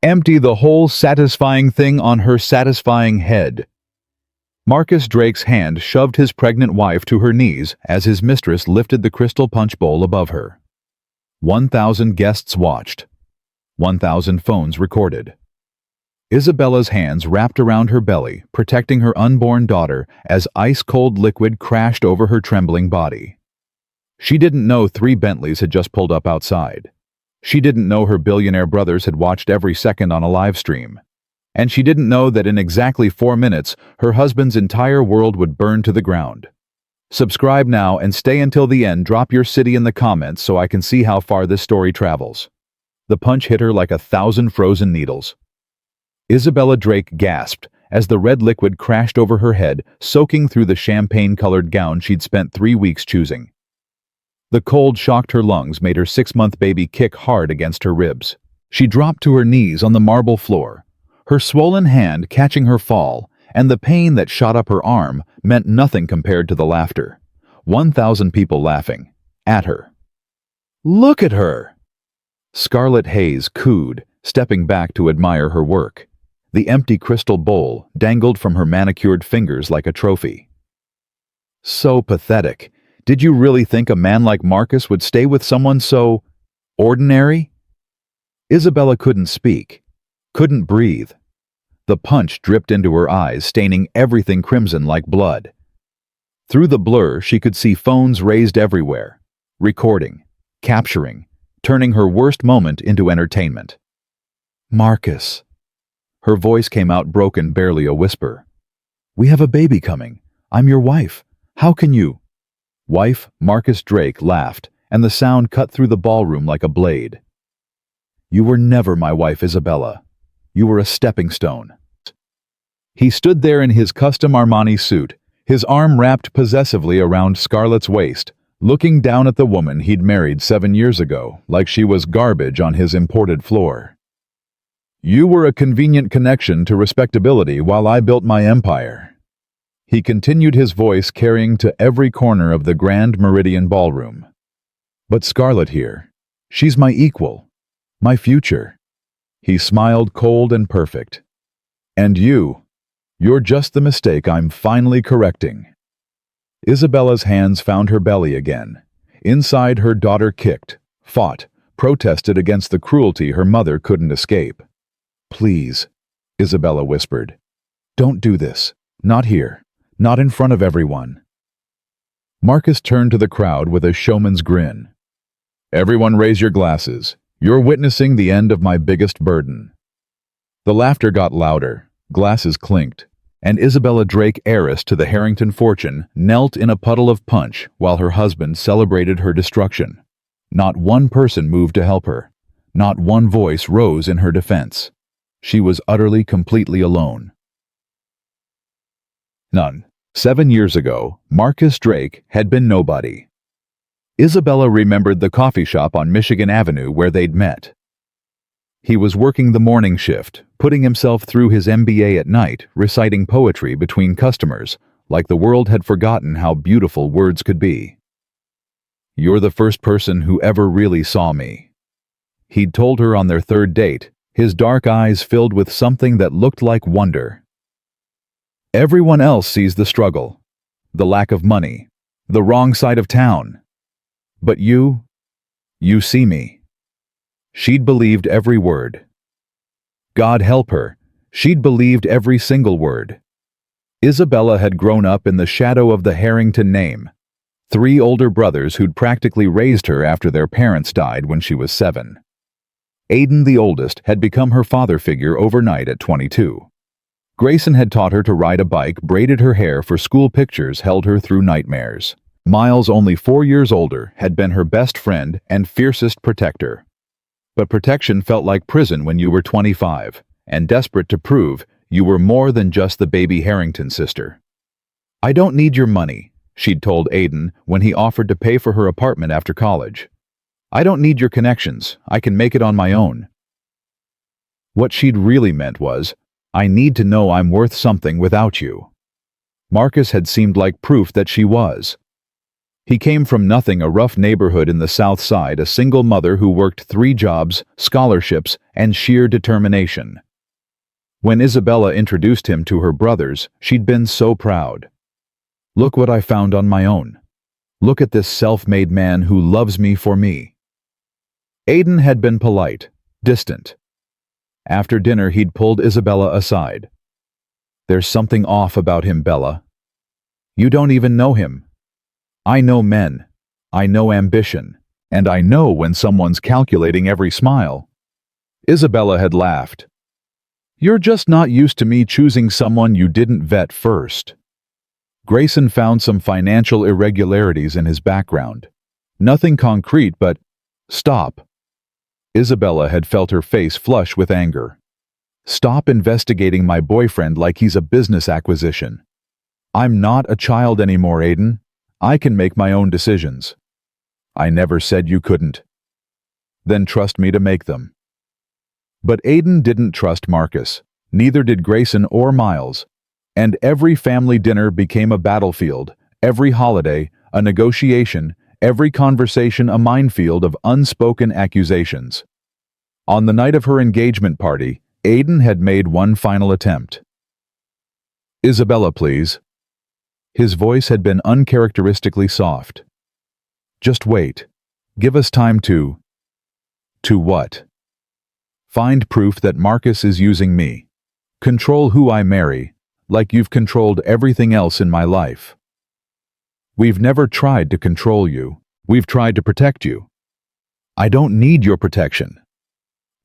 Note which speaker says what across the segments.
Speaker 1: Empty the whole satisfying thing on her satisfying head. Marcus Drake's hand shoved his pregnant wife to her knees as his mistress lifted the crystal punch bowl above her. 1,000 guests watched. 1,000 phones recorded. Isabella's hands wrapped around her belly, protecting her unborn daughter as ice-cold liquid crashed over her trembling body. She didn't know 3 Bentleys had just pulled up outside. She didn't know her billionaire brothers had watched every second on a live stream. And she didn't know that in exactly 4 minutes, her husband's entire world would burn to the ground. Subscribe now and stay until the end. Drop your city in the comments so I can see how far this story travels. The punch hit her like 1,000 frozen needles. Isabella Drake gasped as the red liquid crashed over her head, soaking through the champagne-colored gown she'd spent 3 weeks choosing. The cold shocked her lungs, made her 6-month baby kick hard against her ribs. She dropped to her knees on the marble floor, her swollen hand catching her fall, and the pain that shot up her arm meant nothing compared to the laughter. 1,000 people laughing. At her. Look at her! Scarlet Hayes cooed, stepping back to admire her work. The empty crystal bowl dangled from her manicured fingers like a trophy. So pathetic. Did you really think a man like Marcus would stay with someone so ordinary? Isabella couldn't speak, couldn't breathe. The punch dripped into her eyes, staining everything crimson like blood. Through the blur, she could see phones raised everywhere, recording, capturing, turning her worst moment into entertainment. Marcus. Her voice came out broken, barely a whisper. We have a baby coming. I'm your wife. How can you? Wife, Marcus Drake laughed, and the sound cut through the ballroom like a blade. You were never my wife, Isabella. You were a stepping stone. He stood there in his custom Armani suit, his arm wrapped possessively around Scarlett's waist, looking down at the woman he'd married 7 years ago, like she was garbage on his imported floor. You were a convenient connection to respectability while I built my empire. He continued, his voice carrying to every corner of the Grand Meridian Ballroom. But Scarlett here, she's my equal, my future. He smiled, cold and perfect. And you're just the mistake I'm finally correcting. Isabella's hands found her belly again. Inside, her daughter kicked, fought, protested against the cruelty her mother couldn't escape. Please, Isabella whispered. Don't do this. Not here. Not in front of everyone. Marcus turned to the crowd with a showman's grin. Everyone raise your glasses. You're witnessing the end of my biggest burden. The laughter got louder, glasses clinked, and Isabella Drake, heiress to the Harrington fortune, knelt in a puddle of punch while her husband celebrated her destruction. Not one person moved to help her. Not one voice rose in her defense. She was utterly, completely alone. None. 7 years ago, Marcus Drake had been nobody. Isabella remembered the coffee shop on Michigan Avenue where they'd met. He was working the morning shift, putting himself through his MBA at night, reciting poetry between customers, like the world had forgotten how beautiful words could be. You're the first person who ever really saw me. He'd told her on their 3rd date, his dark eyes filled with something that looked like wonder. Everyone else sees the struggle, the lack of money, the wrong side of town. But you see me. She'd believed every word. God help her, she'd believed every single word. Isabella had grown up in the shadow of the Harrington name. 3 older brothers who'd practically raised her after their parents died when she was 7. Aiden, the oldest, had become her father figure overnight at 22. Grayson had taught her to ride a bike, braided her hair for school pictures, held her through nightmares. Miles, only 4 years older, had been her best friend and fiercest protector. But protection felt like prison when you were 25, and desperate to prove you were more than just the baby Harrington sister. I don't need your money, she'd told Aiden when he offered to pay for her apartment after college. I don't need your connections, I can make it on my own. What she'd really meant was, I need to know I'm worth something without you. Marcus had seemed like proof that she was. He came from nothing, a rough neighborhood in the South Side, a single mother who worked 3 jobs, scholarships, and sheer determination. When Isabella introduced him to her brothers, she'd been so proud. "Look what I found on my own. Look at this self-made man who loves me for me." Aiden had been polite, distant. After dinner, he'd pulled Isabella aside. "There's something off about him, Bella. You don't even know him. I know men. I know ambition. And I know when someone's calculating every smile." Isabella had laughed. "You're just not used to me choosing someone you didn't vet first." Grayson found some financial irregularities in his background. Nothing concrete, but stop. Isabella had felt her face flush with anger. "Stop investigating my boyfriend like he's a business acquisition. I'm not a child anymore, Aiden. I can make my own decisions." "I never said you couldn't." "Then trust me to make them." But Aiden didn't trust Marcus. Neither did Grayson or Miles. And every family dinner became a battlefield, every holiday a negotiation, every conversation a minefield of unspoken accusations. On the night of her engagement party, Aiden had made one final attempt. "Isabella, please." His voice had been uncharacteristically soft. "Just wait. Give us time to..." "To what?" "Find proof that Marcus is using me. Control who I marry, like you've controlled everything else in my life." "We've never tried to control you. We've tried to protect you." "I don't need your protection."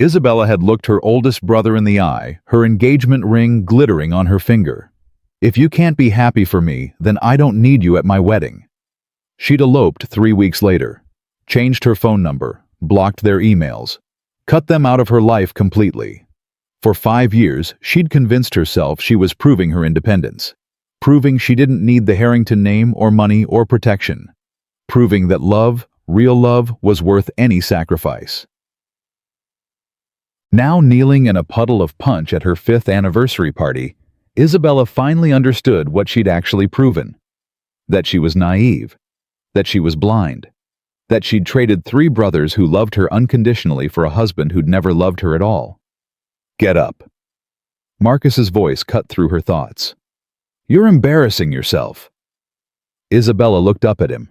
Speaker 1: Isabella had looked her oldest brother in the eye, her engagement ring glittering on her finger. "If you can't be happy for me, then I don't need you at my wedding." She'd eloped 3 weeks later, changed her phone number, blocked their emails, cut them out of her life completely. For 5 years, she'd convinced herself she was proving her independence, proving she didn't need the Harrington name or money or protection, proving that love, real love, was worth any sacrifice. Now kneeling in a puddle of punch at her 5th anniversary party, Isabella finally understood what she'd actually proven. That she was naive, that she was blind, that she'd traded 3 brothers who loved her unconditionally for a husband who'd never loved her at all. "Get up." Marcus's voice cut through her thoughts. "You're embarrassing yourself." Isabella looked up at him.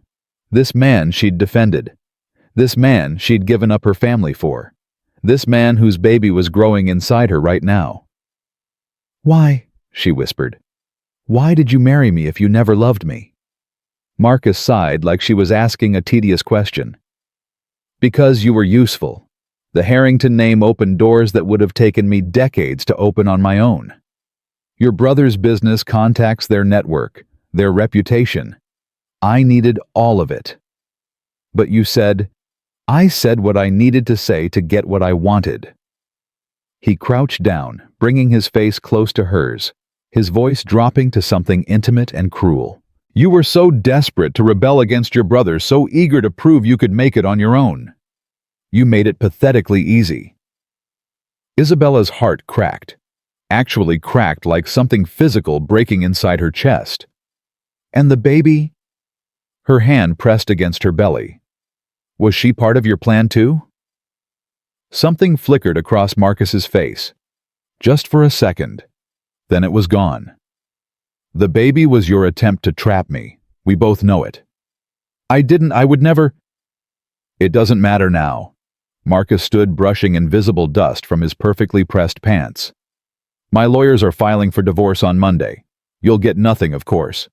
Speaker 1: This man she'd defended. This man she'd given up her family for. This man whose baby was growing inside her right now. "Why?" she whispered. "Why did you marry me if you never loved me?" Marcus sighed like she was asking a tedious question. "Because you were useful. The Harrington name opened doors that would have taken me decades to open on my own. Your brother's business contacts, their network, their reputation. I needed all of it. But you said, I said what I needed to say to get what I wanted." He crouched down, bringing his face close to hers, his voice dropping to something intimate and cruel. "You were so desperate to rebel against your brother, so eager to prove you could make it on your own. You made it pathetically easy." Isabella's heart cracked, actually cracked like something physical breaking inside her chest. "And the baby?" Her hand pressed against her belly. "Was she part of your plan too?" Something flickered across Marcus's face. Just for a second. Then it was gone. "The baby was your attempt to trap me. We both know it." I would never..." "It doesn't matter now." Marcus stood brushing invisible dust from his perfectly pressed pants. "My lawyers are filing for divorce on Monday. You'll get nothing, of course.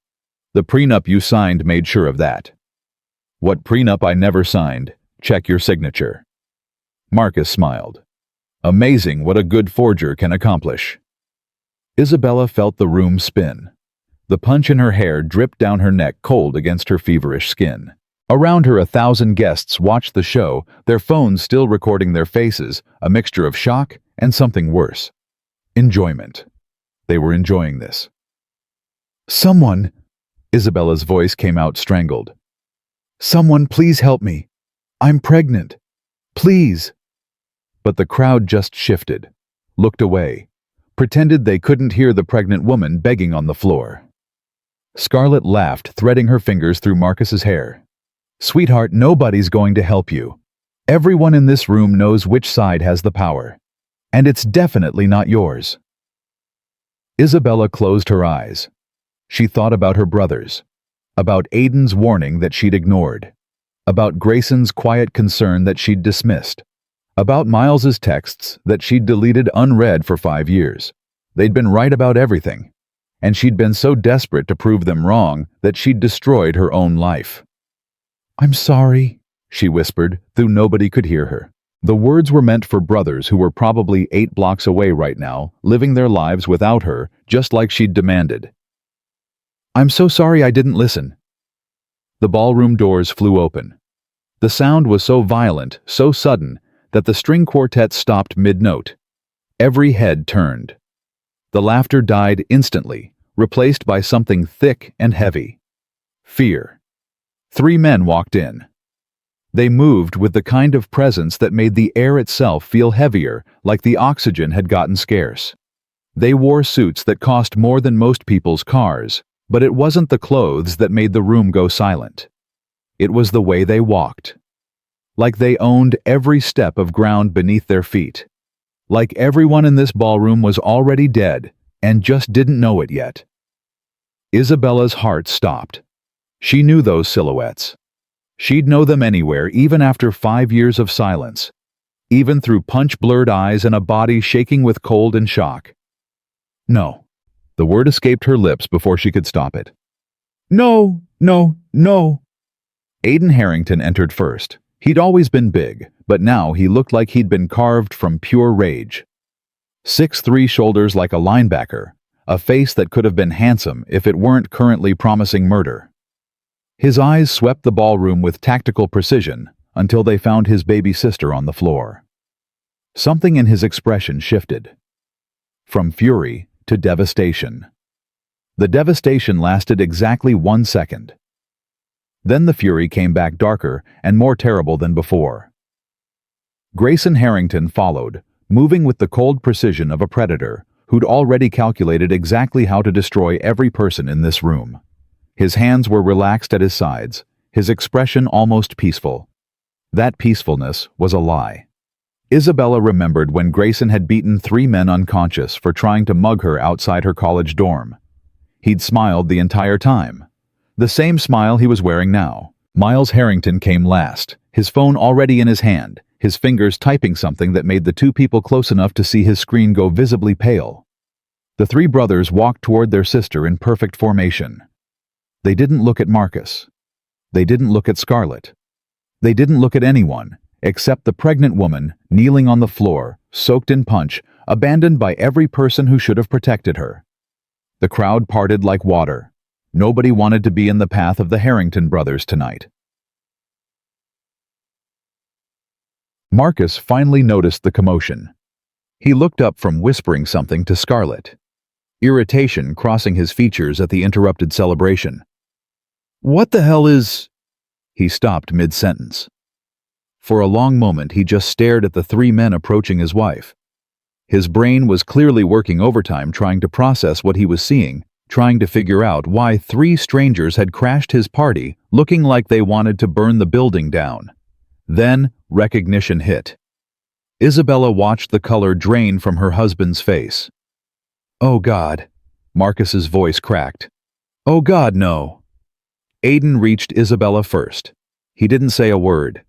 Speaker 1: The prenup you signed made sure of that." "What prenup I never signed? Check your signature." Marcus smiled. Amazing what a good forger can accomplish. Isabella felt the room spin. The punch in her hair dripped down her neck cold against her feverish skin. Around her 1,000 guests watched the show, their phones still recording their faces, a mixture of shock and something worse. Enjoyment. They were enjoying this. "Someone," Isabella's voice came out strangled. "Someone, please help me. I'm pregnant. Please." But the crowd just shifted, looked away, pretended they couldn't hear the pregnant woman begging on the floor. Scarlett laughed, threading her fingers through Marcus's hair. Sweetheart, nobody's going to help you. Everyone in this room knows which side has the power. And it's definitely not yours. Isabella closed her eyes. She thought about her brothers, about Aiden's warning that she'd ignored, about Grayson's quiet concern that she'd dismissed, about Miles's texts that she'd deleted unread for 5 years. They'd been right about everything, and she'd been so desperate to prove them wrong that she'd destroyed her own life. "I'm sorry," she whispered, though nobody could hear her. The words were meant for brothers who were probably 8 blocks away right now, living their lives without her, just like she'd demanded. "I'm so sorry I didn't listen." The ballroom doors flew open. The sound was so violent, so sudden, that the string quartet stopped mid-note. Every head turned. The laughter died instantly, replaced by something thick and heavy. Fear. 3 men walked in. They moved with the kind of presence that made the air itself feel heavier, like the oxygen had gotten scarce. They wore suits that cost more than most people's cars, but it wasn't the clothes that made the room go silent. It was the way they walked. Like they owned every step of ground beneath their feet. Like everyone in this ballroom was already dead and just didn't know it yet. Isabella's heart stopped. She knew those silhouettes. She'd know them anywhere, even after 5 years of silence, even through punch-blurred eyes and a body shaking with cold and shock. "No." The word escaped her lips before she could stop it. "No, no, no." Aiden Harrington entered first. He'd always been big, but now he looked like he'd been carved from pure rage. 6'3", shoulders like a linebacker, a face that could have been handsome if it weren't currently promising murder. His eyes swept the ballroom with tactical precision until they found his baby sister on the floor. Something in his expression shifted. From fury to devastation. The devastation lasted exactly 1 second. Then the fury came back darker and more terrible than before. Grayson Harrington followed, moving with the cold precision of a predator who'd already calculated exactly how to destroy every person in this room. His hands were relaxed at his sides, his expression almost peaceful. That peacefulness was a lie. Isabella remembered when Grayson had beaten 3 men unconscious for trying to mug her outside her college dorm. He'd smiled the entire time. The same smile he was wearing now. Miles Harrington came last, his phone already in his hand, his fingers typing something that made the 2 people close enough to see his screen go visibly pale. The 3 brothers walked toward their sister in perfect formation. They didn't look at Marcus. They didn't look at Scarlett. They didn't look at anyone, except the pregnant woman kneeling on the floor, soaked in punch, abandoned by every person who should have protected her. The crowd parted like water. Nobody wanted to be in the path of the Harrington brothers tonight. Marcus finally noticed the commotion. He looked up from whispering something to Scarlett, irritation crossing his features at the interrupted celebration. "What the hell is—" He stopped mid-sentence. For a long moment he just stared at the 3 men approaching his wife. His brain was clearly working overtime trying to process what he was seeing, trying to figure out why 3 strangers had crashed his party looking like they wanted to burn the building down. Then recognition hit. Isabella watched the color drain from her husband's face. "Oh God," Marcus's voice cracked. "Oh God, no." Aiden reached Isabella first. He didn't say a word,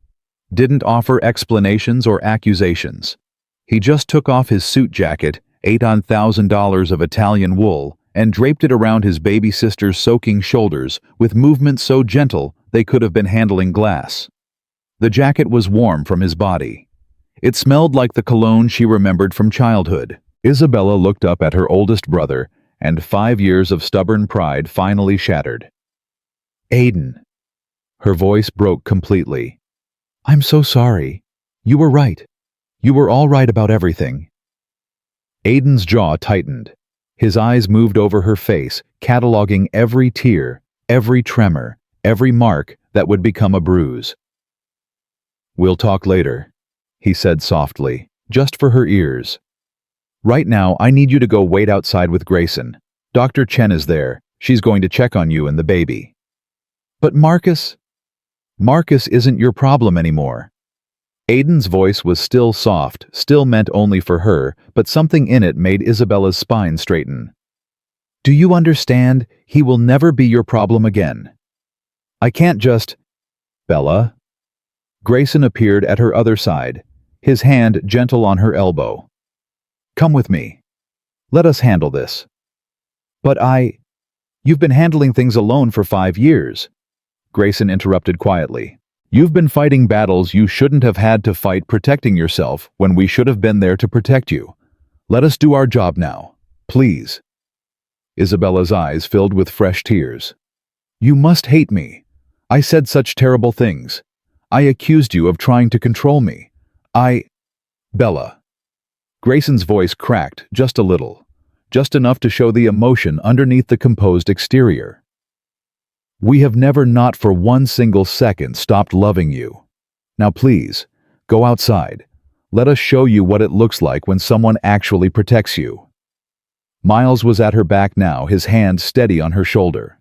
Speaker 1: didn't offer explanations or accusations. He just took off his suit jacket, $8,000 of Italian wool, and draped it around his baby sister's soaking shoulders with movements so gentle they could have been handling glass. The jacket was warm from his body. It smelled like the cologne she remembered from childhood. Isabella looked up at her oldest brother, and 5 years of stubborn pride finally shattered. "Aiden." Her voice broke completely. "I'm so sorry. You were right. You were all right about everything." Aiden's jaw tightened. His eyes moved over her face, cataloging every tear, every tremor, every mark that would become a bruise. "We'll talk later," he said softly, just for her ears. "Right now, I need you to go wait outside with Grayson. Dr. Chen is there. She's going to check on you and the baby." "But Marcus—" Marcus isn't your problem anymore. Aiden's voice was still soft, still meant only for her, but something in it made Isabella's spine straighten. Do you understand? He will never be your problem again. I can't just... Bella? Grayson appeared at her other side, his hand gentle on her elbow. Come with me. Let us handle this. But You've been handling things alone for 5 years. Grayson interrupted quietly. You've been fighting battles you shouldn't have had to fight, protecting yourself when we should have been there to protect you. Let us do our job now, please. Isabella's eyes filled with fresh tears. You must hate me. I said such terrible things. I accused you of trying to control me. Bella. Grayson's voice cracked just a little, just enough to show the emotion underneath the composed exterior. We have never, not for one single second, stopped loving you. Now please, go outside. Let us show you what it looks like when someone actually protects you. Miles was at her back now, his hand steady on her shoulder.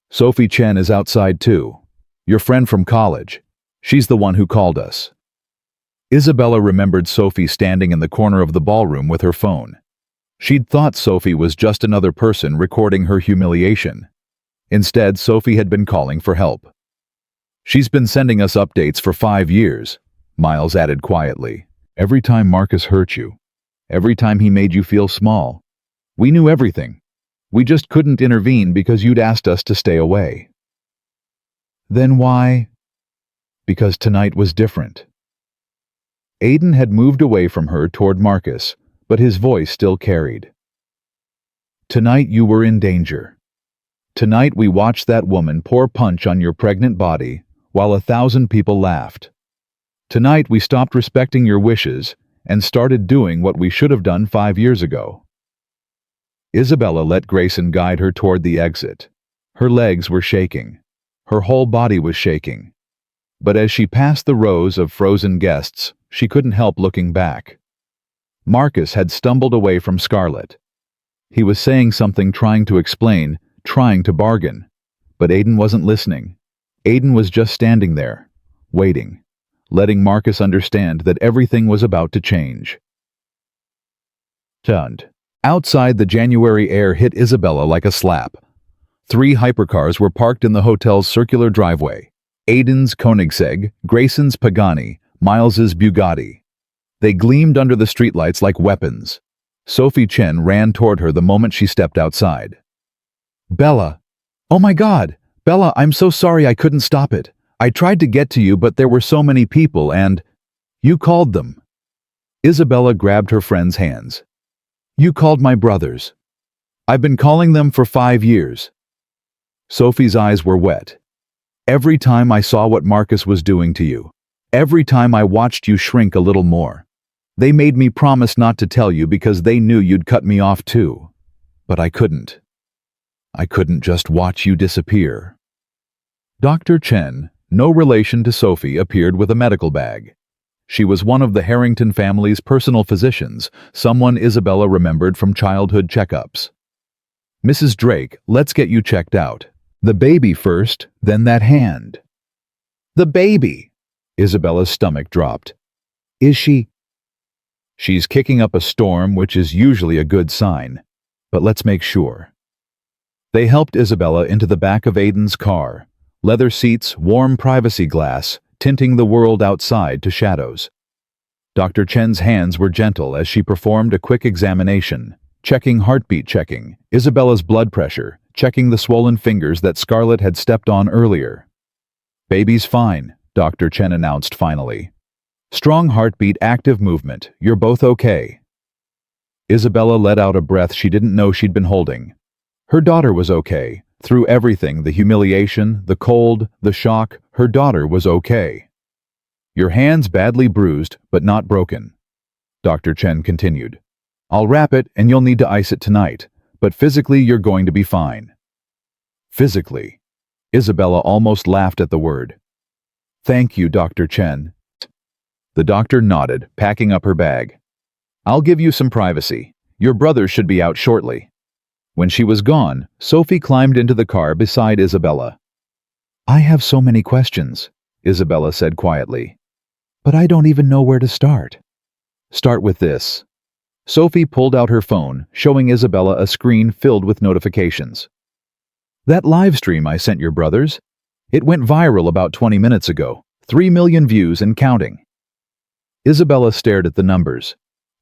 Speaker 1: Sophie Chen is outside too. Your friend from college. She's the one who called us. Isabella remembered Sophie standing in the corner of the ballroom with her phone. She'd thought Sophie was just another person recording her humiliation. Instead, Sophie had been calling for help. She's been sending us updates for 5 years, Miles added quietly. Every time Marcus hurt you, every time he made you feel small, we knew everything. We just couldn't intervene because you'd asked us to stay away. Then why? Because tonight was different. Aiden had moved away from her toward Marcus, but his voice still carried. Tonight you were in danger. Tonight we watched that woman pour punch on your pregnant body while 1,000 people laughed. Tonight we stopped respecting your wishes and started doing what we should have done 5 years ago. Isabella let Grayson guide her toward the exit. Her legs were shaking. Her whole body was shaking. But as she passed the rows of frozen guests, she couldn't help looking back. Marcus had stumbled away from Scarlett. He was saying something, trying to explain, trying to bargain. But Aiden wasn't listening. Aiden was just standing there, waiting, letting Marcus understand that everything was about to change. Stunned. Outside, the January air hit Isabella like a slap. 3 hypercars were parked in the hotel's circular driveway. Aiden's Koenigsegg, Grayson's Pagani, Miles's Bugatti. They gleamed under the streetlights like weapons. Sophie Chen ran toward her the moment she stepped outside. Bella! Oh my God! Bella, I'm so sorry, I couldn't stop it. I tried to get to you, but there were so many people and... You called them. Isabella grabbed her friend's hands. You called my brothers. I've been calling them for 5 years. Sophie's eyes were wet. Every time I saw what Marcus was doing to you, every time I watched you shrink a little more, they made me promise not to tell you because they knew you'd cut me off too. But I couldn't. I couldn't just watch you disappear. Dr. Chen, no relation to Sophie, appeared with a medical bag. She was one of the Harrington family's personal physicians, someone Isabella remembered from childhood checkups. Mrs. Drake, let's get you checked out. The baby first, then that hand. The baby! Isabella's stomach dropped. Is she? She's kicking up a storm, which is usually a good sign. But let's make sure. They helped Isabella into the back of Aiden's car. Leather seats, warm privacy glass, tinting the world outside to shadows. Dr. Chen's hands were gentle as she performed a quick examination, checking heartbeat, checking Isabella's blood pressure, checking the swollen fingers that Scarlett had stepped on earlier. Baby's fine, Dr. Chen announced finally. Strong heartbeat, active movement, you're both okay. Isabella let out a breath she didn't know she'd been holding. Her daughter was okay. Through everything, the humiliation, the cold, the shock, her daughter was okay. Your hand's badly bruised, but not broken, Dr. Chen continued. I'll wrap it and you'll need to ice it tonight, but physically you're going to be fine. Physically? Isabella almost laughed at the word. Thank you, Dr. Chen. The doctor nodded, packing up her bag. I'll give you some privacy. Your brother should be out shortly. When she was gone, Sophie climbed into the car beside Isabella. I have so many questions. Isabella said quietly. But I don't even know where to start. Start with this. Sophie pulled out her phone, showing Isabella a screen filled with notifications. That live stream I sent your brothers, it went viral about 20 minutes ago. 3 million views and counting. Isabella stared at the numbers.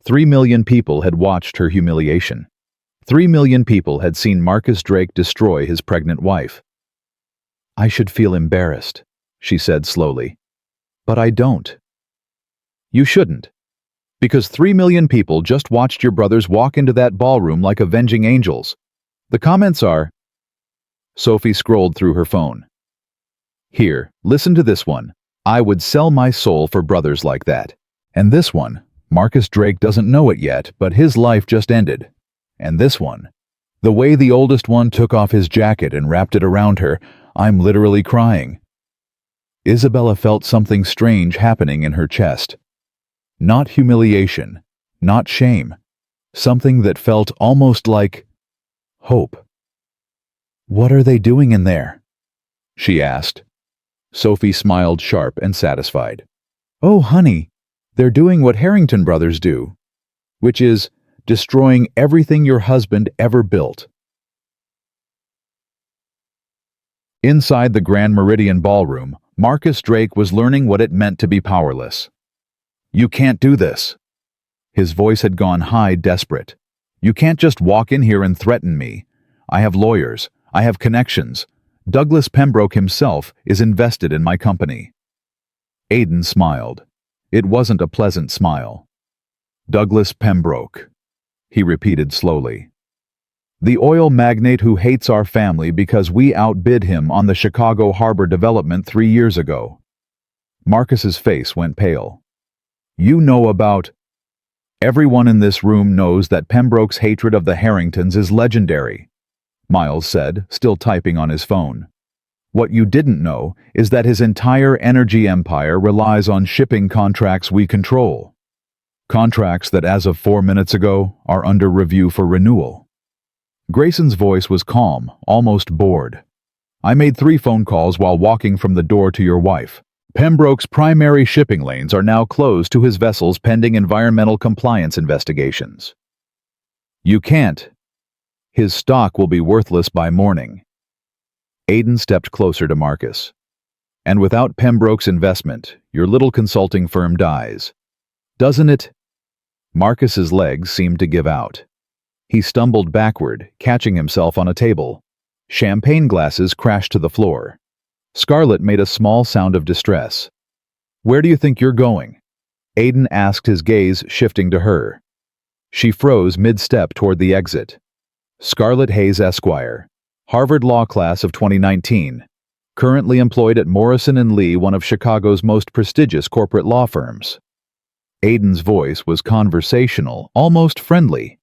Speaker 1: 3 million people had watched her humiliation. 3 million people had seen Marcus Drake destroy his pregnant wife. I should feel embarrassed, she said slowly. But I don't. You shouldn't. Because 3 million people just watched your brothers walk into that ballroom like avenging angels. The comments are... Sophie scrolled through her phone. Here, listen to this one. I would sell my soul for brothers like that. And this one, Marcus Drake doesn't know it yet, but his life just ended. And this one, the way the oldest one took off his jacket and wrapped it around her, I'm literally crying. Isabella felt something strange happening in her chest. Not humiliation, not shame. Something that felt almost like hope. What are they doing in there? She asked. Sophie smiled sharp and satisfied. Oh, honey, they're doing what Harrington brothers do, which is destroying everything your husband ever built. Inside the Grand Meridian Ballroom, Marcus Drake was learning what it meant to be powerless. You can't do this. His voice had gone high, desperate. You can't just walk in here and threaten me. I have lawyers. I have connections. Douglas Pembroke himself is invested in my company. Aiden smiled. It wasn't a pleasant smile. Douglas Pembroke, he repeated slowly. The oil magnate who hates our family because we outbid him on the Chicago Harbor development 3 years ago. Marcus's face went pale. You know about... Everyone in this room knows that Pembroke's hatred of the Harringtons is legendary, Miles said, still typing on his phone. What you didn't know is that his entire energy empire relies on shipping contracts we control. Contracts that as of 4 minutes ago are under review for renewal. Grayson's voice was calm, almost bored. I made 3 phone calls while walking from the door to your wife. Pembroke's primary shipping lanes are now closed to his vessels pending environmental compliance investigations. You can't. His stock will be worthless by morning. Aiden stepped closer to Marcus. And without Pembroke's investment, your little consulting firm dies. Doesn't it? Marcus's legs seemed to give out. He stumbled backward, catching himself on a table. Champagne glasses crashed to the floor. Scarlett made a small sound of distress. Where do you think you're going? Aiden asked, his gaze shifting to her. She froze mid-step toward the exit. Scarlett Hayes Esquire, Harvard Law Class of 2019, currently employed at Morrison & Lee, one of Chicago's most prestigious corporate law firms. Aiden's voice was conversational, almost friendly.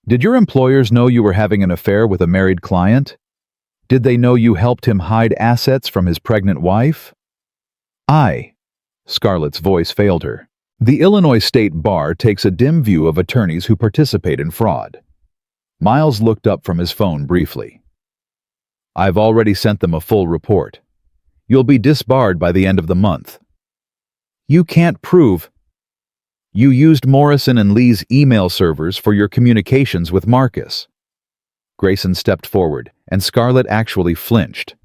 Speaker 1: Did your employers know you were having an affair with a married client? Did they know you helped him hide assets from his pregnant wife? Scarlett's voice failed her. The Illinois State Bar takes a dim view of attorneys who participate in fraud. Miles looked up from his phone briefly. I've already sent them a full report. You'll be disbarred by the end of the month. You can't prove... You used Morrison & Lee's email servers for your communications with Marcus. Grayson stepped forward, and Scarlett actually flinched.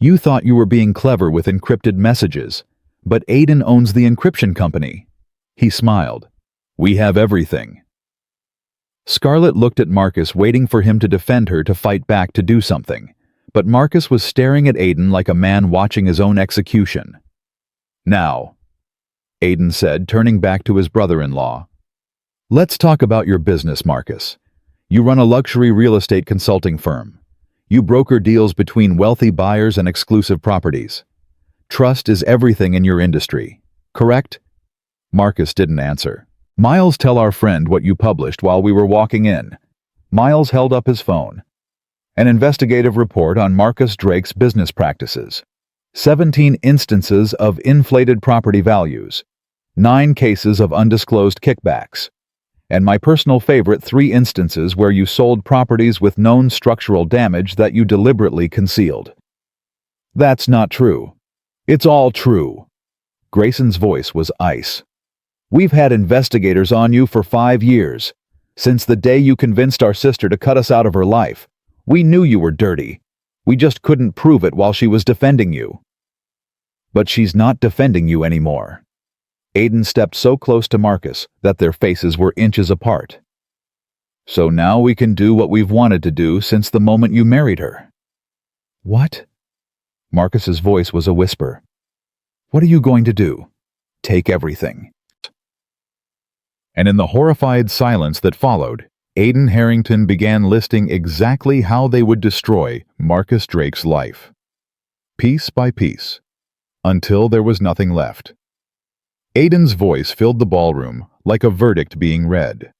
Speaker 1: You thought you were being clever with encrypted messages, but Aiden owns the encryption company. He smiled. We have everything. Scarlett looked at Marcus, waiting for him to defend her, to fight back, to do something. But Marcus was staring at Aiden like a man watching his own execution. Now, Aiden said, turning back to his brother-in-law. Let's talk about your business, Marcus. You run a luxury real estate consulting firm. You broker deals between wealthy buyers and exclusive properties. Trust is everything in your industry, correct? Marcus didn't answer. Miles, tell our friend what you published while we were walking in. Miles held up his phone. An investigative report on Marcus Drake's business practices. 17 instances of inflated property values. 9 cases of undisclosed kickbacks. And my personal favorite, 3 instances where you sold properties with known structural damage that you deliberately concealed. That's not true. It's all true. Grayson's voice was ice. We've had investigators on you for 5 years. Since the day you convinced our sister to cut us out of her life. We knew you were dirty. We just couldn't prove it while she was defending you. But she's not defending you anymore. Aiden stepped so close to Marcus that their faces were inches apart. So now we can do what we've wanted to do since the moment you married her. What? Marcus's voice was a whisper. What are you going to do? Take everything. And in the horrified silence that followed, Aiden Harrington began listing exactly how they would destroy Marcus Drake's life. Piece by piece, until there was nothing left. Aiden's voice filled the ballroom like a verdict being read.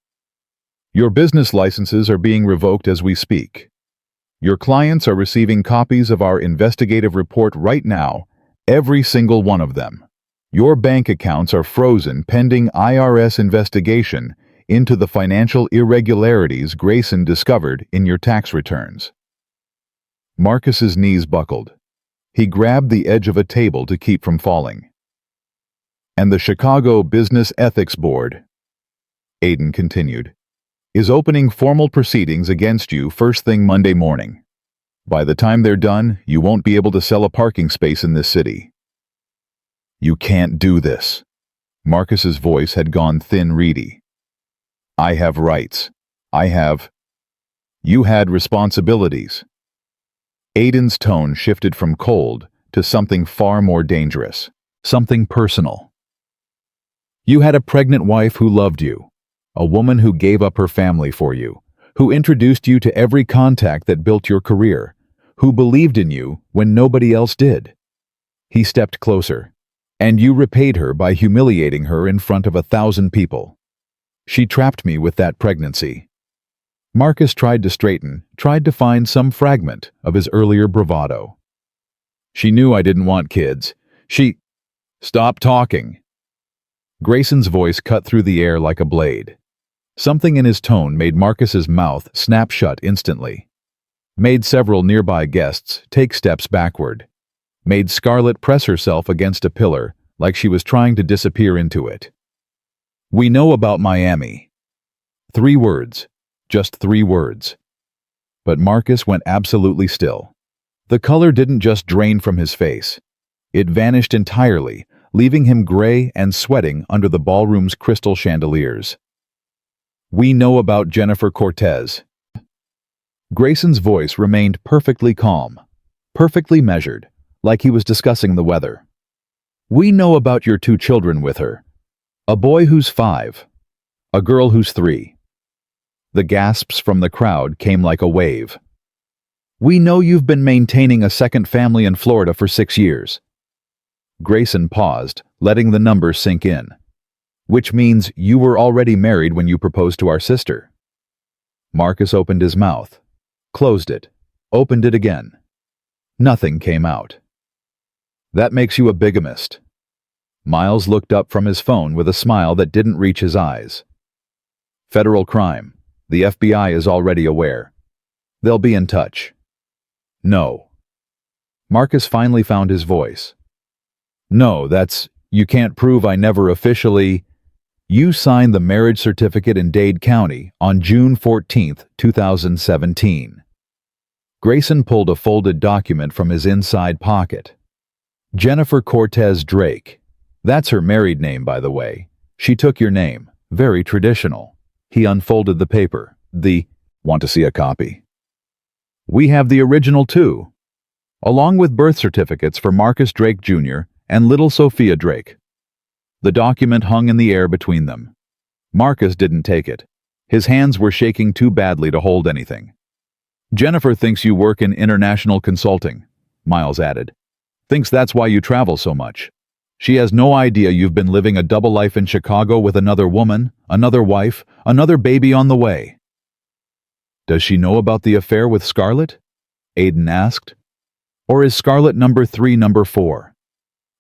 Speaker 1: Your business licenses are being revoked as we speak. Your clients are receiving copies of our investigative report right now, every single one of them. Your bank accounts are frozen pending IRS investigation into the financial irregularities Grayson discovered in your tax returns. Marcus's knees buckled. He grabbed the edge of a table to keep from falling. And the Chicago Business Ethics Board, Aiden continued, is opening formal proceedings against you first thing Monday morning. By the time they're done, you won't be able to sell a parking space in this city. You can't do this. Marcus's voice had gone thin reedy. I have rights. You had responsibilities. Aiden's tone shifted from cold to something far more dangerous, something personal. You had a pregnant wife who loved you, a woman who gave up her family for you, who introduced you to every contact that built your career, who believed in you when nobody else did. He stepped closer, and you repaid her by humiliating her in front of 1,000 people. She trapped me with that pregnancy. Marcus tried to straighten, tried to find some fragment of his earlier bravado. She knew I didn't want kids. Stop talking. Grayson's voice cut through the air like a blade. Something in his tone made Marcus's mouth snap shut instantly. Made several nearby guests take steps backward. Made Scarlett press herself against a pillar like she was trying to disappear into it. We know about Miami. 3 words. Just 3 words. But Marcus went absolutely still. The color didn't just drain from his face. It vanished entirely, leaving him gray and sweating under the ballroom's crystal chandeliers. We know about Jennifer Cortez. Grayson's voice remained perfectly calm, perfectly measured, like he was discussing the weather. We know about your 2 children with her. A boy who's 5, a girl who's 3. The gasps from the crowd came like a wave. We know you've been maintaining a second family in Florida for 6 years. Grayson paused, letting the number sink in. Which means you were already married when you proposed to our sister. Marcus opened his mouth, closed it, opened it again. Nothing came out. That makes you a bigamist. Miles looked up from his phone with a smile that didn't reach his eyes. Federal crime. The FBI is already aware. They'll be in touch. No. Marcus finally found his voice. No, you can't prove I never officially... You signed the marriage certificate in Dade County on June 14, 2017. Grayson pulled a folded document from his inside pocket. Jennifer Cortez Drake. That's her married name, by the way. She took your name. Very traditional. He unfolded the paper. Want to see a copy? We have the original too, along with birth certificates for Marcus Drake Jr. and little Sophia Drake. The document hung in the air between them. Marcus didn't take it. His hands were shaking too badly to hold anything. Jennifer thinks you work in international consulting, Miles added. Thinks that's why you travel so much. She has no idea you've been living a double life in Chicago with another woman, another wife, another baby on the way. Does she know about the affair with Scarlett? Aiden asked. Or is Scarlett number 3 number 4?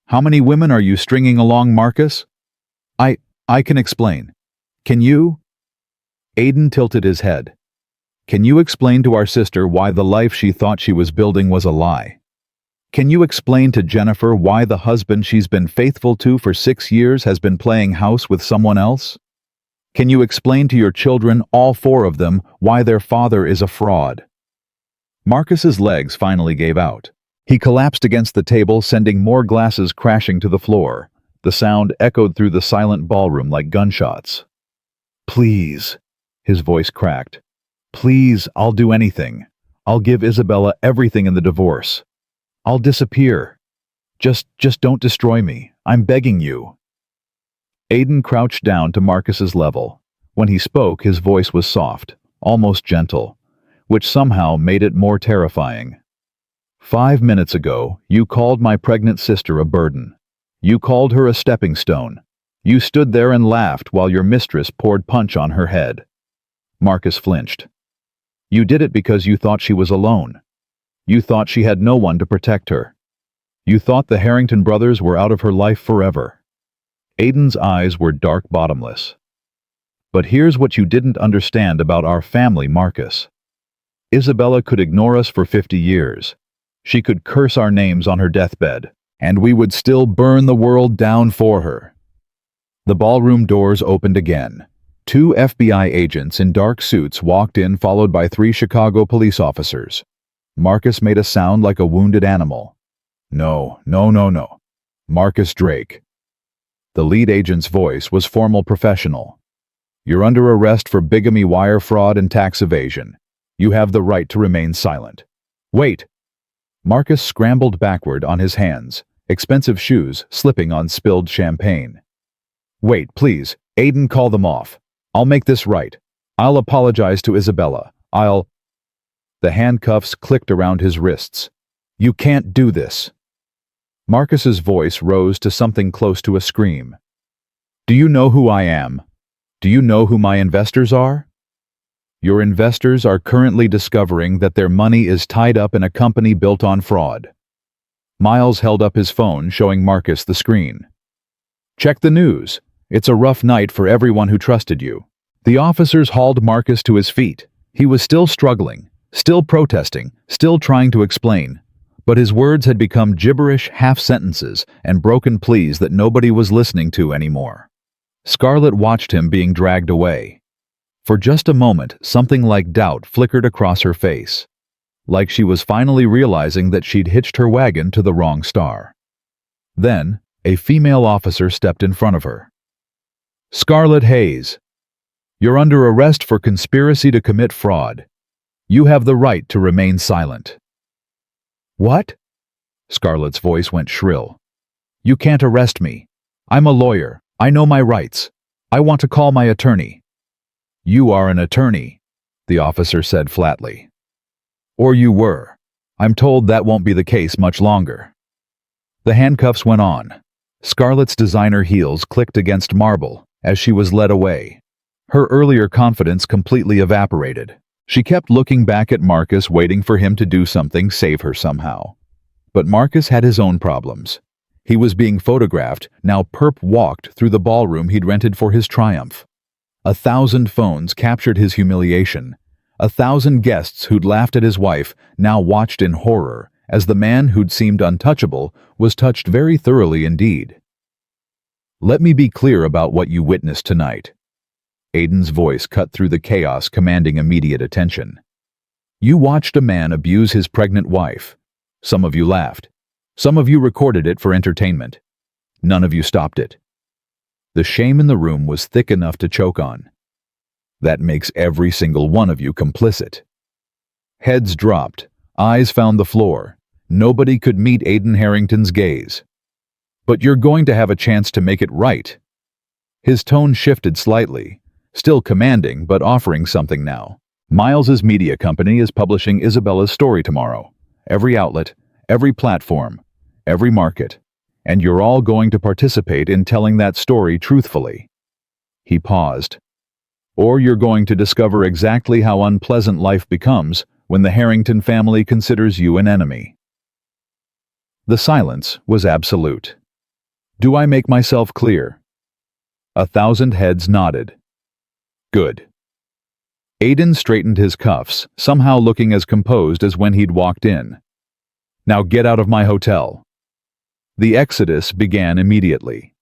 Speaker 1: How many women are you stringing along, Marcus? I can explain. Can you? Aiden tilted his head. Can you explain to our sister why the life she thought she was building was a lie? Can you explain to Jennifer why the husband she's been faithful to for 6 years has been playing house with someone else? Can you explain to your children, all 4 of them, why their father is a fraud? Marcus's legs finally gave out. He collapsed against the table, sending more glasses crashing to the floor. The sound echoed through the silent ballroom like gunshots. "Please," his voice cracked. "Please, I'll do anything. I'll give Isabella everything in the divorce. I'll disappear. Just don't destroy me. I'm begging you." Aiden crouched down to Marcus's level. When he spoke, his voice was soft, almost gentle, which somehow made it more terrifying. "5 minutes ago, you called my pregnant sister a burden. You called her a stepping stone. You stood there and laughed while your mistress poured punch on her head." Marcus flinched. "You did it because you thought she was alone. You thought she had no one to protect her. You thought the Harrington brothers were out of her life forever." Aiden's eyes were dark, bottomless. "But here's what you didn't understand about our family, Marcus. Isabella could ignore us for 50 years. She could curse our names on her deathbed, and we would still burn the world down for her." The ballroom doors opened again. 2 FBI agents in dark suits walked in, followed by 3 Chicago police officers. Marcus made a sound like a wounded animal. "No, no, no, no. Marcus Drake." The lead agent's voice was formal, professional. "You're under arrest for bigamy, wire fraud, and tax evasion. You have the right to remain silent." "Wait!" Marcus scrambled backward on his hands, expensive shoes slipping on spilled champagne. "Wait, please. Aiden, call them off. I'll make this right. I'll apologize to Isabella. I'll—" The handcuffs clicked around his wrists. "You can't do this." Marcus's voice rose to something close to a scream. "Do you know who I am? Do you know who my investors are? Your investors are currently discovering that their money is tied up in a company built on fraud." Miles held up his phone, showing Marcus the screen. "Check the news. It's a rough night for everyone who trusted you." The officers hauled Marcus to his feet. He was still struggling, still protesting, still trying to explain. But his words had become gibberish half-sentences and broken pleas that nobody was listening to anymore. Scarlett watched him being dragged away. For just a moment, something like doubt flickered across her face, like she was finally realizing that she'd hitched her wagon to the wrong star. Then, a female officer stepped in front of her. "Scarlett Hayes, you're under arrest for conspiracy to commit fraud. You have the right to remain silent." "What?" Scarlett's voice went shrill. "You can't arrest me. I'm a lawyer. I know my rights. I want to call my attorney." "You are an attorney," the officer said flatly. "Or you were. I'm told that won't be the case much longer." The handcuffs went on. Scarlett's designer heels clicked against marble as she was led away. Her earlier confidence completely evaporated. She kept looking back at Marcus, waiting for him to do something, save her somehow. But Marcus had his own problems. He was being photographed. Now Perp walked through the ballroom he'd rented for his triumph. 1,000 phones captured his humiliation. 1,000 guests who'd laughed at his wife now watched in horror as the man who'd seemed untouchable was touched very thoroughly indeed. "Let me be clear about what you witnessed tonight." Aiden's voice cut through the chaos, commanding immediate attention. "You watched a man abuse his pregnant wife. Some of you laughed. Some of you recorded it for entertainment. None of you stopped it. The shame in the room was thick enough to choke on. That makes every single one of you complicit." Heads dropped. Eyes found the floor. Nobody could meet Aiden Harrington's gaze. "But you're going to have a chance to make it right." His tone shifted slightly, still commanding but offering something now. "Miles's media company is publishing Isabella's story tomorrow. Every outlet, every platform, every market. And you're all going to participate in telling that story truthfully." He paused. "Or you're going to discover exactly how unpleasant life becomes when the Harrington family considers you an enemy." The silence was absolute. "Do I make myself clear?" 1,000 heads nodded. "Good." Aiden straightened his cuffs, somehow looking as composed as when he'd walked in. Now get out of my hotel." The exodus began immediately.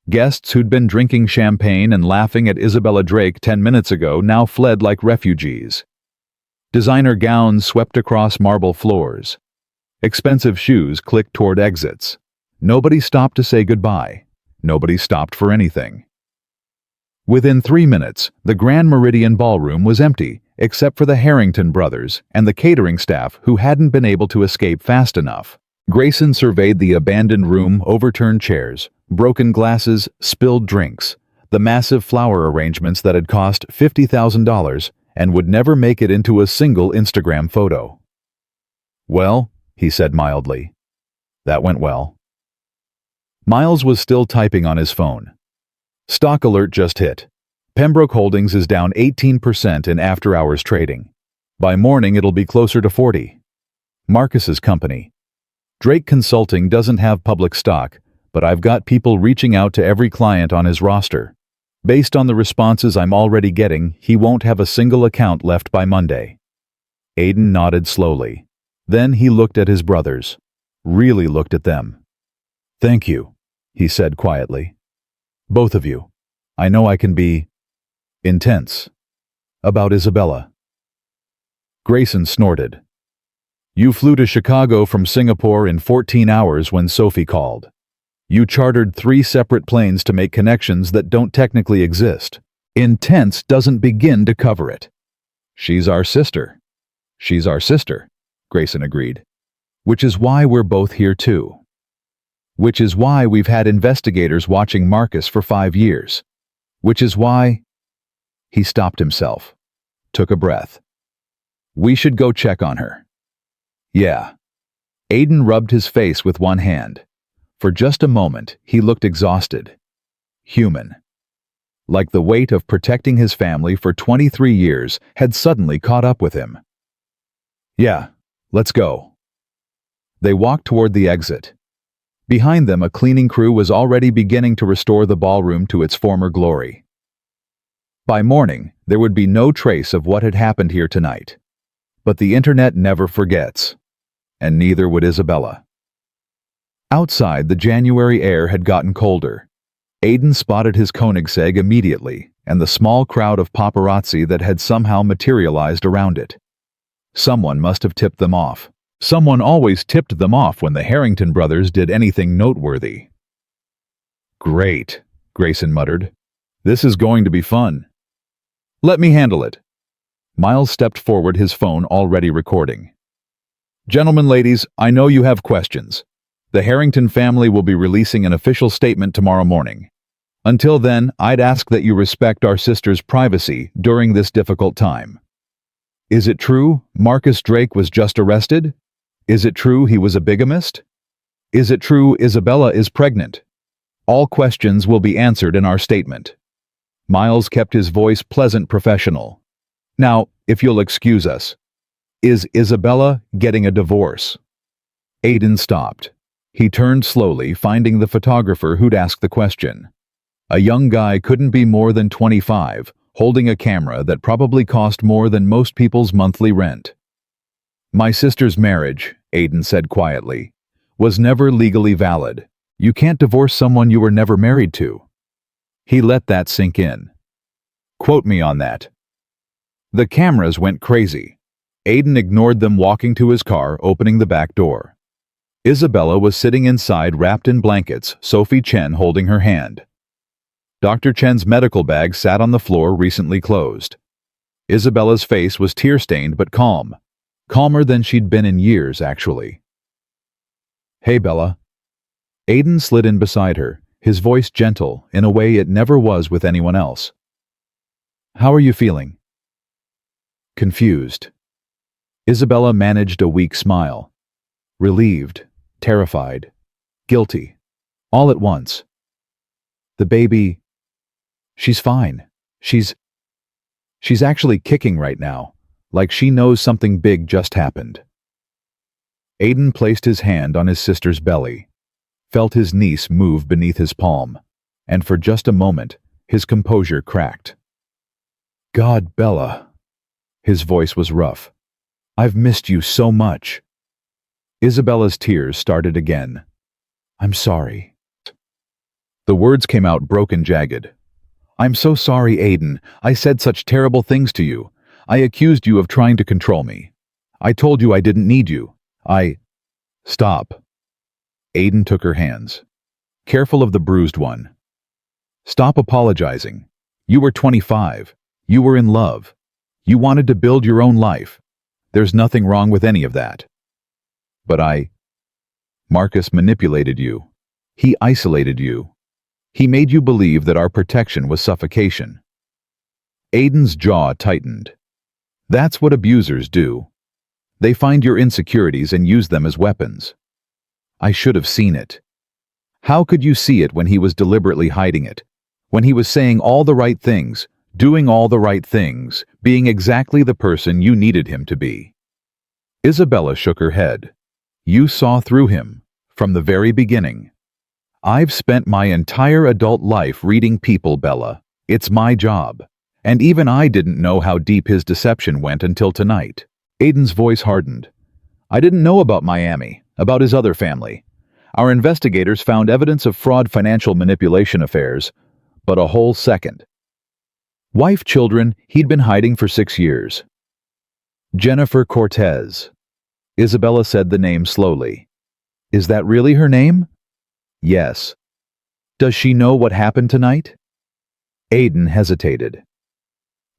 Speaker 1: Guests who'd been drinking champagne and laughing at Isabella Drake 10 minutes ago now fled like refugees. Designer gowns swept across marble floors. Expensive shoes clicked toward exits. Nobody stopped to say goodbye. Nobody stopped for anything. Within 3 minutes, the Grand Meridian Ballroom was empty, except for the Harrington brothers and the catering staff who hadn't been able to escape fast enough. Grayson surveyed the abandoned room, overturned chairs, broken glasses, spilled drinks, the massive flower arrangements that had cost $50,000 and would never make it into a single Instagram photo. "Well," he said mildly. "That went well." Miles was still typing on his phone. Stock alert just hit. Pembroke Holdings is down 18% in after-hours trading. By morning, it'll be closer to 40. Marcus's company. Drake Consulting doesn't have public stock, but I've got people reaching out to every client on his roster. Based on the responses I'm already getting, he won't have a single account left by Monday. Aiden nodded slowly. Then he looked at his brothers. Really looked at them. "Thank you," he said quietly. "Both of you. I know I can be intense. About Isabella." Grayson snorted. "You flew to Chicago from Singapore in 14 hours when Sophie called. You chartered 3 separate planes to make connections that don't technically exist. Intense doesn't begin to cover it." "She's our sister." "She's our sister," Grayson agreed. "Which is why we're both here too. Which is why we've had investigators watching Marcus for 5 years. Which is why—" He stopped himself, took a breath. "We should go check on her." "Yeah." Aiden rubbed his face with one hand. For just a moment, he looked exhausted. Human. Like the weight of protecting his family for 23 years had suddenly caught up with him. "Yeah, let's go." They walked toward the exit. Behind them, a cleaning crew was already beginning to restore the ballroom to its former glory. By morning, there would be no trace of what had happened here tonight. But the internet never forgets. And neither would Isabella. Outside, the January air had gotten colder. Aiden spotted his Koenigsegg immediately, and the small crowd of paparazzi that had somehow materialized around it. Someone must have tipped them off. Someone always tipped them off when the Harrington brothers did anything noteworthy. "Great," Grayson muttered. "This is going to be fun." "Let me handle it." Miles stepped forward, his phone already recording. "Gentlemen, ladies, I know you have questions. The Harrington family will be releasing an official statement tomorrow morning. Until then, I'd ask that you respect our sister's privacy during this difficult time. Is it true Marcus Drake was just arrested? Is it true he was a bigamist? Is it true Isabella is pregnant? All questions will be answered in our statement." Miles kept his voice pleasant, professional. "Now, if you'll excuse us, is Isabella getting a divorce?" Aiden stopped. He turned slowly, finding the photographer who'd asked the question. A young guy couldn't be more than 25, holding a camera that probably cost more than most people's monthly rent. "My sister's marriage," Aiden said quietly, "was never legally valid. You can't divorce someone you were never married to." He let that sink in. "Quote me on that." The cameras went crazy. Aiden ignored them, walking to his car, opening the back door. Isabella was sitting inside, wrapped in blankets, Sophie Chen holding her hand. Dr. Chen's medical bag sat on the floor, recently closed. Isabella's face was tear-stained but calm. Calmer than she'd been in years, actually. "Hey, Bella." Aiden slid in beside her, his voice gentle in a way it never was with anyone else. "How are you feeling?" "Confused." Isabella managed a weak smile. Relieved, terrified, guilty, all at once. "The baby, she's fine. She's actually kicking right now, like she knows something big just happened." Aiden placed his hand on his sister's belly, felt his niece move beneath his palm, and for just a moment, his composure cracked. "God, Bella." His voice was rough. "I've missed you so much." Isabella's tears started again. "I'm sorry." The words came out broken, jagged. "I'm so sorry, Aiden. I said such terrible things to you. I accused you of trying to control me. I told you I didn't need you. I—" "Stop." Aiden took her hands, careful of the bruised one. "Stop apologizing. You were 25. You were in love. You wanted to build your own life. There's nothing wrong with any of that. But Marcus manipulated you. He isolated you. He made you believe that our protection was suffocation." Aiden's jaw tightened. That's what abusers do. They find your insecurities and use them as weapons. I should have seen it. How could you see it when he was deliberately hiding it? When he was saying all the right things, doing all the right things, being exactly the person you needed him to be? Isabella shook her head. You saw through him, from the very beginning. I've spent my entire adult life reading people, Bella. It's my job. And even I didn't know how deep his deception went until tonight. Aiden's voice hardened. I didn't know about Miami, about his other family. Our investigators found evidence of fraud, financial manipulation affairs, but a whole second. Wife, children, he'd been hiding for 6 years. Jennifer Cortez. Isabella said the name slowly. Is that really her name? Yes. Does she know what happened tonight? Aiden hesitated.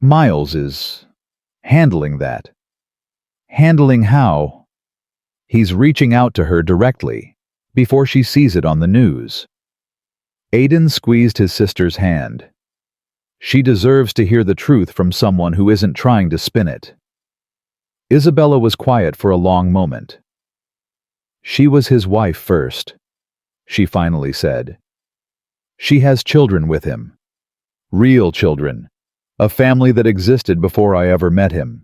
Speaker 1: Miles is handling that. Handling how? He's reaching out to her directly, before she sees it on the news. Aiden squeezed his sister's hand. She deserves to hear the truth from someone who isn't trying to spin it. Isabella was quiet for a long moment. She was his wife first, she finally said. She has children with him. Real children. A family that existed before I ever met him.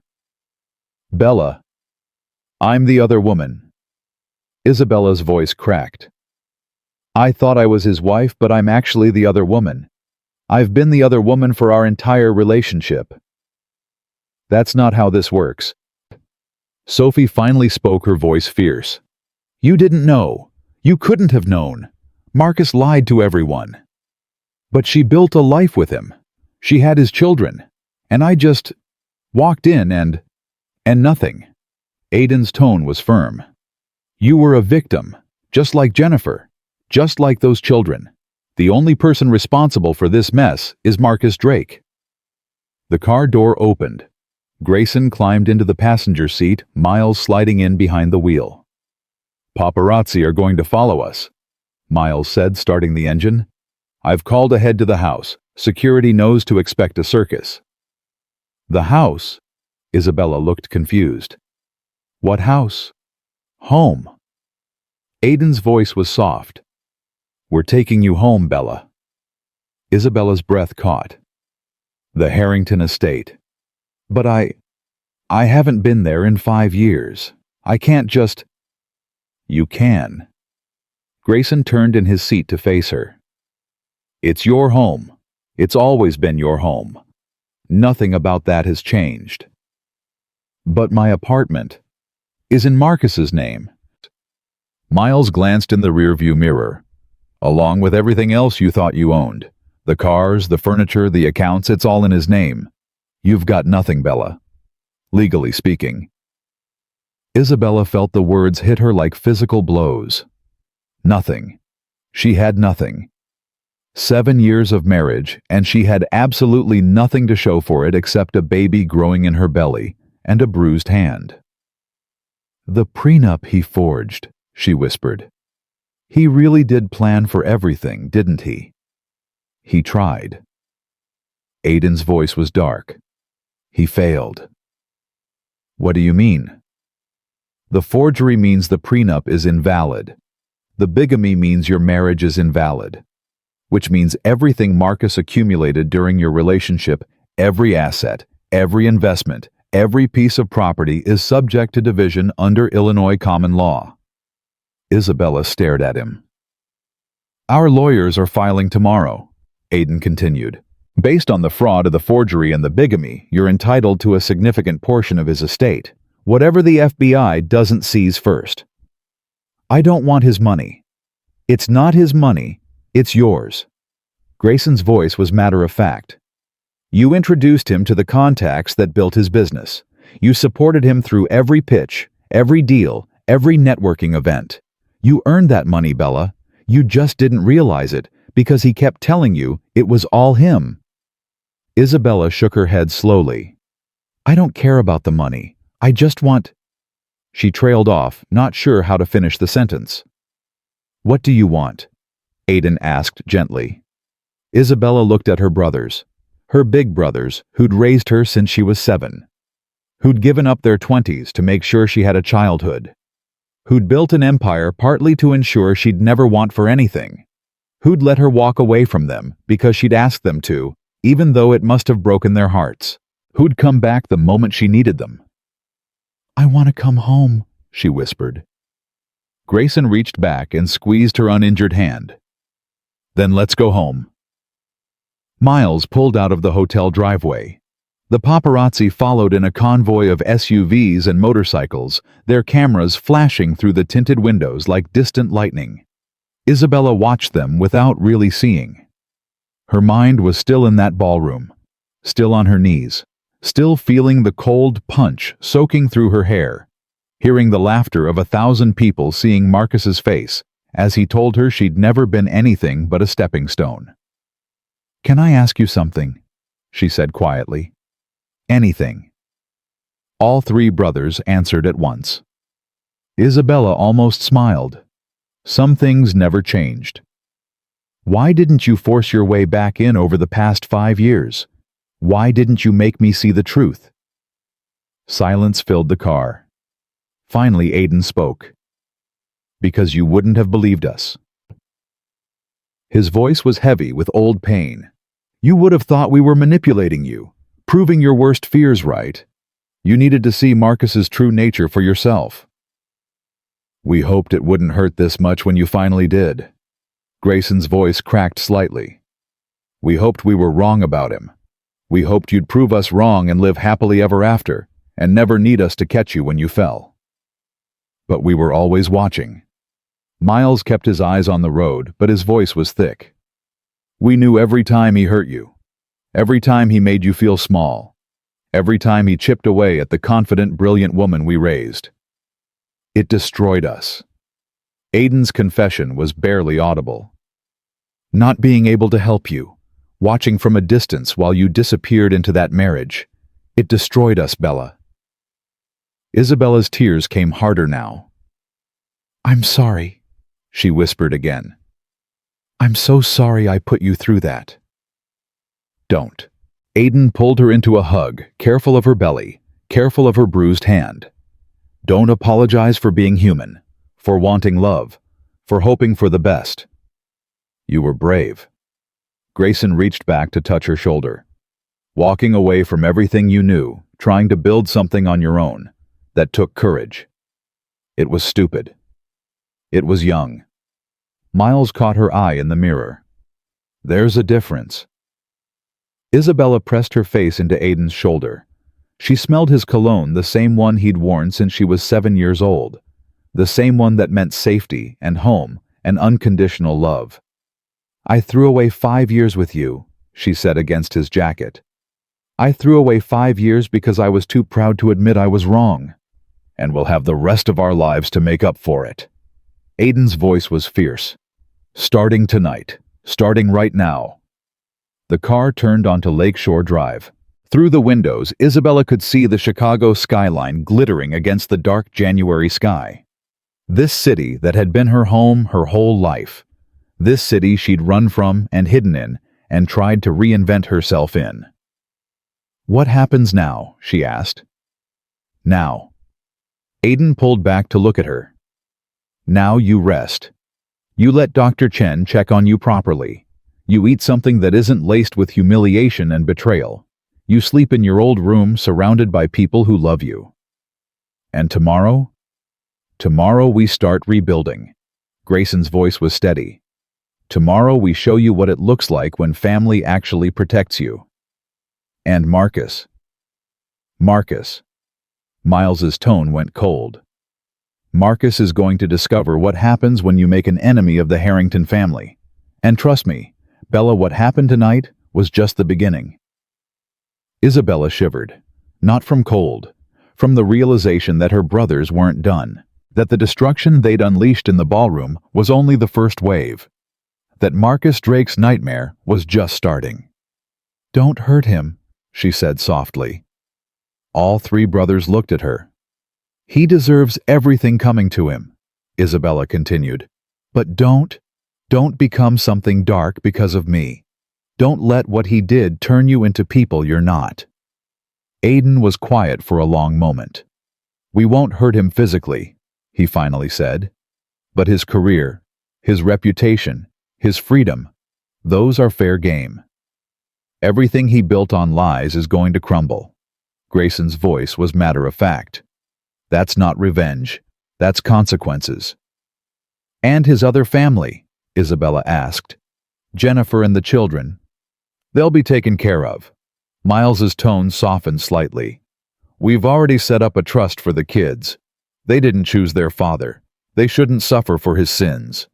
Speaker 1: Bella, I'm the other woman. Isabella's voice cracked. I thought I was his wife, but I'm actually the other woman. I've been the other woman for our entire relationship. That's not how this works. Sophie finally spoke, her voice fierce. You didn't know. You couldn't have known. Marcus lied to everyone. But she built a life with him. She had his children. And I just walked in and nothing. Aiden's tone was firm. You were a victim, just like Jennifer, just like those children. The only person responsible for this mess is Marcus Drake. The car door opened. Grayson climbed into the passenger seat, Miles sliding in behind the wheel. Paparazzi are going to follow us, Miles said, starting the engine. I've called ahead to the house. Security knows to expect a circus. The house? Isabella looked confused. What house? Home. Aiden's voice was soft. We're taking you home, Bella. Isabella's breath caught. The Harrington estate. But I haven't been there in 5 years. I can't just... You can. Grayson turned in his seat to face her. It's your home. It's always been your home. Nothing about that has changed. But my apartment is in Marcus's name. Miles glanced in the rearview mirror. Along with everything else you thought you owned. The cars, the furniture, the accounts, it's all in his name. You've got nothing, Bella. Legally speaking. Isabella felt the words hit her like physical blows. Nothing. She had nothing. 7 years of marriage, and she had absolutely nothing to show for it except a baby growing in her belly and a bruised hand. The prenup he forged, she whispered. He really did plan for everything, didn't he? He tried. Aiden's voice was dark. He failed. What do you mean? The forgery means the prenup is invalid. The bigamy means your marriage is invalid. Which means everything Marcus accumulated during your relationship, every asset, every investment, every piece of property is subject to division under Illinois common law. Isabella stared at him. Our lawyers are filing tomorrow, Aiden continued. Based on the fraud of the forgery and the bigamy, you're entitled to a significant portion of his estate, whatever the FBI doesn't seize first. I don't want his money. It's not his money, it's yours. Grayson's voice was matter-of-fact. You introduced him to the contacts that built his business. You supported him through every pitch, every deal, every networking event. You earned that money, Bella. You just didn't realize it because he kept telling you it was all him. Isabella shook her head slowly. I don't care about the money. I just want... She trailed off, not sure how to finish the sentence. What do you want? Aiden asked gently. Isabella looked at her brothers. Her big brothers, who'd raised her since she was 7. Who'd given up their 20s to make sure she had a childhood. Who'd built an empire partly to ensure she'd never want for anything. Who'd let her walk away from them because she'd asked them to, even though it must have broken their hearts. Who'd come back the moment she needed them. I want to come home, she whispered. Grayson reached back and squeezed her uninjured hand. Then let's go home. Miles pulled out of the hotel driveway. The paparazzi followed in a convoy of SUVs and motorcycles, their cameras flashing through the tinted windows like distant lightning. Isabella watched them without really seeing. Her mind was still in that ballroom, still on her knees, still feeling the cold punch soaking through her hair, hearing the laughter of 1,000 people seeing Marcus's face as he told her she'd never been anything but a stepping stone. Can I ask you something? She said quietly. Anything. All 3 brothers answered at once. Isabella almost smiled. Some things never changed. Why didn't you force your way back in over the past 5 years? Why didn't you make me see the truth? Silence filled the car. Finally, Aiden spoke. Because you wouldn't have believed us. His voice was heavy with old pain. You would have thought we were manipulating you, proving your worst fears right. You needed to see Marcus's true nature for yourself. We hoped it wouldn't hurt this much when you finally did. Grayson's voice cracked slightly. We hoped we were wrong about him. We hoped you'd prove us wrong and live happily ever after, and never need us to catch you when you fell. But we were always watching. Miles kept his eyes on the road, but his voice was thick. We knew every time he hurt you. Every time he made you feel small. Every time he chipped away at the confident, brilliant woman we raised. It destroyed us. Aiden's confession was barely audible. Not being able to help you, watching from a distance while you disappeared into that marriage. It destroyed us, Bella. Isabella's tears came harder now. I'm sorry, she whispered again. I'm so sorry I put you through that. Don't. Aiden pulled her into a hug, careful of her belly, careful of her bruised hand. Don't apologize for being human, for wanting love, for hoping for the best. You were brave. Grayson reached back to touch her shoulder. Walking away from everything you knew, trying to build something on your own, that took courage. It was stupid. It was young. Miles caught her eye in the mirror. There's a difference. Isabella pressed her face into Aiden's shoulder. She smelled his cologne, the same one he'd worn since she was 7 years old. The same one that meant safety and home and unconditional love. I threw away 5 years with you, she said against his jacket. I threw away 5 years because I was too proud to admit I was wrong. And we'll have the rest of our lives to make up for it. Aiden's voice was fierce. Starting tonight. Starting right now. The car turned onto Lakeshore Drive. Through the windows, Isabella could see the Chicago skyline glittering against the dark January sky. This city that had been her home her whole life. This city she'd run from and hidden in and tried to reinvent herself in. What happens now? She asked. Now. Aiden pulled back to look at her. Now you rest. You let Dr. Chen check on you properly. You eat something that isn't laced with humiliation and betrayal. You sleep in your old room surrounded by people who love you. And tomorrow? Tomorrow we start rebuilding. Grayson's voice was steady. Tomorrow we show you what it looks like when family actually protects you. And Marcus. Marcus. Miles's tone went cold. Marcus is going to discover what happens when you make an enemy of the Harrington family. And trust me, Bella, what happened tonight was just the beginning." Isabella shivered, not from cold, from the realization that her brothers weren't done, that the destruction they'd unleashed in the ballroom was only the first wave, that Marcus Drake's nightmare was just starting. "Don't hurt him," she said softly. All three brothers looked at her. "He deserves everything coming to him," Isabella continued. "But don't become something dark because of me. Don't let what he did turn you into people you're not." Aiden was quiet for a long moment. "We won't hurt him physically," he finally said. "But his career, his reputation, his freedom, those are fair game. Everything he built on lies is going to crumble." Grayson's voice was matter-of-fact. "That's not revenge. That's consequences." "And his other family?" Isabella asked. "Jennifer and the children?" "They'll be taken care of." Miles's tone softened slightly. "We've already set up a trust for the kids. They didn't choose their father. They shouldn't suffer for his sins."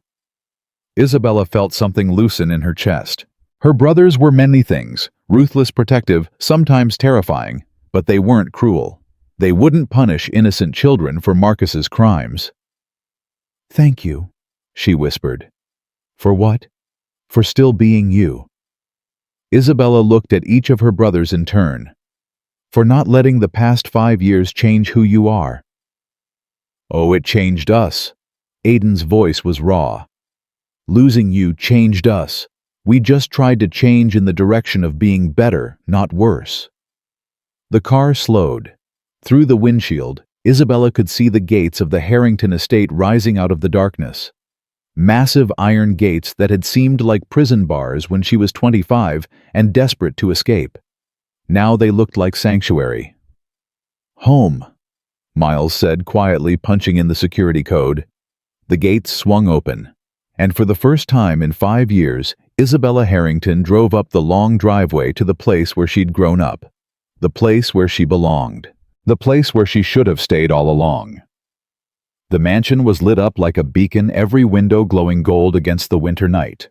Speaker 1: Isabella felt something loosen in her chest. Her brothers were many things, ruthless, protective, sometimes terrifying, but they weren't cruel. They wouldn't punish innocent children for Marcus's crimes. "Thank you," she whispered. "For what?" "For still being you." Isabella looked at each of her brothers in turn. "For not letting the past 5 years change who you are." "Oh, it changed us." Aiden's voice was raw. "Losing you changed us. We just tried to change in the direction of being better, not worse." The car slowed. Through the windshield, Isabella could see the gates of the Harrington estate rising out of the darkness. Massive iron gates that had seemed like prison bars when she was 25 and desperate to escape. Now they looked like sanctuary. "Home," Miles said quietly, punching in the security code. The gates swung open, and for the first time in 5 years, Isabella Harrington drove up the long driveway to the place where she'd grown up, the place where she belonged, the place where she should have stayed all along. The mansion was lit up like a beacon, every window glowing gold against the winter night.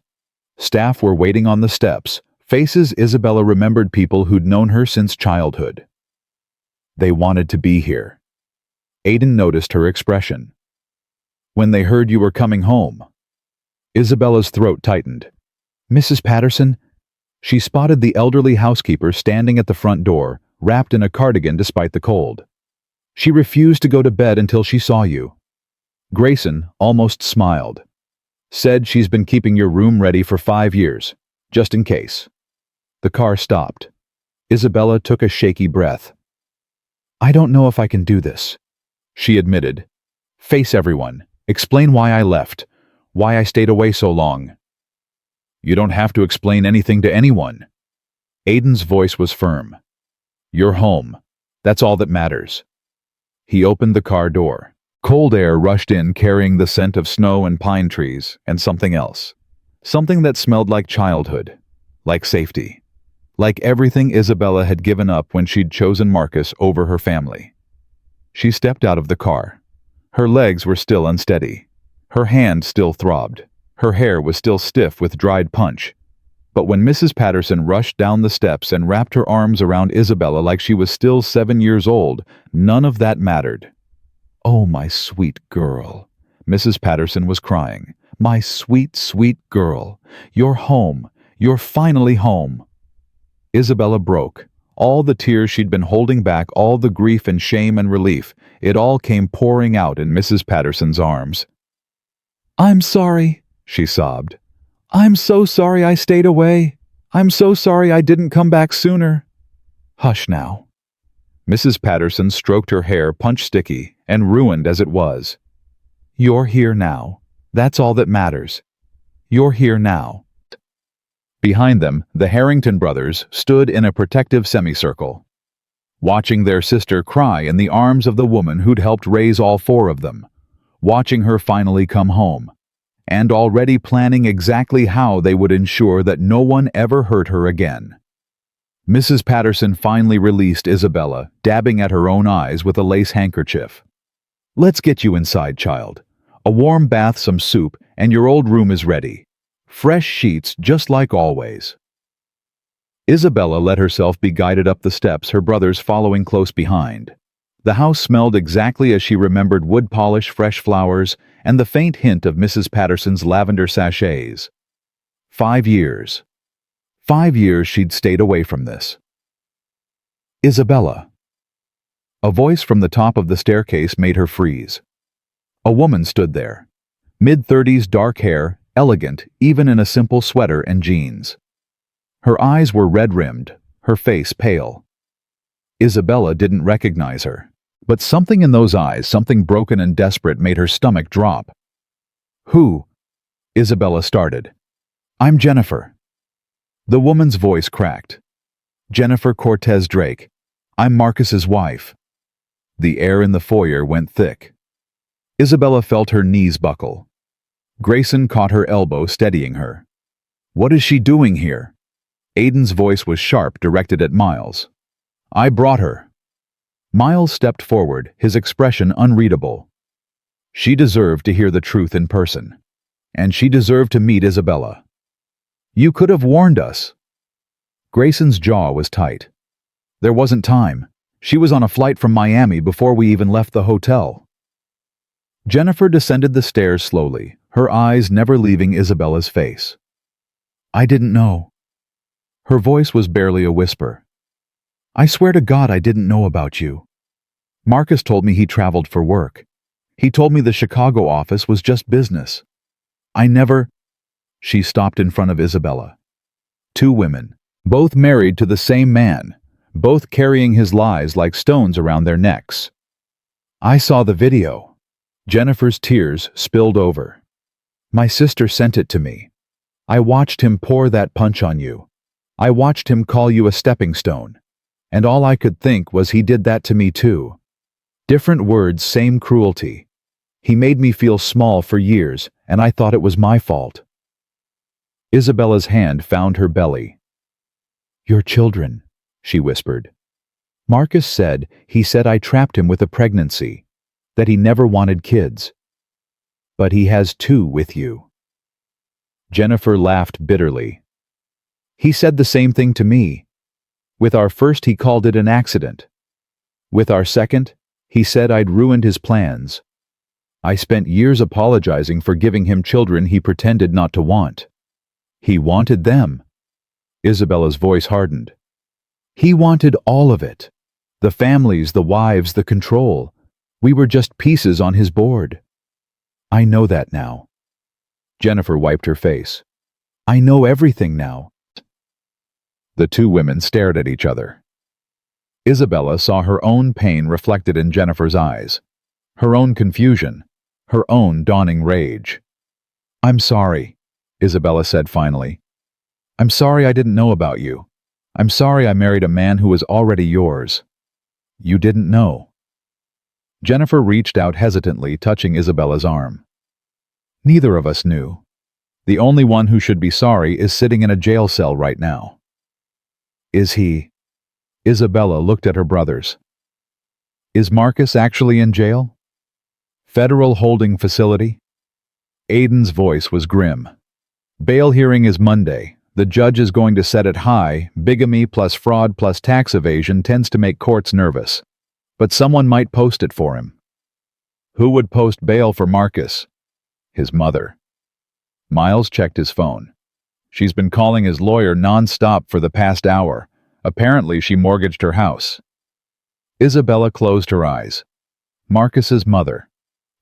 Speaker 1: Staff were waiting on the steps, faces Isabella remembered, people who'd known her since childhood. They wanted to be here. Aiden noticed her expression. "When they heard you were coming home." Isabella's throat tightened. "Mrs. Patterson?" She spotted the elderly housekeeper standing at the front door, wrapped in a cardigan despite the cold. "She refused to go to bed until she saw you." Grayson almost smiled. "Said she's been keeping your room ready for 5 years, just in case." The car stopped. Isabella took a shaky breath. "I don't know if I can do this," she admitted. "Face everyone. Explain why I left, why I stayed away so long." "You don't have to explain anything to anyone." Aiden's voice was firm. "You're home. That's all that matters." He opened the car door. Cold air rushed in, carrying the scent of snow and pine trees, and something else. Something that smelled like childhood, like safety, like everything Isabella had given up when she'd chosen Marcus over her family. She stepped out of the car. Her legs were still unsteady. Her hand still throbbed. Her hair was still stiff with dried punch. But when Mrs. Patterson rushed down the steps and wrapped her arms around Isabella like she was still 7 years old, none of that mattered. "Oh, my sweet girl," Mrs. Patterson was crying. "My sweet, sweet girl. You're home. You're finally home." Isabella broke. All the tears she'd been holding back, all the grief and shame and relief, it all came pouring out in Mrs. Patterson's arms. "I'm sorry," she sobbed. "I'm so sorry I stayed away. I'm so sorry I didn't come back sooner." "Hush now." Mrs. Patterson stroked her hair, punch-sticky and ruined as it was. "You're here now. That's all that matters. You're here now." Behind them, the Harrington brothers stood in a protective semicircle, watching their sister cry in the arms of the woman who'd helped raise all 4 of them, watching her finally come home, and already planning exactly how they would ensure that no one ever hurt her again. Mrs. Patterson finally released Isabella, dabbing at her own eyes with a lace handkerchief. Let's get you inside, child. A warm bath, some soup, and your old room is ready. Fresh sheets, just like always. Isabella let herself be guided up the steps, her brothers following close behind. The house smelled exactly as she remembered: wood polish, fresh flowers, and the faint hint of Mrs. Patterson's lavender sachets. 5 years. 5 years she'd stayed away from this. Isabella. A voice from the top of the staircase made her freeze. A woman stood there. Mid-30s, dark hair, elegant, even in a simple sweater and jeans. Her eyes were red-rimmed, her face pale. Isabella didn't recognize her, but something in those eyes, something broken and desperate, made her stomach drop. Who? Isabella started. I'm Jennifer. The woman's voice cracked. Jennifer Cortez Drake. I'm Marcus's wife. The air in the foyer went thick. Isabella felt her knees buckle. Grayson caught her elbow, steadying her. What is she doing here? Aiden's voice was sharp, directed at Miles. I brought her. Miles stepped forward, his expression unreadable. She deserved to hear the truth in person. And she deserved to meet Isabella. You could have warned us. Grayson's jaw was tight. There wasn't time. She was on a flight from Miami before we even left the hotel. Jennifer descended the stairs slowly, her eyes never leaving Isabella's face. I didn't know. Her voice was barely a whisper. I swear to God I didn't know about you. Marcus told me he traveled for work. He told me the Chicago office was just business. I never... She stopped in front of Isabella. 2 women, both married to the same man, both carrying his lies like stones around their necks. I saw the video. Jennifer's tears spilled over. My sister sent it to me. I watched him pour that punch on you. I watched him call you a stepping stone. And all I could think was he did that to me too. Different words, same cruelty. He made me feel small for years, and I thought it was my fault. Isabella's hand found her belly. Your children, she whispered. Marcus said I trapped him with a pregnancy, that he never wanted kids. But he has 2 with you. Jennifer laughed bitterly. He said the same thing to me. With our first, he called it an accident. With our second, he said I'd ruined his plans. I spent years apologizing for giving him children he pretended not to want. He wanted them. Isabella's voice hardened. He wanted all of it. The families, the wives, the control. We were just pieces on his board. I know that now. Jennifer wiped her face. I know everything now. The 2 women stared at each other. Isabella saw her own pain reflected in Jennifer's eyes, her own confusion, her own dawning rage. I'm sorry, Isabella said finally. I'm sorry I didn't know about you. I'm sorry I married a man who was already yours. You didn't know. Jennifer reached out hesitantly, touching Isabella's arm. Neither of us knew. The only one who should be sorry is sitting in a jail cell right now. Is he? Isabella looked at her brothers. Is Marcus actually in jail? Federal holding facility? Aiden's voice was grim. Bail hearing is Monday. The judge is going to set it high. Bigamy plus fraud plus tax evasion tends to make courts nervous. But someone might post it for him. Who would post bail for Marcus? His mother. Miles checked his phone. She's been calling his lawyer non-stop for the past hour. Apparently she mortgaged her house. Isabella closed her eyes. Marcus's mother.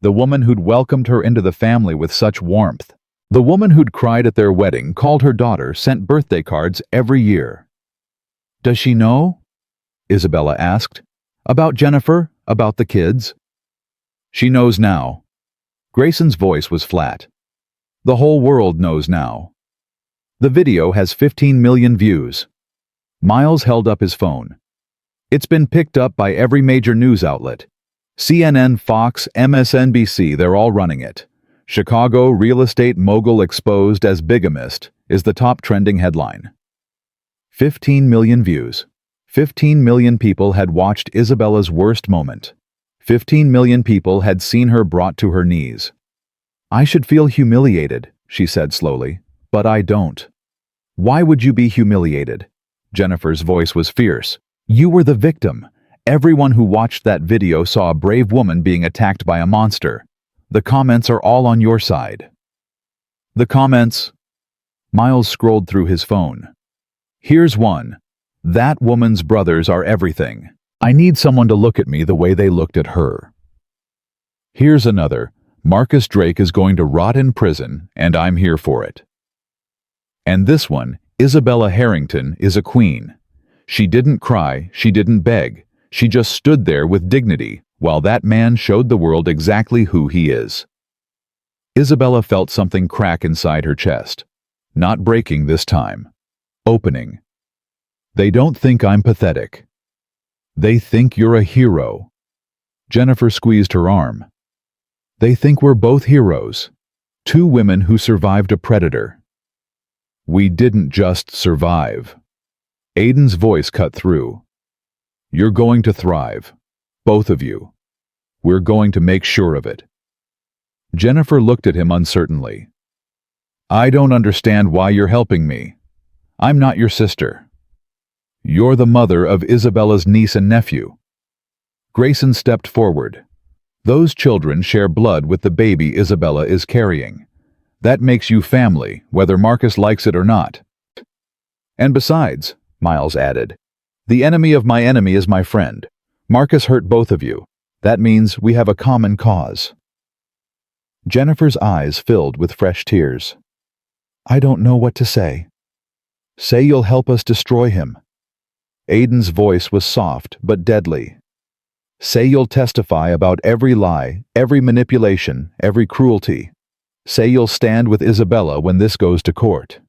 Speaker 1: The woman who'd welcomed her into the family with such warmth. The woman who'd cried at their wedding, called her daughter, sent birthday cards every year. Does she know? Isabella asked. About Jennifer? About the kids? She knows now. Grayson's voice was flat. The whole world knows now. The video has 15 million views. Miles held up his phone. It's been picked up by every major news outlet. CNN, Fox, MSNBC, they're all running it. Chicago real estate mogul exposed as bigamist is the top trending headline. 15 million views. 15 million people had watched Isabella's worst moment. 15 million people had seen her brought to her knees. "I should feel humiliated," she said slowly, "but I don't." "Why would you be humiliated?" Jennifer's voice was fierce. "You were the victim. Everyone who watched that video saw a brave woman being attacked by a monster. The comments are all on your side." "The comments?" Miles scrolled through his phone. "Here's one. That woman's brothers are everything. I need someone to look at me the way they looked at her." Here's another. "Marcus Drake is going to rot in prison, and I'm here for it." And this one, "Isabella Harrington is a queen. She didn't cry, she didn't beg. She just stood there with dignity while that man showed the world exactly who he is." Isabella felt something crack inside her chest. Not breaking this time. Opening. "They don't think I'm pathetic. They think you're a hero." Jennifer squeezed her arm. "They think we're both heroes. Two women who survived a predator." "We didn't just survive." Aiden's voice cut through. "You're going to thrive. Both of you. We're going to make sure of it." Jennifer looked at him uncertainly. "I don't understand why you're helping me. I'm not your sister." "You're the mother of Isabella's niece and nephew." Grayson stepped forward. "Those children share blood with the baby Isabella is carrying. That makes you family, whether Marcus likes it or not." "And besides," Miles added, "the enemy of my enemy is my friend. Marcus hurt both of you. That means we have a common cause." Jennifer's eyes filled with fresh tears. "I don't know what to say." "Say you'll help us destroy him." Aiden's voice was soft but deadly. "Say you'll testify about every lie, every manipulation, every cruelty. Say you'll stand with Isabella when this goes to court."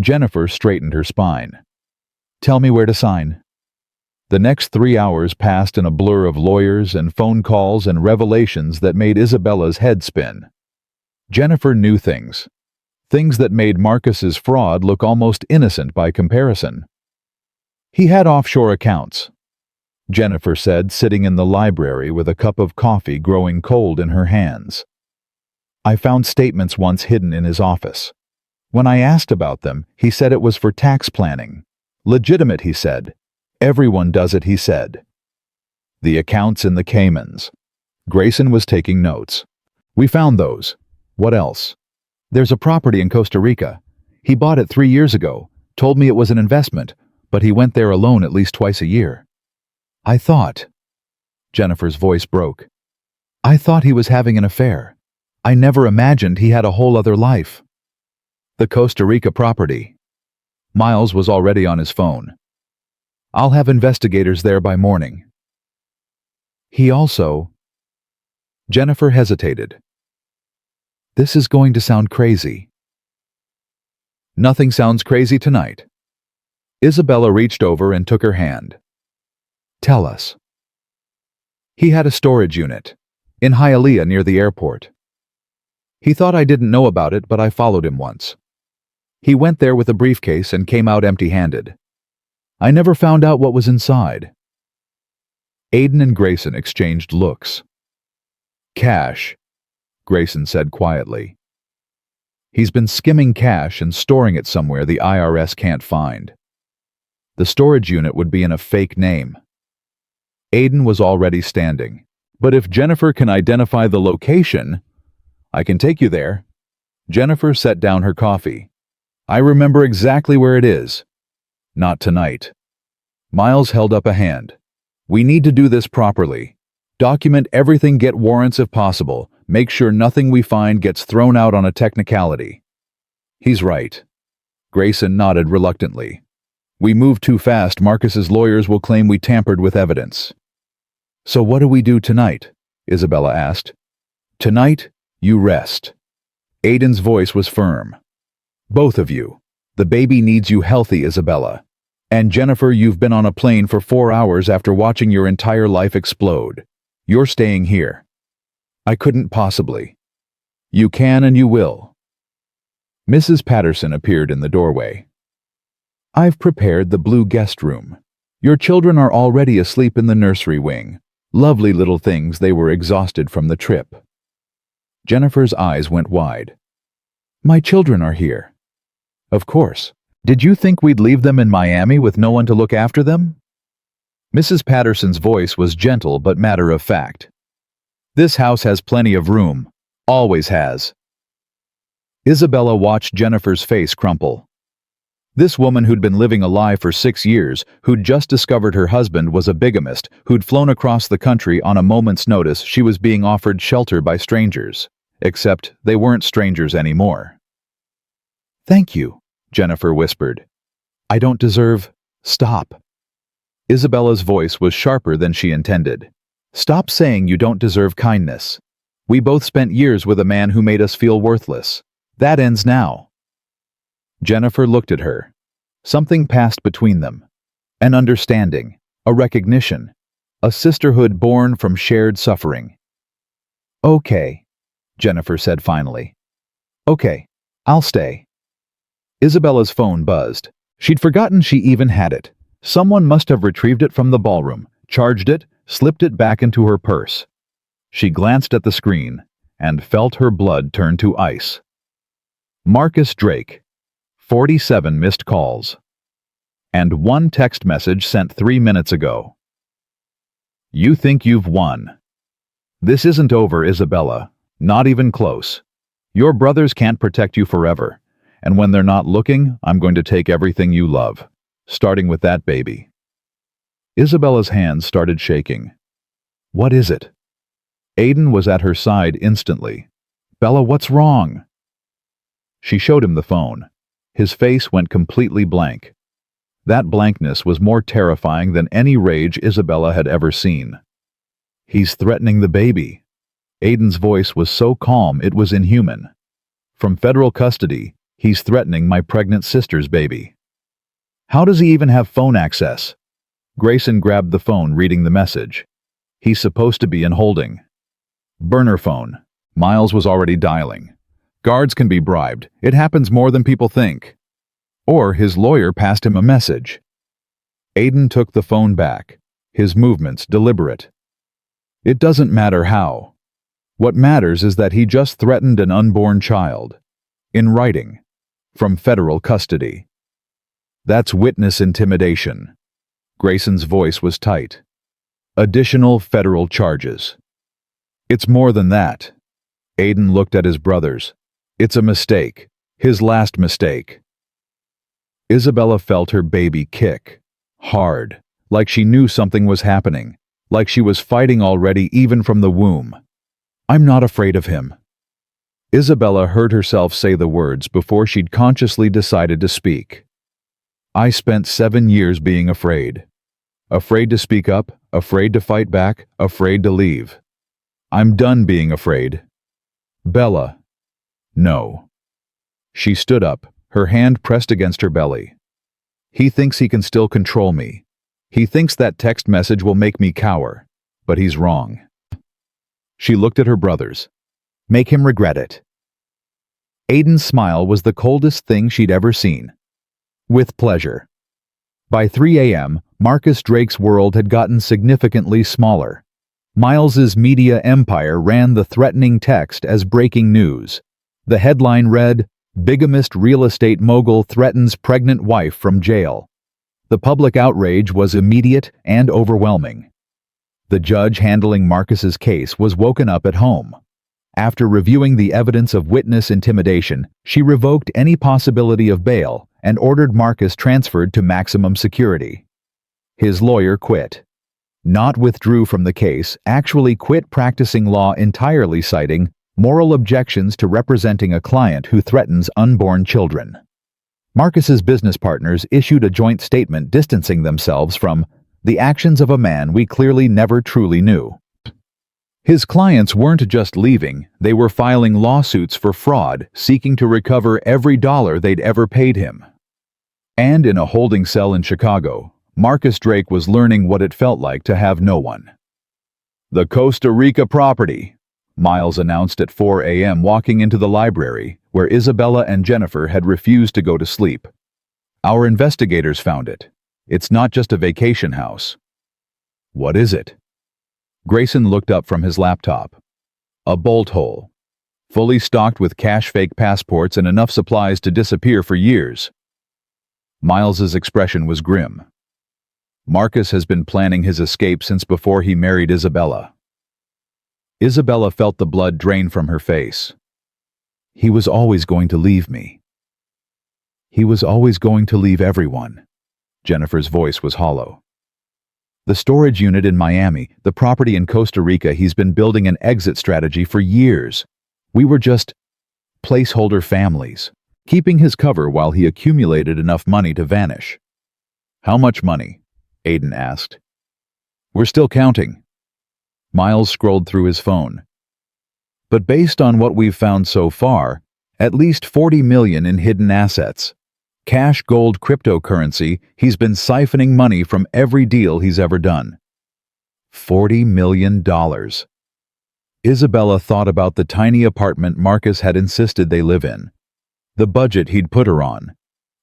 Speaker 1: Jennifer straightened her spine. "Tell me where to sign." The next 3 hours passed in a blur of lawyers and phone calls and revelations that made Isabella's head spin. Jennifer knew things. Things that made Marcus's fraud look almost innocent by comparison. "He had offshore accounts," Jennifer said, sitting in the library with a cup of coffee growing cold in her hands. "I found statements once hidden in his office. When I asked about them, he said it was for tax planning. Legitimate, he said. Everyone does it, he said." "The accounts in the Caymans." Grayson was taking notes. "We found those. What else?" "There's a property in Costa Rica. He bought it 3 years ago, told me it was an investment, but he went there alone at least twice a year." "I thought," Jennifer's voice broke, "I thought he was having an affair. I never imagined he had a whole other life." "The Costa Rica property." Miles was already on his phone. "I'll have investigators there by morning." "He also—" Jennifer hesitated. "This is going to sound crazy." "Nothing sounds crazy tonight." Isabella reached over and took her hand. "Tell us." "He had a storage unit in Hialeah near the airport. He thought I didn't know about it, but I followed him once. He went there with a briefcase and came out empty-handed. I never found out what was inside." Aiden and Grayson exchanged looks. "Cash," Grayson said quietly. "He's been skimming cash and storing it somewhere the IRS can't find. The storage unit would be in a fake name." Aiden was already standing. "But if Jennifer can identify the location, I can take you there." Jennifer set down her coffee. "I remember exactly where it is." "Not tonight." Miles held up a hand. "We need to do this properly. Document everything, get warrants if possible. Make sure nothing we find gets thrown out on a technicality." "He's right." Grayson nodded reluctantly. "We move too fast, Marcus's lawyers will claim we tampered with evidence." "So what do we do tonight?" Isabella asked. "Tonight, you rest." Aiden's voice was firm. "Both of you. The baby needs you healthy, Isabella. And Jennifer, you've been on a plane for 4 hours after watching your entire life explode. You're staying here." "I couldn't possibly." "You can and you will." Mrs. Patterson appeared in the doorway. "I've prepared the blue guest room. Your children are already asleep in the nursery wing. Lovely little things, they were exhausted from the trip. Jennifer's eyes went wide. My children are here. Of course. Did you think we'd leave them in Miami with no one to look after them? Mrs. Patterson's voice was gentle but matter of fact. This house has plenty of room. Always has. Isabella watched Jennifer's face crumple. This woman who'd been living a lie for 6 years, who'd just discovered her husband was a bigamist, who'd flown across the country on a moment's notice, she was being offered shelter by strangers. Except they weren't strangers anymore. Thank you, Jennifer whispered. I don't deserve... Stop. Isabella's voice was sharper than she intended. Stop saying you don't deserve kindness. We both spent years with a man who made us feel worthless. That ends now. Jennifer looked at her. Something passed between them. An understanding, a recognition, a sisterhood born from shared suffering. Okay, Jennifer said finally. Okay, I'll stay. Isabella's phone buzzed. She'd forgotten she even had it. Someone must have retrieved it from the ballroom, charged it, slipped it back into her purse. She glanced at the screen and felt her blood turn to ice. Marcus Drake, 47 missed calls. And 1 text message sent 3 minutes ago. You think you've won. This isn't over, Isabella. Not even close. Your brothers can't protect you forever. And when they're not looking, I'm going to take everything you love. Starting with that baby. Isabella's hands started shaking. What is it? Aiden was at her side instantly. Bella, what's wrong? She showed him the phone. His face went completely blank. That blankness was more terrifying than any rage Isabella had ever seen. He's threatening the baby. Aiden's voice was so calm it was inhuman. From federal custody, he's threatening my pregnant sister's baby. How does he even have phone access? Grayson grabbed the phone, reading the message. He's supposed to be in holding. Burner phone. Miles was already dialing. Guards can be bribed. It happens more than people think. Or his lawyer passed him a message. Aiden took the phone back, his movements deliberate. It doesn't matter how. What matters is that he just threatened an unborn child. In writing. From federal custody. That's witness intimidation. Grayson's voice was tight. Additional federal charges. It's more than that. Aiden looked at his brothers. It's a mistake. His last mistake. Isabella felt her baby kick. Hard. Like she knew something was happening. Like she was fighting already even from the womb. I'm not afraid of him. Isabella heard herself say the words before she'd consciously decided to speak. I spent 7 years being afraid. Afraid to speak up, afraid to fight back, afraid to leave. I'm done being afraid. Bella. No. She stood up, her hand pressed against her belly. He thinks he can still control me. He thinks that text message will make me cower. But he's wrong. She looked at her brothers. Make him regret it. Aiden's smile was the coldest thing she'd ever seen. With pleasure. By 3 a.m., Marcus Drake's world had gotten significantly smaller. Miles's media empire ran the threatening text as breaking news. The headline read, Bigamist real estate mogul threatens pregnant wife from jail. The public outrage was immediate and overwhelming. The judge handling Marcus's case was woken up at home. After reviewing the evidence of witness intimidation, she revoked any possibility of bail and ordered Marcus transferred to maximum security. His lawyer quit. Not withdrew from the case, actually quit practicing law entirely, citing moral objections to representing a client who threatens unborn children. Marcus's business partners issued a joint statement distancing themselves from the actions of a man we clearly never truly knew. His clients weren't just leaving, they were filing lawsuits for fraud, seeking to recover every dollar they'd ever paid him. And in a holding cell in Chicago, Marcus Drake was learning what it felt like to have no one. The Costa Rica property, Miles announced at 4 a.m. walking into the library, where Isabella and Jennifer had refused to go to sleep. Our investigators found it. It's not just a vacation house. What is it? Grayson looked up from his laptop. A bolt hole. Fully stocked with cash fake passports and enough supplies to disappear for years. Miles's expression was grim. Marcus has been planning his escape since before he married Isabella. Isabella felt the blood drain from her face. He was always going to leave me. He was always going to leave everyone. Jennifer's voice was hollow. The storage unit in Miami, the property in Costa Rica, he's been building an exit strategy for years. We were just placeholder families, keeping his cover while he accumulated enough money to vanish. How much money? Aiden asked. We're still counting. Miles scrolled through his phone. But based on what we've found so far, at least 40 million in hidden assets. Cash, gold, cryptocurrency, he's been siphoning money from every deal he's ever done. $40 million. Isabella thought about the tiny apartment Marcus had insisted they live in. The budget he'd put her on.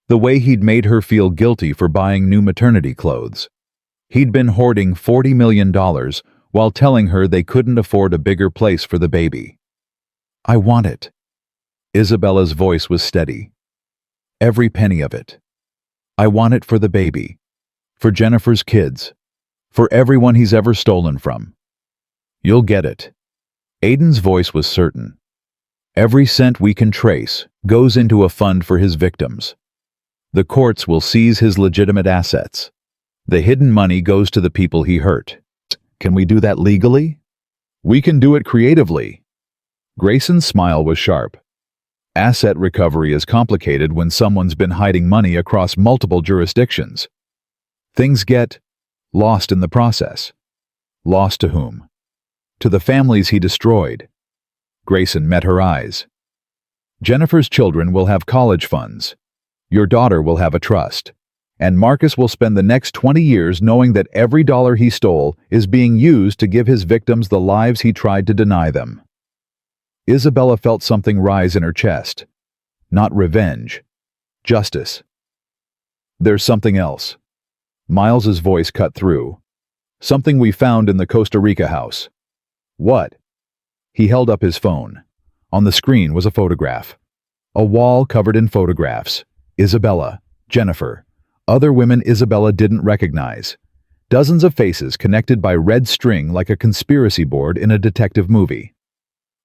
Speaker 1: The way he'd made her feel guilty for buying new maternity clothes. He'd been hoarding $40 million while telling her they couldn't afford a bigger place for the baby. I want it. Isabella's voice was steady. Every penny of it. I want it for the baby. For Jennifer's kids. For everyone he's ever stolen from. You'll get it. Aiden's voice was certain. Every cent we can trace goes into a fund for his victims. The courts will seize his legitimate assets. The hidden money goes to the people he hurt. Can we do that legally? We can do it creatively. Grayson's smile was sharp. Asset recovery is complicated when someone's been hiding money across multiple jurisdictions. Things get lost in the process. Lost to whom? To the families he destroyed. Grayson met her eyes. Jennifer's children will have college funds. Your daughter will have a trust. And Marcus will spend the next 20 years knowing that every dollar he stole is being used to give his victims the lives he tried to deny them. Isabella felt something rise in her chest. Not revenge. Justice. There's something else. Miles's voice cut through. Something we found in the Costa Rica house. What? He held up his phone. On the screen was a photograph. A wall covered in photographs. Isabella. Jennifer. Other women Isabella didn't recognize. Dozens of faces connected by red string like a conspiracy board in a detective movie.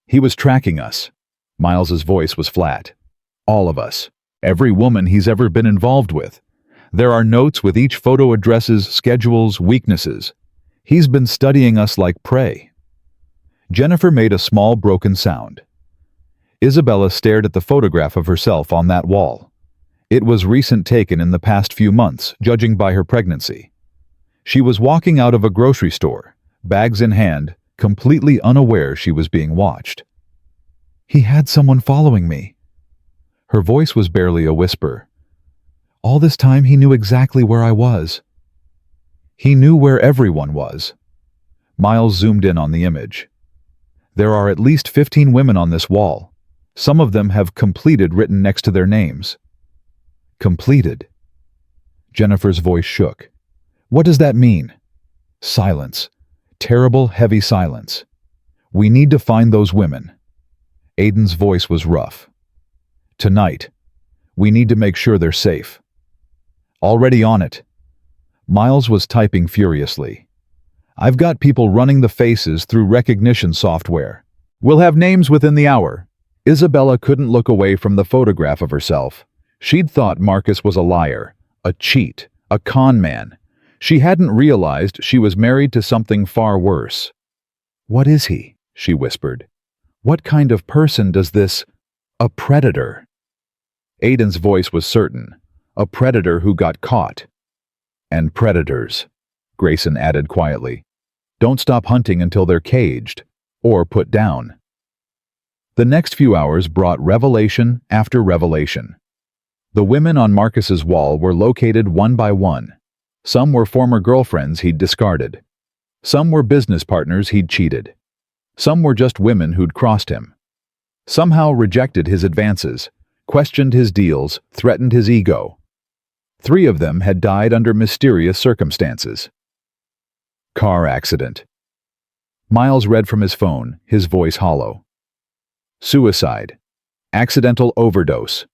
Speaker 1: He was tracking us. Miles's voice was flat. All of us. Every woman he's ever been involved with. There are notes with each photo, addresses, schedules, weaknesses. He's been studying us like prey. Jennifer made a small broken sound. Isabella stared at the photograph of herself on that wall. It was recent, taken in the past few months, judging by her pregnancy. She was walking out of a grocery store, bags in hand, completely unaware she was being watched. He had someone following me. Her voice was barely a whisper. All this time he knew exactly where I was. He knew where everyone was. Miles zoomed in on the image. There are at least 15 women on this wall. Some of them have completed written next to their names. Completed. Jennifer's voice shook. What does that mean? Silence. Terrible, heavy silence. We need to find those women. Aiden's voice was rough. Tonight. We need to make sure they're safe. Already on it. Miles was typing furiously. I've got people running the faces through recognition software. We'll have names within the hour. Isabella couldn't look away from the photograph of herself. She'd thought Marcus was a liar, a cheat, a con man. She hadn't realized she was married to something far worse. What is he? She whispered. What kind of person does this... A predator. Aiden's voice was certain. A predator who got caught. And predators, Grayson added quietly, don't stop hunting until they're caged, or put down. The next few hours brought revelation after revelation. The women on Marcus's wall were located one by one. Some were former girlfriends he'd discarded. Some were business partners he'd cheated. Some were just women who'd crossed him. Somehow rejected his advances, questioned his deals, threatened his ego. 3 of them had died under mysterious circumstances. Car accident. Miles read from his phone, his voice hollow. Suicide. Accidental overdose.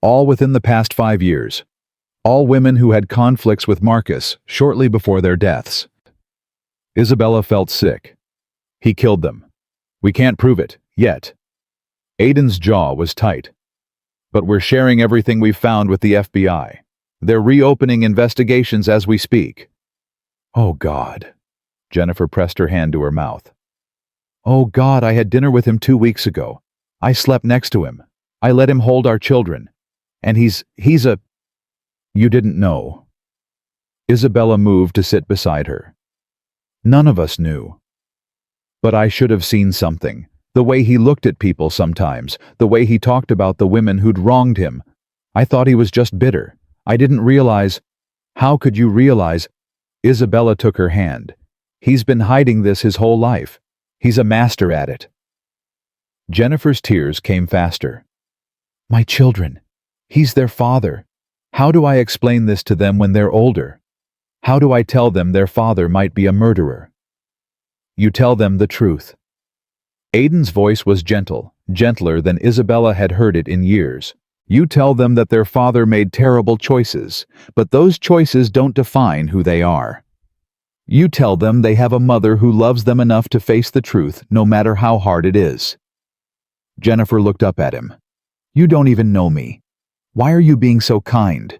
Speaker 1: All within the past 5 years. All women who had conflicts with Marcus shortly before their deaths. Isabella felt sick. He killed them. We can't prove it, yet. Aiden's jaw was tight. But we're sharing everything we've found with the FBI. They're reopening investigations as we speak. Oh, God. Jennifer pressed her hand to her mouth. Oh, God, I had dinner with him 2 weeks ago. I slept next to him. I let him hold our children. And he's a... You didn't know. Isabella moved to sit beside her. None of us knew. But I should have seen something. The way he looked at people sometimes, the way he talked about the women who'd wronged him. I thought he was just bitter. I didn't realize. How could you realize? Isabella took her hand. He's been hiding this his whole life. He's a master at it. Jennifer's tears came faster. My children. He's their father. How do I explain this to them when they're older? How do I tell them their father might be a murderer? You tell them the truth. Aiden's voice was gentle, gentler than Isabella had heard it in years. You tell them that their father made terrible choices, but those choices don't define who they are. You tell them they have a mother who loves them enough to face the truth, no matter how hard it is. Jennifer looked up at him. You don't even know me. Why are you being so kind?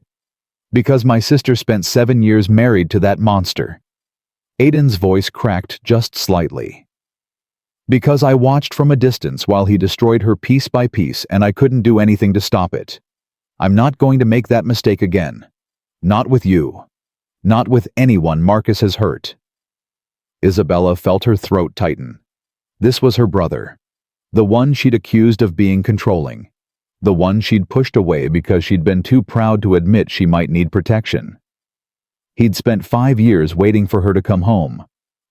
Speaker 1: Because my sister spent 7 years married to that monster. Aiden's voice cracked just slightly. Because I watched from a distance while he destroyed her piece by piece and I couldn't do anything to stop it. I'm not going to make that mistake again. Not with you. Not with anyone Marcus has hurt. Isabella felt her throat tighten. This was her brother. The one she'd accused of being controlling. The one she'd pushed away because she'd been too proud to admit she might need protection. He'd spent 5 years waiting for her to come home.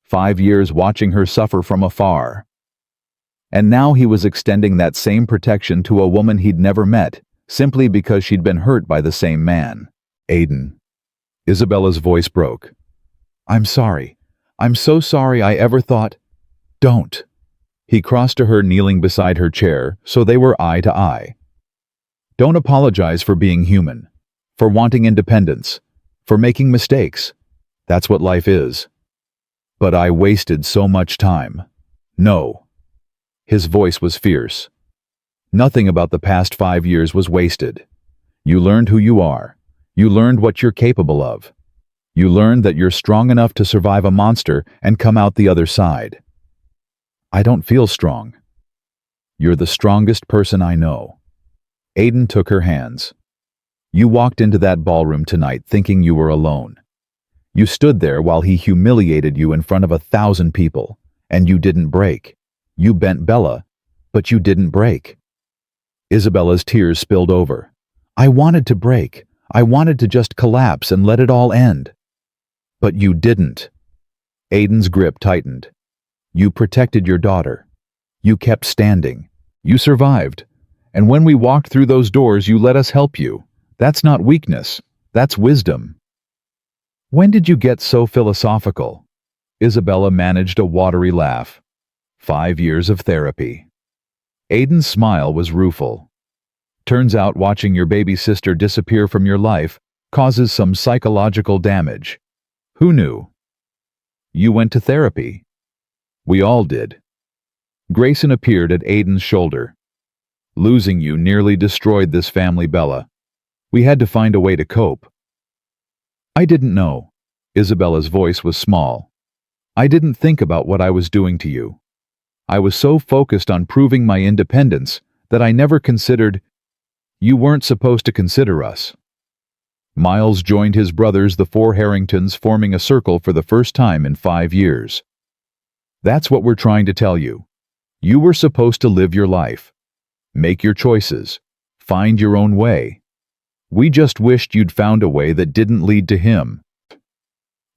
Speaker 1: 5 years watching her suffer from afar. And now he was extending that same protection to a woman he'd never met, simply because she'd been hurt by the same man. Aiden. Isabella's voice broke. I'm sorry. I'm so sorry I ever thought... Don't. He crossed to her, kneeling beside her chair, so they were eye to eye. Don't apologize for being human, for wanting independence, for making mistakes. That's what life is. But I wasted so much time. No. His voice was fierce. Nothing about the past 5 years was wasted. You learned who you are. You learned what you're capable of. You learned that you're strong enough to survive a monster and come out the other side. I don't feel strong. You're the strongest person I know. Aiden took her hands. You walked into that ballroom tonight thinking you were alone. You stood there while he humiliated you in front of 1,000 people, and you didn't break. You bent Bella, but you didn't break. Isabella's tears spilled over. I wanted to break. I wanted to just collapse and let it all end. But you didn't. Aiden's grip tightened. You protected your daughter. You kept standing. You survived. And when we walked through those doors, you let us help you. That's not weakness. That's wisdom. When did you get so philosophical? Isabella managed a watery laugh. 5 years of therapy. Aiden's smile was rueful. Turns out watching your baby sister disappear from your life causes some psychological damage. Who knew? You went to therapy. We all did. Grayson appeared at Aiden's shoulder. Losing you nearly destroyed this family, Bella. We had to find a way to cope. I didn't know. Isabella's voice was small. I didn't think about what I was doing to you. I was so focused on proving my independence that I never considered... You weren't supposed to consider us. Miles joined his brothers, the 4 Harringtons, forming a circle for the first time in 5 years. That's what we're trying to tell you. You were supposed to live your life. Make your choices. Find your own way. We just wished you'd found a way that didn't lead to him.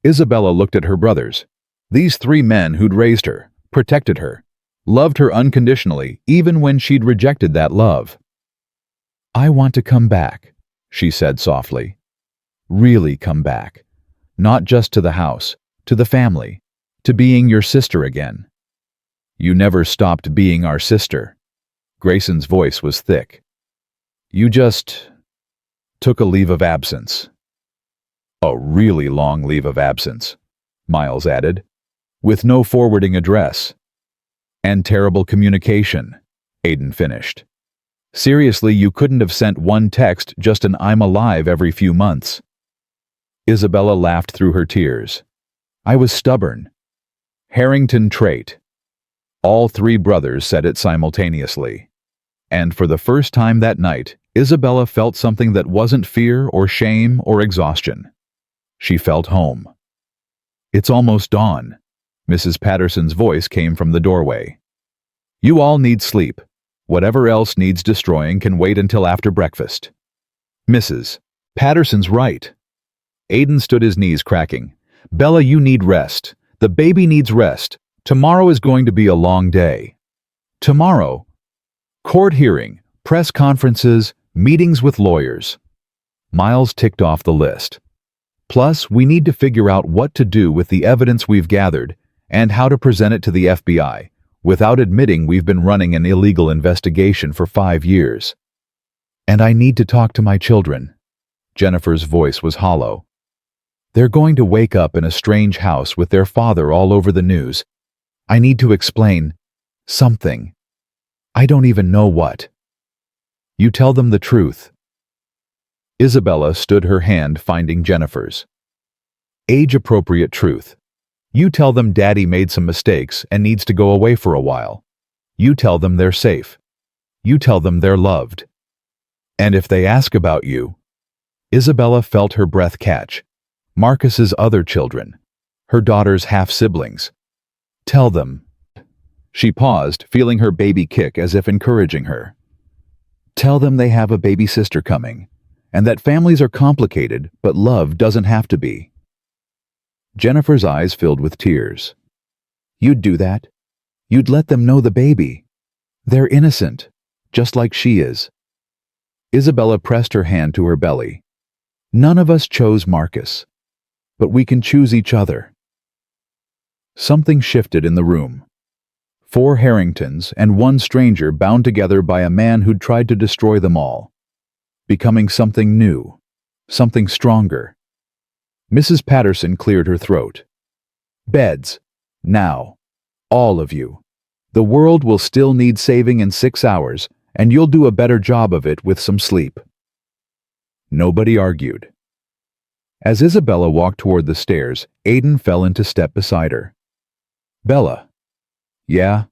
Speaker 1: Isabella looked at her brothers. These 3 men who'd raised her, protected her, loved her unconditionally, even when she'd rejected that love. I want to come back, she said softly. Really come back. Not just to the house, to the family, to being your sister again. You never stopped being our sister. Grayson's voice was thick. You just took a leave of absence. A really long leave of absence, Miles added, with no forwarding address. And terrible communication, Aiden finished. Seriously, you couldn't have sent one text, just an "I'm alive" every few months. Isabella laughed through her tears. I was stubborn. Harrington trait. All three brothers said it simultaneously. And for the first time that night, Isabella felt something that wasn't fear or shame or exhaustion. She felt home. It's almost dawn. Mrs. Patterson's voice came from the doorway. You all need sleep. Whatever else needs destroying can wait until after breakfast. Mrs. Patterson's right. Aiden stood, his knees cracking. Bella, you need rest. The baby needs rest. Tomorrow is going to be a long day. Tomorrow? Court hearing, press conferences, meetings with lawyers. Miles ticked off the list. Plus, we need to figure out what to do with the evidence we've gathered and how to present it to the FBI, without admitting we've been running an illegal investigation for 5 years. And I need to talk to my children. Jennifer's voice was hollow. They're going to wake up in a strange house with their father all over the news. I need to explain something. I don't even know what. You tell them the truth. Isabella stood, her hand finding Jennifer's. Age-appropriate truth. You tell them Daddy made some mistakes and needs to go away for a while. You tell them they're safe. You tell them they're loved. And if they ask about you... Isabella felt her breath catch. Marcus's other children. Her daughter's half-siblings. Tell them. She paused, feeling her baby kick as if encouraging her. Tell them they have a baby sister coming, and that families are complicated, but love doesn't have to be. Jennifer's eyes filled with tears. You'd do that? You'd let them know the baby. They're innocent, just like she is. Isabella pressed her hand to her belly. None of us chose Marcus, but we can choose each other. Something shifted in the room. 4 Harringtons and 1 stranger bound together by a man who'd tried to destroy them all. Becoming something new, something stronger. Mrs. Patterson cleared her throat. Beds. Now. All of you. The world will still need saving in 6 hours, and you'll do a better job of it with some sleep. Nobody argued. As Isabella walked toward the stairs, Aiden fell into step beside her. Bella. Yeah?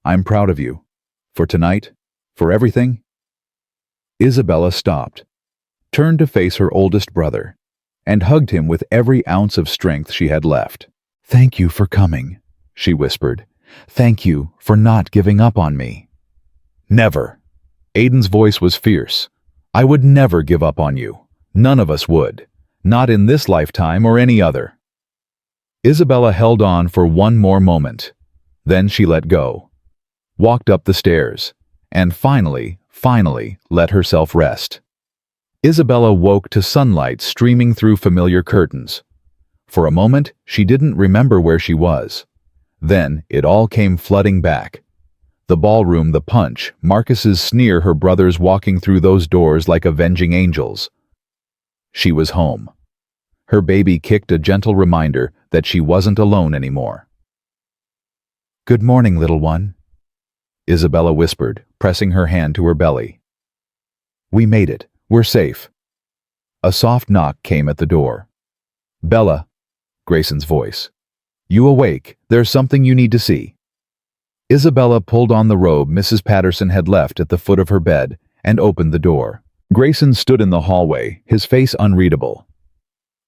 Speaker 1: I'm proud of you. For tonight? For everything? Isabella stopped, turned to face her oldest brother, and hugged him with every ounce of strength she had left. Thank you for coming, she whispered. Thank you for not giving up on me. Never. Aiden's voice was fierce. I would never give up on you. None of us would. Not in this lifetime or any other. Isabella held on for one more moment. Then she let go, walked up the stairs, and finally let herself rest. Isabella woke to sunlight streaming through familiar curtains. For a moment, she didn't remember where she was. Then it all came flooding back. The ballroom, the punch, Marcus's sneer, her brothers walking through those doors like avenging angels. She was home. Her baby kicked, a gentle reminder that she wasn't alone anymore. Good morning, little one, Isabella whispered, pressing her hand to her belly. We made it. We're safe. A soft knock came at the door. Bella, Grayson's voice. You awake? There's something you need to see. Isabella pulled on the robe Mrs. Patterson had left at the foot of her bed and opened the door. Grayson stood in the hallway, his face unreadable.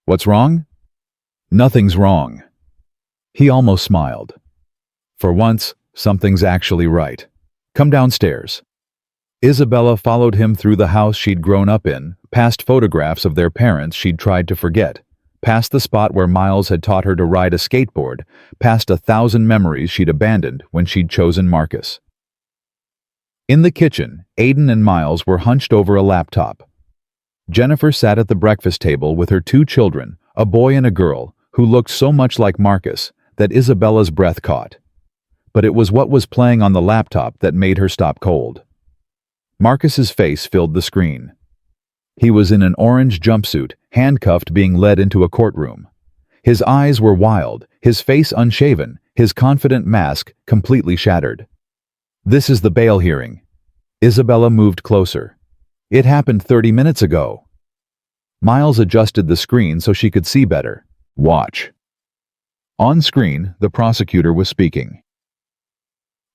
Speaker 1: What's wrong? Nothing's wrong. He almost smiled. For once, something's actually right. Come downstairs. Isabella followed him through the house she'd grown up in, past photographs of their parents she'd tried to forget, past the spot where Miles had taught her to ride a skateboard, past 1,000 memories she'd abandoned when she'd chosen Marcus. In the kitchen, Aiden and Miles were hunched over a laptop. Jennifer sat at the breakfast table with her 2 children, a boy and a girl, who looked so much like Marcus that Isabella's breath caught. but it was what was playing on the laptop that made her stop cold. Marcus's face filled the screen. He was in an orange jumpsuit, handcuffed, being led into a courtroom. His eyes were wild, his face unshaven, his confident mask completely shattered. "This is the bail hearing." Isabella moved closer. "It happened 30 minutes ago." Miles adjusted the screen so she could see better. "Watch." On screen, the prosecutor was speaking.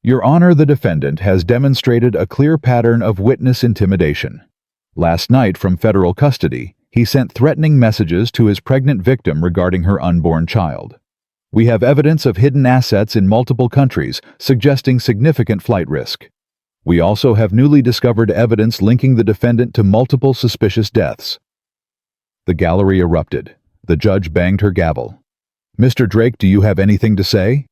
Speaker 1: "Your Honor, the defendant has demonstrated a clear pattern of witness intimidation. Last night, from federal custody, he sent threatening messages to his pregnant victim regarding her unborn child. We have evidence of hidden assets in multiple countries, suggesting significant flight risk. We also have newly discovered evidence linking the defendant to multiple suspicious deaths." The gallery erupted. The judge banged her gavel. "Mr. Drake, do you have anything to say?"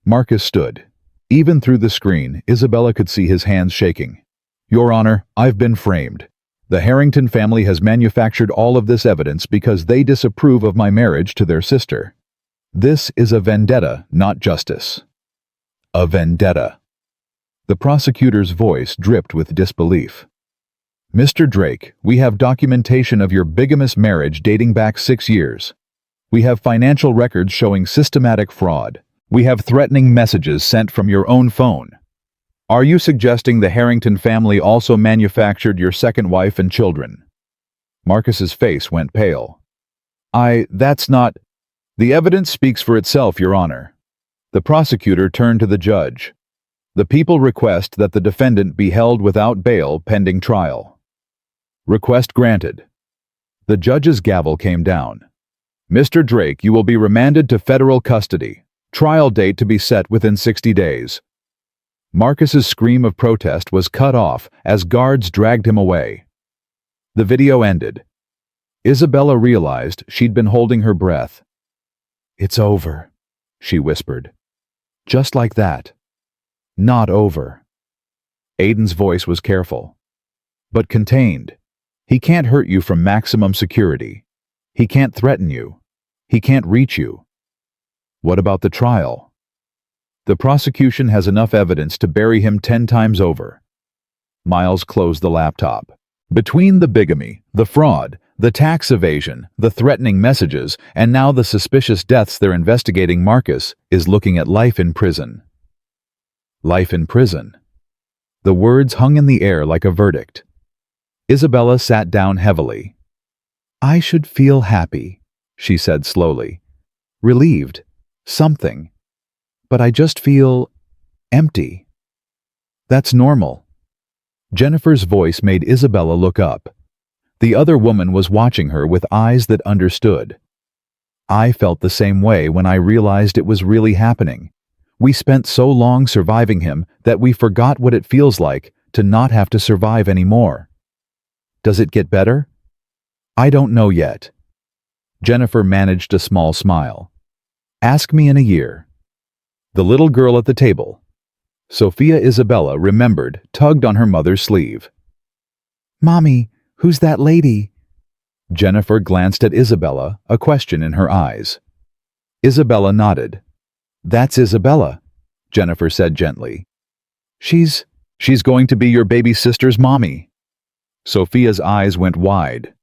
Speaker 1: Marcus stood. Even through the screen, Isabella could see his hands shaking. "Your Honor, I've been framed. The Harrington family has manufactured all of this evidence because they disapprove of my marriage to their sister. This is a vendetta, not justice." "A vendetta." The prosecutor's voice dripped with disbelief. "Mr. Drake, we have documentation of your bigamous marriage dating back 6 years. We have financial records showing systematic fraud. We have threatening messages sent from your own phone. Are you suggesting the Harrington family also manufactured your second wife and children?" Marcus's face went pale. That's not—" "The evidence speaks for itself, Your Honor." The prosecutor turned to the judge. "The people request that the defendant be held without bail pending trial." Request granted. The judge's gavel came down. "Mr. Drake, you will be remanded to federal custody. Trial date to be set within 60 days. Marcus's scream of protest was cut off as guards dragged him away. The video ended. Isabella realized she'd been holding her breath. "It's over," she whispered. Just like that. Not over. Aiden's voice was careful, but contained. He can't hurt you from maximum security. He can't threaten you. He can't reach you. What about the trial? The prosecution has enough evidence to bury him 10 times over. Miles closed the laptop. Between the bigamy, the fraud, the tax evasion, the threatening messages, and now the suspicious deaths they're investigating, Marcus is looking at life in prison. Life in prison. The words hung in the air like a verdict. Isabella sat down heavily. "I should feel happy," she said slowly. "Relieved. Something. But I just feel empty." "That's normal." Jennifer's voice made Isabella look up. The other woman was watching her with eyes that understood. "I felt the same way when I realized it was really happening. We spent so long surviving him that we forgot what it feels like to not have to survive anymore." "Does it get better?" "I don't know yet." Jennifer managed a small smile. "Ask me in a year." The little girl at the table, Sophia Isabella, remembered, tugged on her mother's sleeve. "Mommy, who's that lady?" Jennifer glanced at Isabella, a question in her eyes. Isabella nodded. "That's Isabella," Jennifer said gently. She's going to be your baby sister's mommy." Sophia's eyes went wide.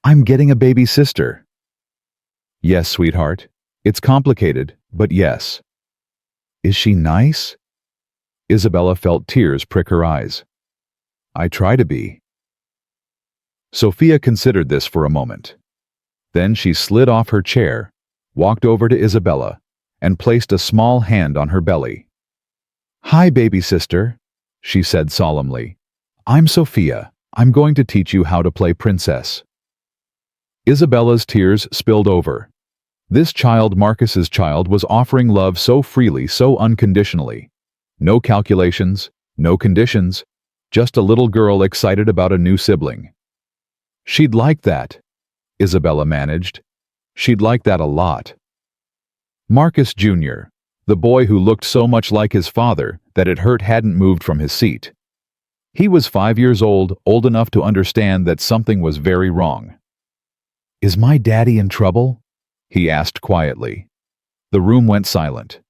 Speaker 1: "I'm getting a baby sister." "Yes, sweetheart. It's complicated, but yes." "Is she nice?" Isabella felt tears prick her eyes. "I try to be." Sophia considered this for a moment. Then she slid off her chair, walked over to Isabella, and placed a small hand on her belly. "Hi, baby sister," she said solemnly. "I'm Sophia. I'm going to teach you how to play princess." Isabella's tears spilled over. This child, Marcus's child, was offering love so freely, so unconditionally. No calculations, no conditions, just a little girl excited about a new sibling. She'd like that, Isabella managed. She'd like that a lot. Marcus Jr., the boy who looked so much like his father that it hurt, hadn't moved from his seat. He was 5 years old enough to understand that something was very wrong. "Is my daddy in trouble?" he asked quietly. The room went silent.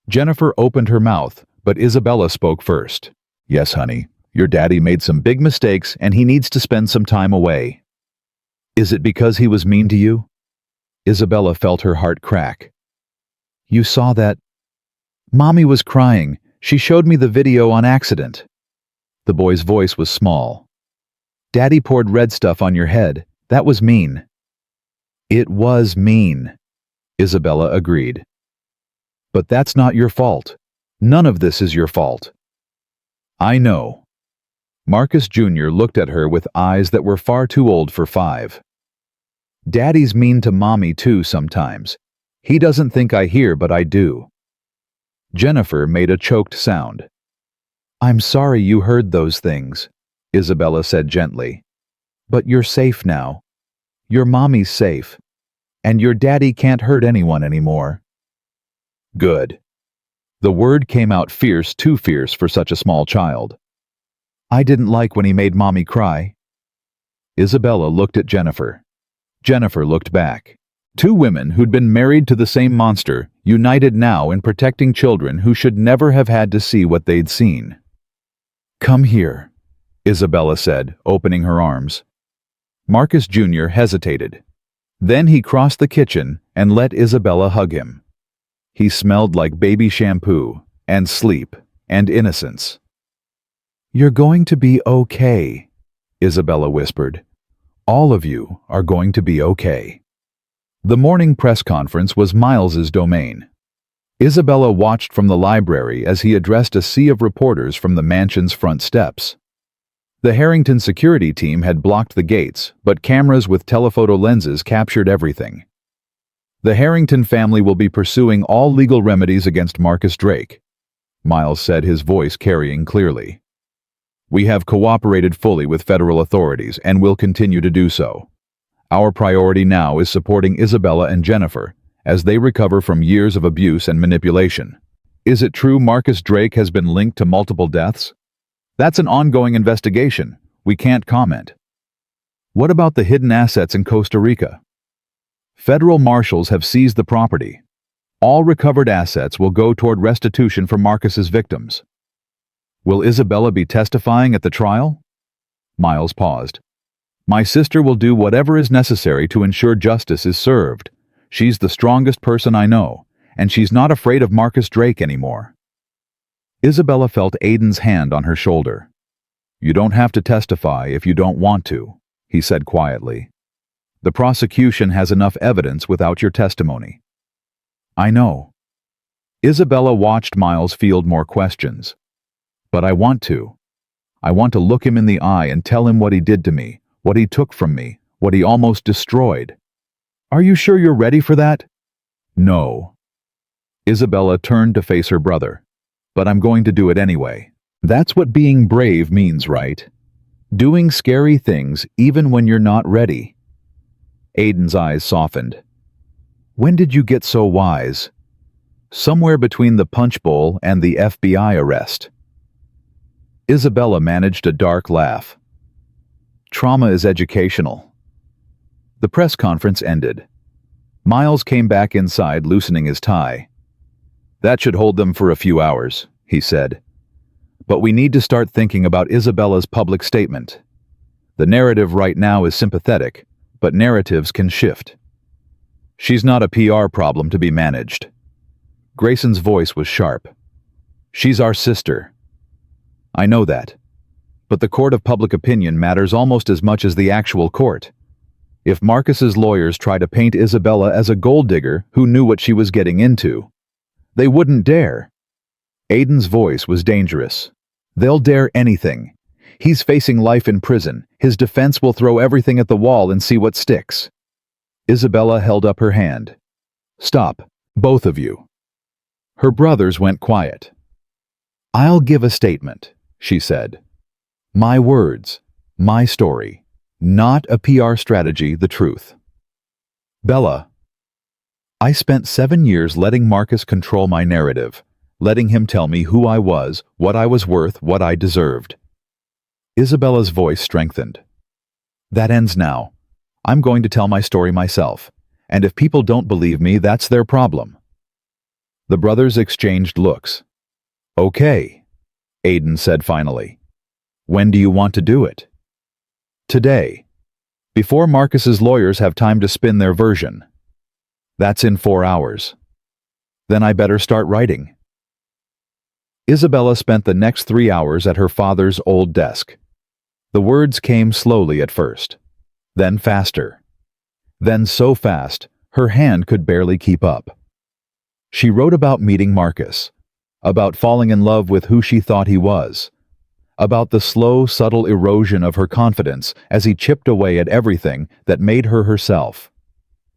Speaker 1: Jennifer opened her mouth, but Isabella spoke first. Yes, honey. Your daddy made some big mistakes and he needs to spend some time away. Is it because he was mean to you? Isabella felt her heart crack. You saw that? Mommy was crying. She showed me the video on accident. The boy's voice was small. Daddy poured red stuff on your head. That was mean. It was mean, Isabella agreed. But that's not your fault. None of this is your fault. I know. Marcus Jr. looked at her with eyes that were far too old for 5. Daddy's mean to Mommy too sometimes. He doesn't think I hear, but I do. Jennifer made a choked sound. I'm sorry you heard those things, Isabella said gently. But you're safe now. Your Mommy's safe. And your daddy can't hurt anyone anymore. Good. The word came out fierce, too fierce for such a small child. I didn't like when he made Mommy cry. Isabella looked at Jennifer. Jennifer looked back. 2 women who'd been married to the same monster, united now in protecting children who should never have had to see what they'd seen. Come here, Isabella said, opening her arms. Marcus Jr. hesitated. Then he crossed the kitchen and let Isabella hug him. He smelled like baby shampoo, and sleep, and innocence. You're going to be okay, Isabella whispered. All of you are going to be okay. The morning press conference was Miles's domain. Isabella watched from the library as he addressed a sea of reporters from the mansion's front steps. The Harrington security team had blocked the gates, but cameras with telephoto lenses captured everything. The Harrington family will be pursuing all legal remedies against Marcus Drake, Miles said, his voice carrying clearly. We have cooperated fully with federal authorities and will continue to do so. Our priority now is supporting Isabella and Jennifer as they recover from years of abuse and manipulation. Is it true Marcus Drake has been linked to multiple deaths? That's an ongoing investigation. We can't comment. What about the hidden assets in Costa Rica? Federal marshals have seized the property. All recovered assets will go toward restitution for Marcus's victims. Will Isabella be testifying at the trial? Miles paused. My sister will do whatever is necessary to ensure justice is served. She's the strongest person I know, and she's not afraid of Marcus Drake anymore. Isabella felt Aiden's hand on her shoulder. You don't have to testify if you don't want to, he said quietly. The prosecution has enough evidence without your testimony. I know. Isabella watched Miles field more questions. But I want to. I want to look him in the eye and tell him what he did to me, what he took from me, what he almost destroyed. Are you sure you're ready for that? No. Isabella turned to face her brother. But I'm going to do it anyway. That's what being brave means, right? Doing scary things even when you're not ready. Aiden's eyes softened. When did you get so wise? Somewhere between the punch bowl and the FBI arrest. Isabella managed a dark laugh. Trauma is educational. The press conference ended. Miles came back inside, loosening his tie. That should hold them for a few hours, he said. But we need to start thinking about Isabella's public statement. The narrative right now is sympathetic, but narratives can shift. She's not a PR problem to be managed. Grayson's voice was sharp. She's our sister. I know that. But the court of public opinion matters almost as much as the actual court. If Marcus's lawyers try to paint Isabella as a gold digger who knew what she was getting into, they wouldn't dare. Aiden's voice was dangerous. They'll dare anything. He's facing life in prison. His defense will throw everything at the wall and see what sticks. Isabella held up her hand. Stop, both of you. Her brothers went quiet. I'll give a statement, she said. My words, my story, not a PR strategy, the truth. Bella. I spent 7 years letting Marcus control my narrative, letting him tell me who I was, what I was worth, what I deserved. Isabella's voice strengthened. That ends now. I'm going to tell my story myself, and if people don't believe me, that's their problem. The brothers exchanged looks. "Okay," Aiden said finally. "When do you want to do it?" "Today. Before Marcus's lawyers have time to spin their version." "That's in 4 hours." "Then I better start writing." Isabella spent the next 3 hours at her father's old desk. The words came slowly at first, then faster. Then so fast, her hand could barely keep up. She wrote about meeting Marcus, about falling in love with who she thought he was, about the slow, subtle erosion of her confidence as he chipped away at everything that made her herself.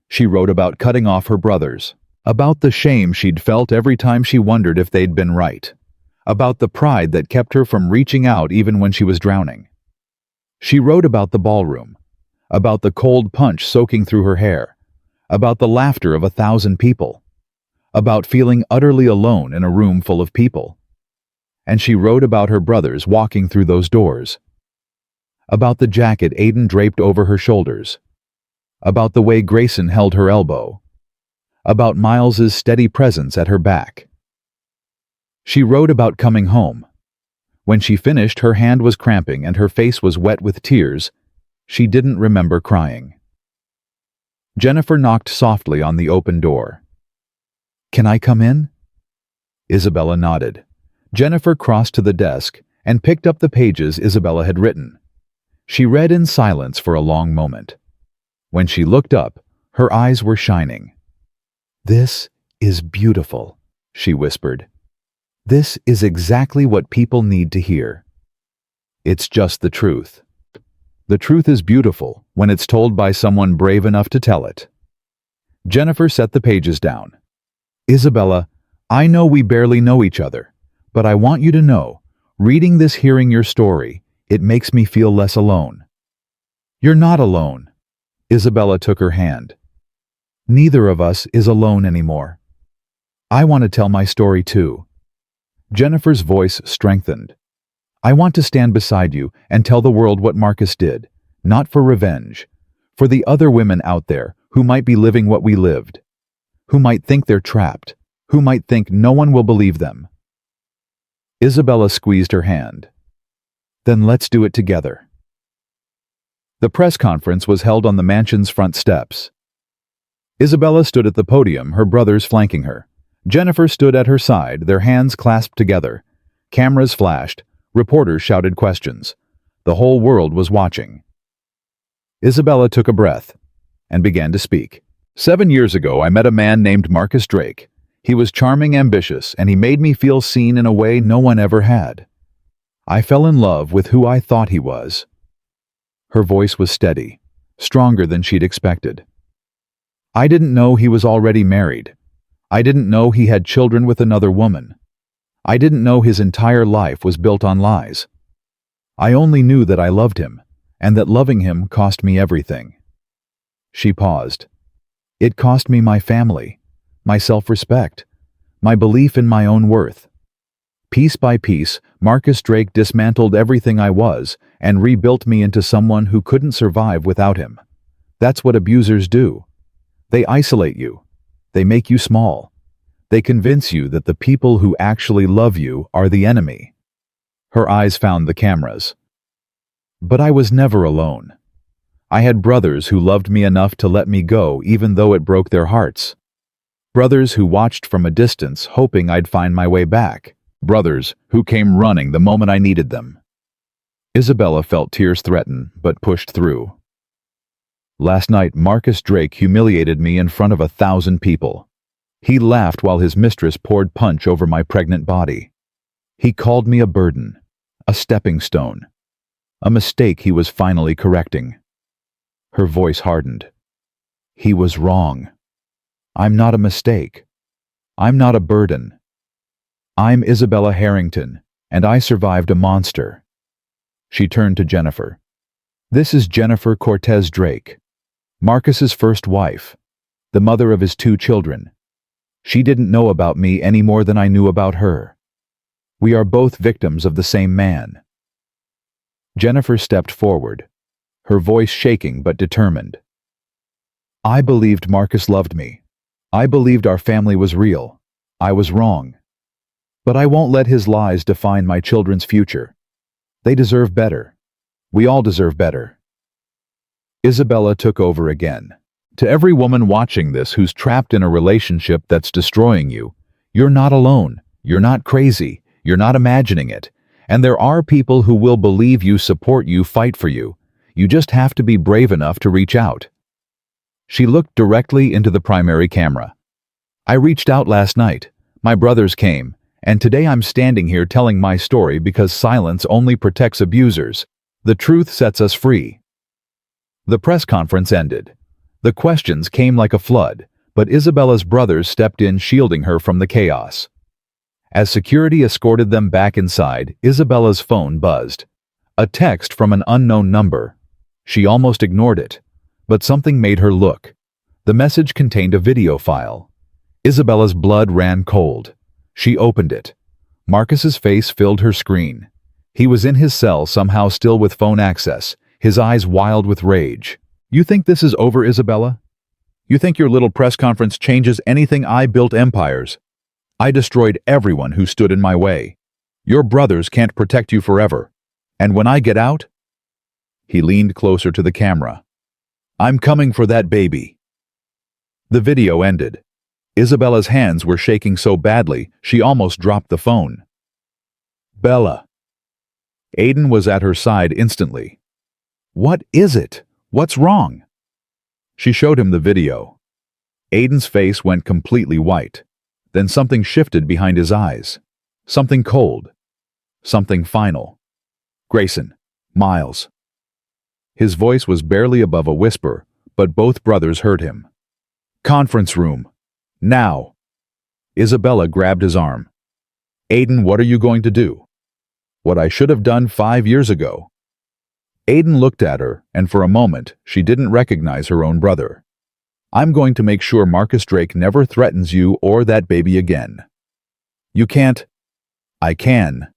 Speaker 1: She wrote about cutting off her brothers, about the shame she'd felt every time she wondered if they'd been right, about the pride that kept her from reaching out even when she was drowning. She wrote about the ballroom, about the cold punch soaking through her hair, about the laughter of 1,000 people, about feeling utterly alone in a room full of people. And she wrote about her brothers walking through those doors, about the jacket Aiden draped over her shoulders, about the way Grayson held her elbow, about Miles's steady presence at her back. She wrote about coming home. When she finished, her hand was cramping and her face was wet with tears. She didn't remember crying. Jennifer knocked softly on the open door. "Can I come in?" Isabella nodded. Jennifer crossed to the desk and picked up the pages Isabella had written. She read in silence for a long moment. When she looked up, her eyes were shining. "This is beautiful," she whispered. "This is exactly what people need to hear. It's just the truth. The truth is beautiful when it's told by someone brave enough to tell it." Jennifer set the pages down. "Isabella, I know we barely know each other, but I want you to know, reading this, hearing your story, it makes me feel less alone." "You're not alone." Isabella took her hand. "Neither of us is alone anymore. I want to tell my story too." Jennifer's voice strengthened. "I want to stand beside you and tell the world what Marcus did, not for revenge, for the other women out there who might be living what we lived, who might think they're trapped, who might think no one will believe them." Isabella squeezed her hand. "Then let's do it together." The press conference was held on the mansion's front steps. Isabella stood at the podium, her brothers flanking her. Jennifer stood at her side, their hands clasped together. Cameras flashed. Reporters shouted questions. The whole world was watching. Isabella took a breath and began to speak. "7 years ago, I met a man named Marcus Drake. He was charming, ambitious, and he made me feel seen in a way no one ever had. I fell in love with who I thought he was." Her voice was steady, stronger than she'd expected. "I didn't know he was already married. I didn't know he had children with another woman. I didn't know his entire life was built on lies. I only knew that I loved him, and that loving him cost me everything." She paused. "It cost me my family, my self-respect, my belief in my own worth. Piece by piece, Marcus Drake dismantled everything I was and rebuilt me into someone who couldn't survive without him. That's what abusers do. They isolate you. They make you small. They convince you that the people who actually love you are the enemy." Her eyes found the cameras. "But I was never alone. I had brothers who loved me enough to let me go even though it broke their hearts. Brothers who watched from a distance hoping I'd find my way back. Brothers who came running the moment I needed them." Isabella felt tears threaten, but pushed through. "Last night, Marcus Drake humiliated me in front of 1,000 people. He laughed while his mistress poured punch over my pregnant body. He called me a burden, a stepping stone, a mistake he was finally correcting." Her voice hardened. "He was wrong. I'm not a mistake. I'm not a burden. I'm Isabella Harrington, and I survived a monster." She turned to Jennifer. "This is Jennifer Cortez Drake, Marcus's first wife, the mother of his 2 children. She didn't know about me any more than I knew about her. We are both victims of the same man." Jennifer stepped forward, her voice shaking but determined. "I believed Marcus loved me. I believed our family was real. I was wrong. But I won't let his lies define my children's future. They deserve better. We all deserve better. Isabella took over again. To every woman watching this who's trapped in a relationship that's destroying you, you're not alone. You're not crazy. You're not imagining it. And there are people who will believe you, support you, fight for you. You just have to be brave enough to reach out. She looked directly into the primary camera. I reached out last night. My brothers came, and today I'm standing here telling my story because silence only protects abusers. The truth sets us free. The press conference ended. The questions came like a flood, but Isabella's brothers stepped in, shielding her from the chaos. As security escorted them back inside, Isabella's phone buzzed. A text from an unknown number. She almost ignored it, but something made her look. The message contained a video file. Isabella's blood ran cold. She opened it. Marcus's face filled her screen. He was in his cell, somehow still with phone access, his eyes wild with rage. You think this is over, Isabella? You think your little press conference changes anything? I built empires. I destroyed everyone who stood in my way. Your brothers can't protect you forever. And when I get out? He leaned closer to the camera. I'm coming for that baby. The video ended. Isabella's hands were shaking so badly, she almost dropped the phone. Bella. Aiden was at her side instantly. What is it? What's wrong? She showed him the video. Aiden's face went completely white. Then something shifted behind his eyes. Something cold. Something final. Grayson. Miles. His voice was barely above a whisper, but both brothers heard him. Conference room. Now. Isabella grabbed his arm. Aiden, what are you going to do? What I should have done 5 years ago. Aiden looked at her, and for a moment, she didn't recognize her own brother. I'm going to make sure Marcus Drake never threatens you or that baby again. You can't. I can.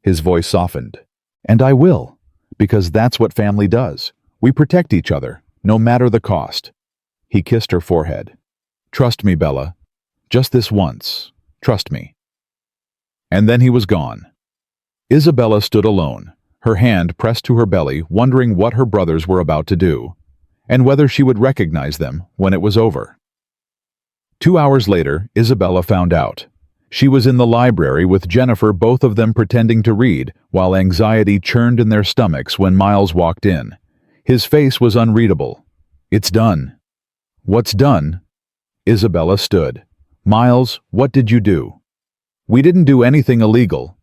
Speaker 1: His voice softened. And I will, because that's what family does. We protect each other, no matter the cost. He kissed her forehead. Trust me, Bella. Just this once. Trust me. And then he was gone. Isabella stood alone, her hand pressed to her belly, wondering what her brothers were about to do, and whether she would recognize them when it was over. 2 hours later, Isabella found out. She was in the library with Jennifer, both of them pretending to read, while anxiety churned in their stomachs when Miles walked in. His face was unreadable. It's done. What's done? Isabella stood. Miles, what did you do? We didn't do anything illegal.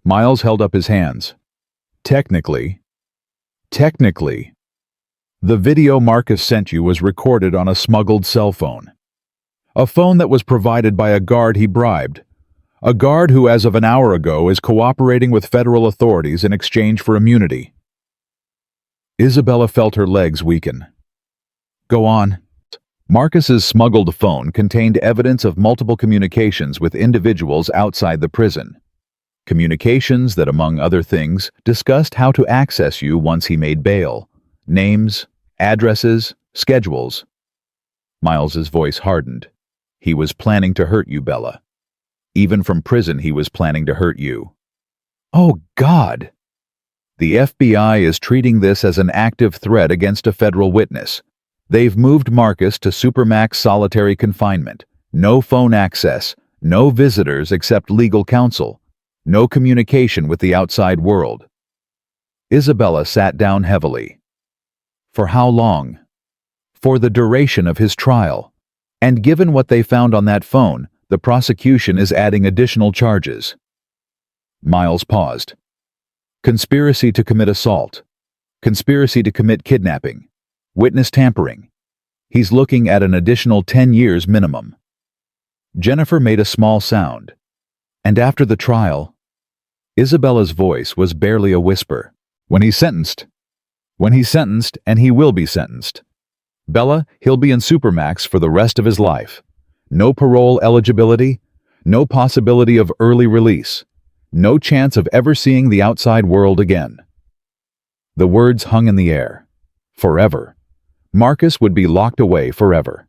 Speaker 1: Miles held up his hands. Technically. The video Marcus sent you was recorded on a smuggled cell phone. A phone that was provided by a guard he bribed. A guard who, as of an hour ago, is cooperating with federal authorities in exchange for immunity. Isabella felt her legs weaken. Go on. Marcus's smuggled phone contained evidence of multiple communications with individuals outside the prison. Communications that, among other things, discussed how to access you once he made bail. Names, addresses, schedules. Miles's voice hardened. He was planning to hurt you, Bella. Even from prison, he was planning to hurt you. Oh, God! The FBI is treating this as an active threat against a federal witness. They've moved Marcus to supermax solitary confinement. No phone access, no visitors except legal counsel, no communication with the outside world. Isabella sat down heavily. For how long? For the duration of his trial. And given what they found on that phone, the prosecution is adding additional charges. Miles paused. Conspiracy to commit assault. Conspiracy to commit kidnapping. Witness tampering. He's looking at an additional 10 years minimum. Jennifer made a small sound. And after the trial, Isabella's voice was barely a whisper. When he's sentenced, and he will be sentenced. Bella, he'll be in Supermax for the rest of his life. No parole eligibility, no possibility of early release, no chance of ever seeing the outside world again. The words hung in the air. Forever. Marcus would be locked away forever.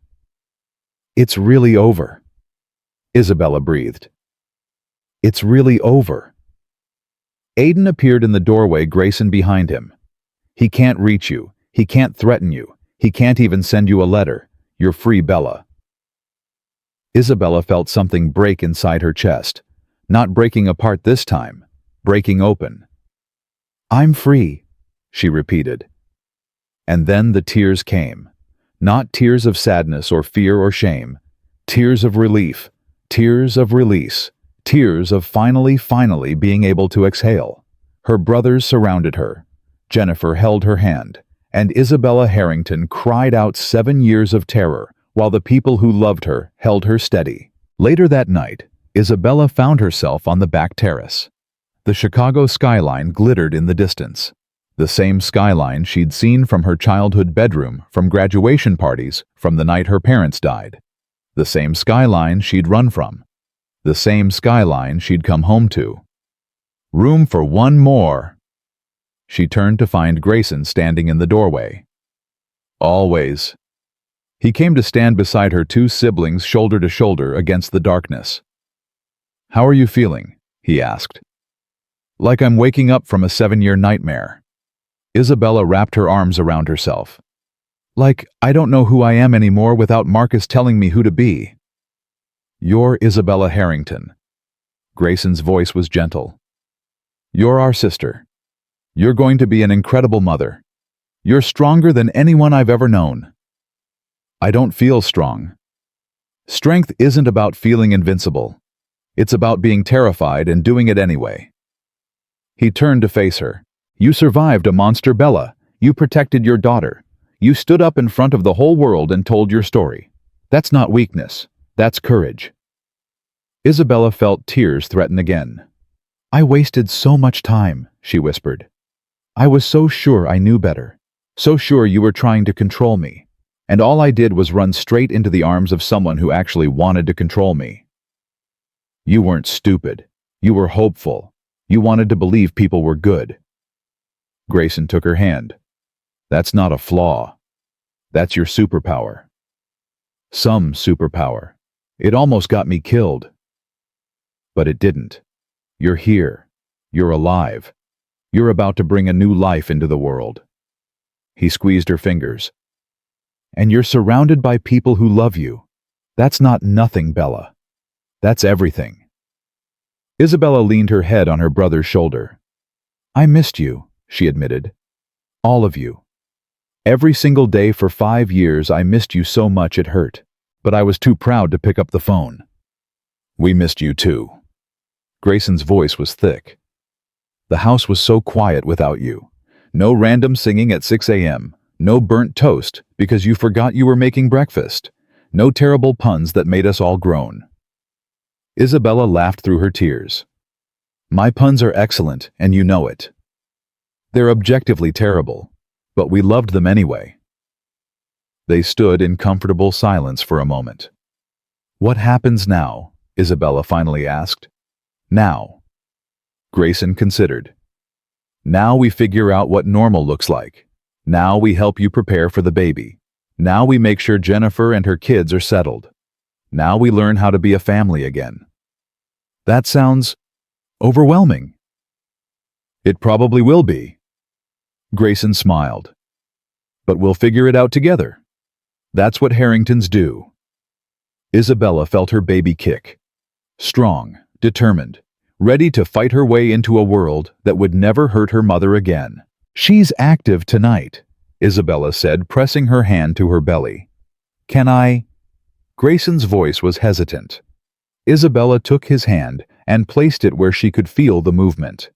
Speaker 1: It's really over. Isabella breathed. It's really over. Aiden appeared in the doorway, Grayson behind him. He can't reach you. He can't threaten you. He can't even send you a letter. You're free, Bella. Isabella felt something break inside her chest. Not breaking apart this time. Breaking open. I'm free, she repeated. And then the tears came. Not tears of sadness or fear or shame. Tears of relief. Tears of release. Tears of finally being able to exhale. Her brothers surrounded her. Jennifer held her hand, and Isabella Harrington cried out 7 years of terror, while the people who loved her held her steady. Later that night, Isabella found herself on the back terrace. The Chicago skyline glittered in the distance. The same skyline she'd seen from her childhood bedroom, from graduation parties, from the night her parents died. The same skyline she'd run from. The same skyline she'd come home to. Room for one more. She turned to find Grayson standing in the doorway. Always. He came to stand beside her 2 siblings shoulder to shoulder against the darkness. How are you feeling? He asked. Like I'm waking up from a 7-year nightmare. Isabella wrapped her arms around herself. Like I don't know who I am anymore without Marcus telling me who to be. You're Isabella Harrington. Grayson's voice was gentle. You're our sister. You're going to be an incredible mother. You're stronger than anyone I've ever known. I don't feel strong. Strength isn't about feeling invincible. It's about being terrified and doing it anyway. He turned to face her. You survived a monster, Bella. You protected your daughter. You stood up in front of the whole world and told your story. That's not weakness. That's courage. Isabella felt tears threaten again. I wasted so much time, she whispered. I was so sure I knew better. So sure you were trying to control me. And all I did was run straight into the arms of someone who actually wanted to control me. You weren't stupid. You were hopeful. You wanted to believe people were good. Grayson took her hand. That's not a flaw. That's your superpower. Some superpower. It almost got me killed. But it didn't. You're here. You're alive. You're about to bring a new life into the world. He squeezed her fingers. And you're surrounded by people who love you. That's not nothing, Bella. That's everything. Isabella leaned her head on her brother's shoulder. I missed you, she admitted. All of you. Every single day for 5 years I missed you so much it hurt, but I was too proud to pick up the phone. We missed you too. Grayson's voice was thick. The house was so quiet without you. No random singing at 6 a.m., no burnt toast because you forgot you were making breakfast, no terrible puns that made us all groan. Isabella laughed through her tears. My puns are excellent, and you know it. They're objectively terrible, but we loved them anyway. They stood in comfortable silence for a moment. What happens now? Isabella finally asked. Now. Grayson considered. Now we figure out what normal looks like. Now we help you prepare for the baby. Now we make sure Jennifer and her kids are settled. Now we learn how to be a family again. That sounds overwhelming. It probably will be. Grayson smiled. But we'll figure it out together. That's what Harringtons do. Isabella felt her baby kick. Strong, determined, ready to fight her way into a world that would never hurt her mother again. She's active tonight, Isabella said, pressing her hand to her belly. Can I? Grayson's voice was hesitant. Isabella took his hand and placed it where she could feel the movement.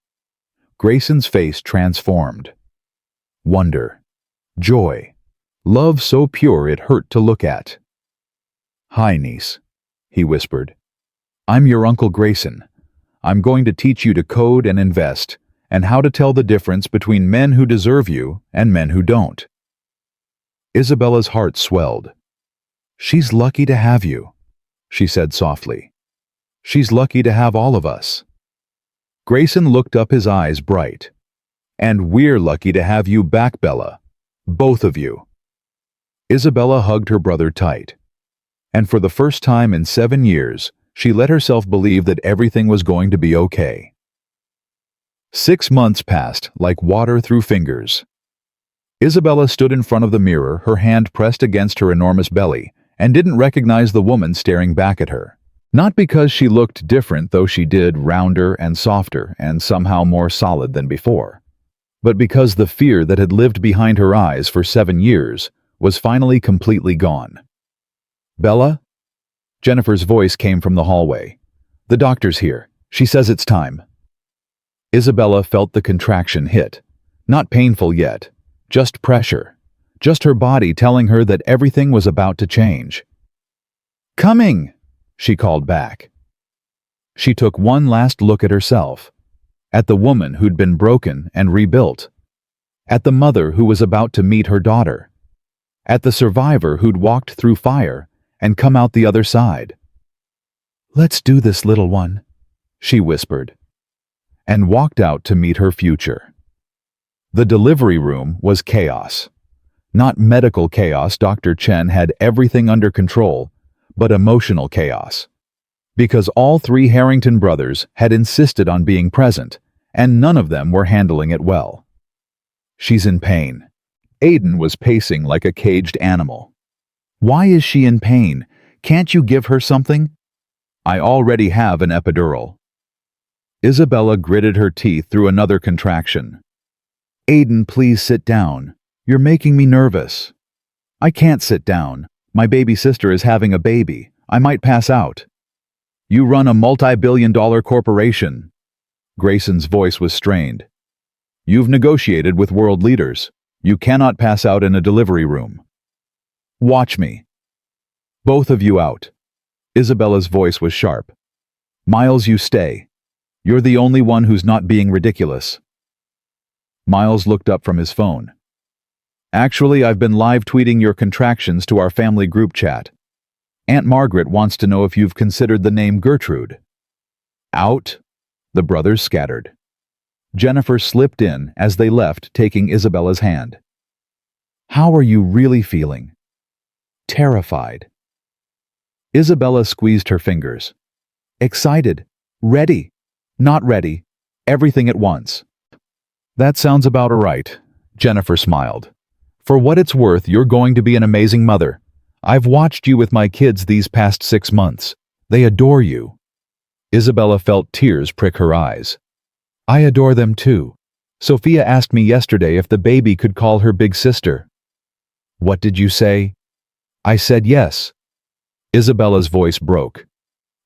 Speaker 1: Grayson's face transformed. Wonder. Joy. Love so pure it hurt to look at. Hi, niece, he whispered. I'm your Uncle Grayson. I'm going to teach you to code and invest, and how to tell the difference between men who deserve you and men who don't. Isabella's heart swelled. She's lucky to have you, she said softly. She's lucky to have all of us. Grayson looked up, his eyes bright. And we're lucky to have you back, Bella. Both of you. Isabella hugged her brother tight. And for the first time in 7 years, She let herself believe that everything was going to be okay. 6 months passed like water through fingers. Isabella stood in front of the mirror, her hand pressed against her enormous belly, and didn't recognize the woman staring back at her. Not because she looked different, though she did, rounder and softer and somehow more solid than before, but because the fear that had lived behind her eyes for 7 years was finally completely gone. "Bella?" Jennifer's voice came from the hallway. "The doctor's here. She says it's time." Isabella felt the contraction hit. Not painful yet, just pressure. Just her body telling her that everything was about to change. "Coming!" she called back. She took one last look at herself, at the woman who'd been broken and rebuilt, at the mother who was about to meet her daughter, at the survivor who'd walked through fire and come out the other side. "Let's do this, little one," she whispered, and walked out to meet her future. The delivery room was chaos. Not medical chaos, Dr. Chen had everything under control, but emotional chaos. Because all 3 Harrington brothers had insisted on being present, and none of them were handling it well. "She's in pain." Aiden was pacing like a caged animal. "Why is she in pain? Can't you give her something?" "I already have an epidural." Isabella gritted her teeth through another contraction. "Aiden, please sit down. You're making me nervous." "I can't sit down. My baby sister is having a baby. I might pass out." "You run a multi-billion-dollar corporation." Grayson's voice was strained. "You've negotiated with world leaders. You cannot pass out in a delivery room." "Watch me." "Both of you out." Isabella's voice was sharp. "Miles, you stay. You're the only one who's not being ridiculous." Miles looked up from his phone. "Actually, I've been live tweeting your contractions to our family group chat. Aunt Margaret wants to know if you've considered the name Gertrude." "Out?" The brothers scattered. Jennifer slipped in as they left, taking Isabella's hand. "How are you really feeling?" "Terrified." Isabella squeezed her fingers. "Excited. Ready. Not ready. Everything at once." "That sounds about right," Jennifer smiled. "For what it's worth, you're going to be an amazing mother. I've watched you with my kids these past 6 months. They adore you." Isabella felt tears prick her eyes. "I adore them too. Sophia asked me yesterday if the baby could call her big sister." "What did you say?" "I said yes." Isabella's voice broke.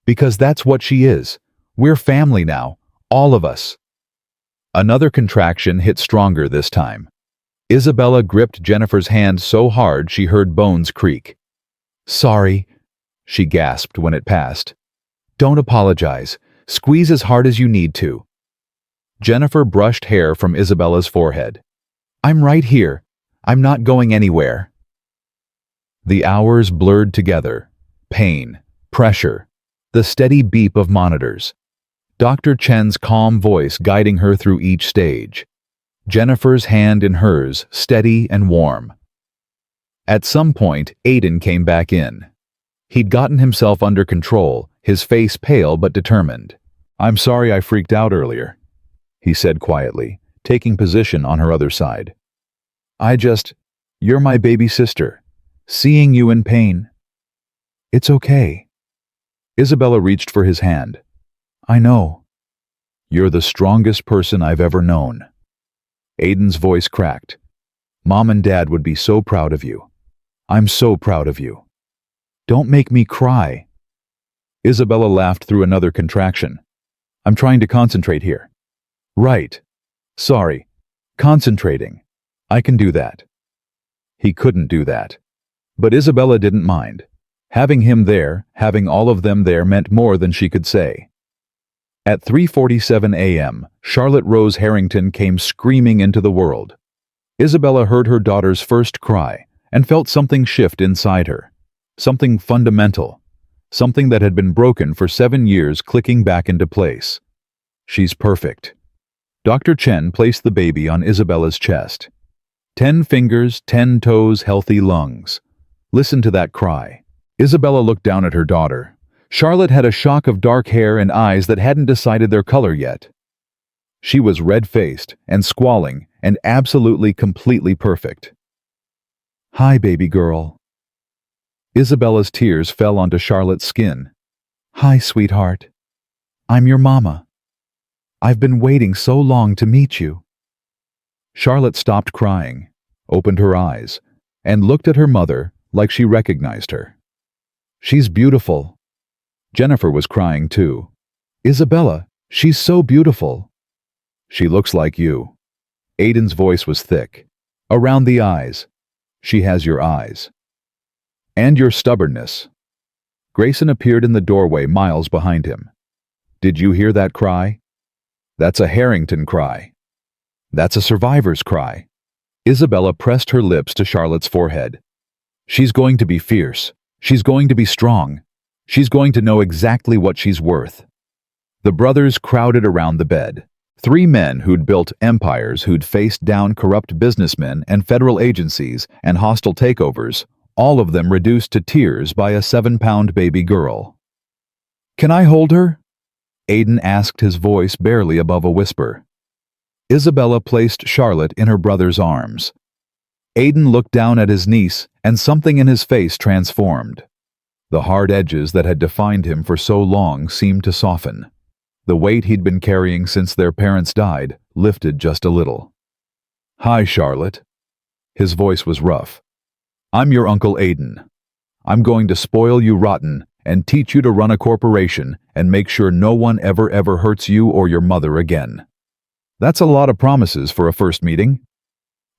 Speaker 1: "Because that's what she is. We're family now, all of us." Another contraction hit stronger this time. Isabella gripped Jennifer's hand so hard she heard bones creak. "Sorry," she gasped when it passed. "Don't apologize. Squeeze as hard as you need to." Jennifer brushed hair from Isabella's forehead. "I'm right here. I'm not going anywhere." The hours blurred together. Pain, pressure, the steady beep of monitors. Dr. Chen's calm voice guiding her through each stage. Jennifer's hand in hers, steady and warm. At some point, Aiden came back in. He'd gotten himself under control, his face pale but determined. "I'm sorry I freaked out earlier," he said quietly, taking position on her other side. You're my baby sister. Seeing you in pain." "It's okay." Isabella reached for his hand. "I know." "You're the strongest person I've ever known." Aiden's voice cracked. "Mom and Dad would be so proud of you. I'm so proud of you." "Don't make me cry." Isabella laughed through another contraction. "I'm trying to concentrate here." "Right. Sorry. Concentrating. I can do that." He couldn't do that. But Isabella didn't mind. Having him there, having all of them there meant more than she could say. At 3:47 a.m., Charlotte Rose Harrington came screaming into the world. Isabella heard her daughter's first cry and felt something shift inside her. Something fundamental. Something that had been broken for 7 years clicking back into place. "She's perfect." Dr. Chen placed the baby on Isabella's chest. 10 fingers, 10 toes, healthy lungs. Listen to that cry. Isabella looked down at her daughter. Charlotte had a shock of dark hair and eyes that hadn't decided their color yet. She was red-faced and squalling and absolutely completely perfect. "Hi, baby girl." Isabella's tears fell onto Charlotte's skin. "Hi, sweetheart. I'm your mama. I've been waiting so long to meet you." Charlotte stopped crying, opened her eyes, and looked at her mother like she recognized her. "She's beautiful." Jennifer was crying too. "Isabella, she's so beautiful." "She looks like you." Aiden's voice was thick. "Around the eyes. She has your eyes. And your stubbornness." Grayson appeared in the doorway miles behind him. "Did you hear that cry? That's a Harrington cry. That's a survivor's cry." Isabella pressed her lips to Charlotte's forehead. "She's going to be fierce. She's going to be strong. She's going to know exactly what she's worth." The brothers crowded around the bed. Three men who'd built empires, who'd faced down corrupt businessmen and federal agencies and hostile takeovers, all of them reduced to tears by a 7-pound baby girl. "Can I hold her?" Aiden asked, his voice barely above a whisper. Isabella placed Charlotte in her brother's arms. Aiden looked down at his niece, and something in his face transformed. The hard edges that had defined him for so long seemed to soften. The weight he'd been carrying since their parents died lifted just a little. "Hi, Charlotte." His voice was rough. "I'm your Uncle Aiden. I'm going to spoil you rotten and teach you to run a corporation and make sure no one ever hurts you or your mother again." That's a lot of promises for a first meeting.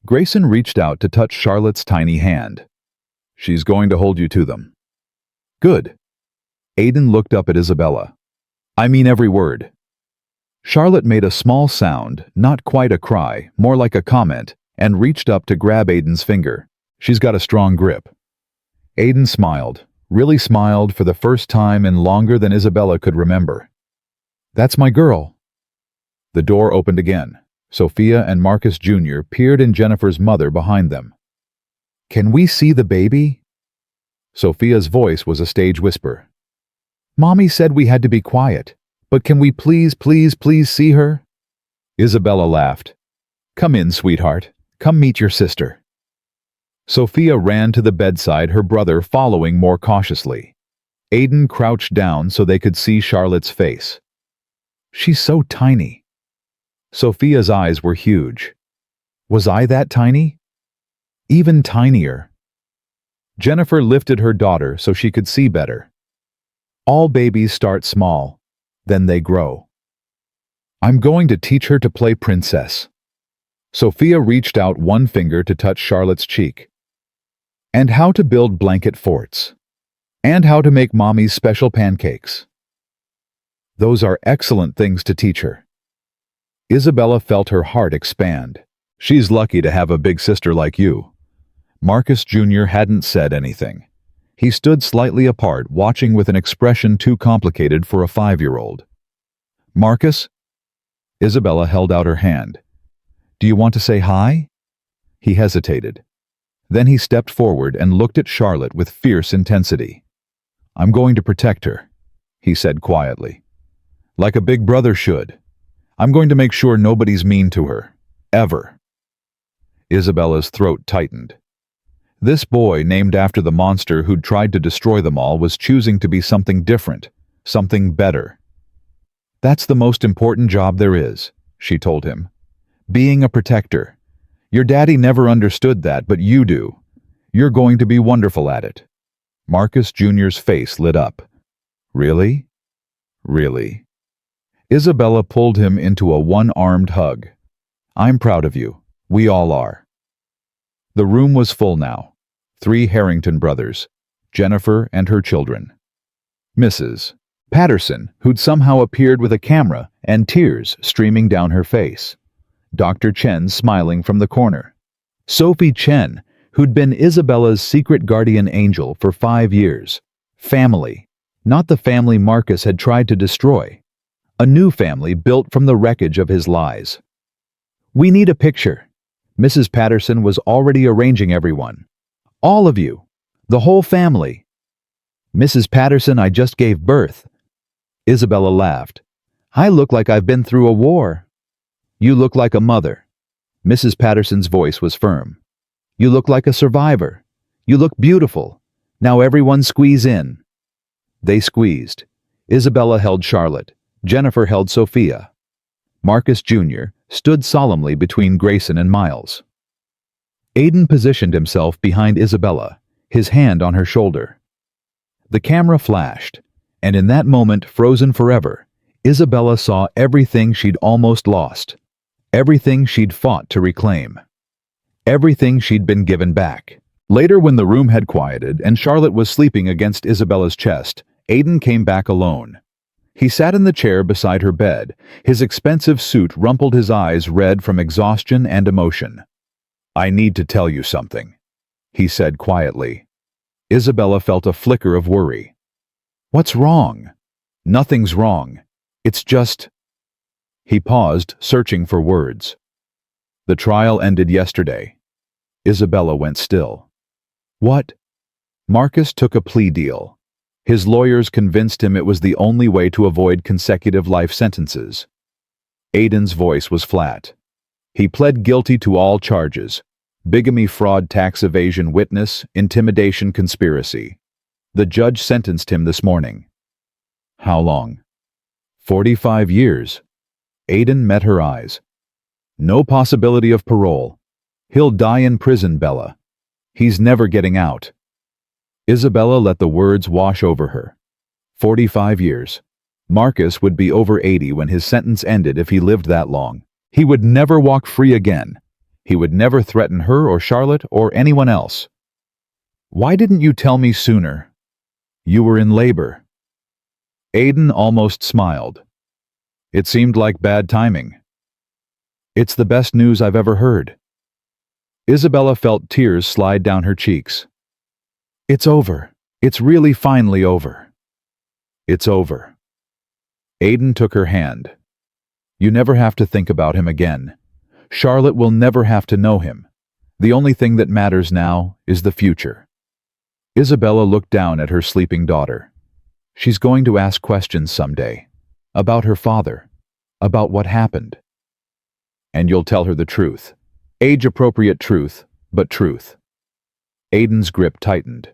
Speaker 1: Grayson reached out to touch Charlotte's tiny hand. "She's going to hold you to them." "Good." Aiden looked up at Isabella. "I mean every word." Charlotte made a small sound, not quite a cry, more like a comment, and reached up to grab Aiden's finger. "She's got a strong grip." Aiden smiled, really smiled for the first time in longer than Isabella could remember. "That's my girl." The door opened again. Sophia and Marcus Jr. peered in Jennifer's mother behind them. "Can we see the baby?" Sophia's voice was a stage whisper. "Mommy said we had to be quiet, but can we please see her?" Isabella laughed. "Come in, sweetheart. Come meet your sister." Sophia ran to the bedside, her brother following more cautiously. Aiden crouched down so they could see Charlotte's face. "She's so tiny." Sophia's eyes were huge. "Was I that tiny?" "Even tinier." Jennifer lifted her daughter so she could see better. "All babies start small, then they grow. I'm going to teach her to play princess." Sophia reached out one finger to touch Charlotte's cheek. "And how to build blanket forts. And how to make mommy's special pancakes. Those are excellent things to teach her." Isabella felt her heart expand. "She's lucky to have a big sister like you." Marcus Jr. hadn't said anything. He stood slightly apart, watching with an expression too complicated for a 5-year-old. "Marcus?" Isabella held out her hand. "Do you want to say hi?" He hesitated. Then he stepped forward and looked at Charlotte with fierce intensity. "I'm going to protect her," he said quietly. "Like a big brother should. I'm going to make sure nobody's mean to her. Ever." Isabella's throat tightened. This boy, named after the monster who'd tried to destroy them all, was choosing to be something different, something better. "That's the most important job there is," she told him. "Being a protector. Your daddy never understood that, but you do. You're going to be wonderful at it." Marcus Jr.'s face lit up. "Really? Really?" Isabella pulled him into a one-armed hug. "I'm proud of you. We all are." The room was full now. 3 Harrington brothers, Jennifer and her children. Mrs. Patterson, who'd somehow appeared with a camera and tears streaming down her face. Dr. Chen smiling from the corner. Sophie Chen, who'd been Isabella's secret guardian angel for 5 years. Family. Not the family Marcus had tried to destroy. A new family built from the wreckage of his lies. "We need a picture." Mrs. Patterson was already arranging everyone. "All of you. The whole family." Mrs. Patterson, I just gave birth. Isabella laughed. I look like I've been through a war. You look like a mother. Mrs. Patterson's voice was firm. You look like a survivor. You look beautiful. Now everyone squeeze in. They squeezed. Isabella held Charlotte. Jennifer held Sophia. Marcus Jr. stood solemnly between Grayson and Miles. Aiden positioned himself behind Isabella, his hand on her shoulder. The camera flashed, and in that moment, frozen forever, Isabella saw everything she'd almost lost, everything she'd fought to reclaim, everything she'd been given back. Later, when the room had quieted and Charlotte was sleeping against Isabella's chest, Aiden came back alone. He sat in the chair beside her bed. His expensive suit rumpled, his eyes red from exhaustion and emotion. I need to tell you something, he said quietly. Isabella felt a flicker of worry. What's wrong? Nothing's wrong. It's just... He paused, searching for words. The trial ended yesterday. Isabella went still. What? Marcus took a plea deal. His lawyers convinced him it was the only way to avoid consecutive life sentences. Aiden's voice was flat. He pled guilty to all charges: bigamy, fraud, tax evasion, witness, intimidation, conspiracy. The judge sentenced him this morning. How long? 45 years. Aiden met her eyes. No possibility of parole. He'll die in prison, Bella. He's never getting out. Isabella let the words wash over her. 45 years. Marcus would be over 80 when his sentence ended if he lived that long. He would never walk free again. He would never threaten her or Charlotte or anyone else. Why didn't you tell me sooner? You were in labor. Aiden almost smiled. It seemed like bad timing. It's the best news I've ever heard. Isabella felt tears slide down her cheeks. It's over. It's really finally over. It's over. Aiden took her hand. You never have to think about him again. Charlotte will never have to know him. The only thing that matters now is the future. Isabella looked down at her sleeping daughter. She's going to ask questions someday. About her father. About what happened. And you'll tell her the truth. Age-appropriate truth, but truth. Aiden's grip tightened.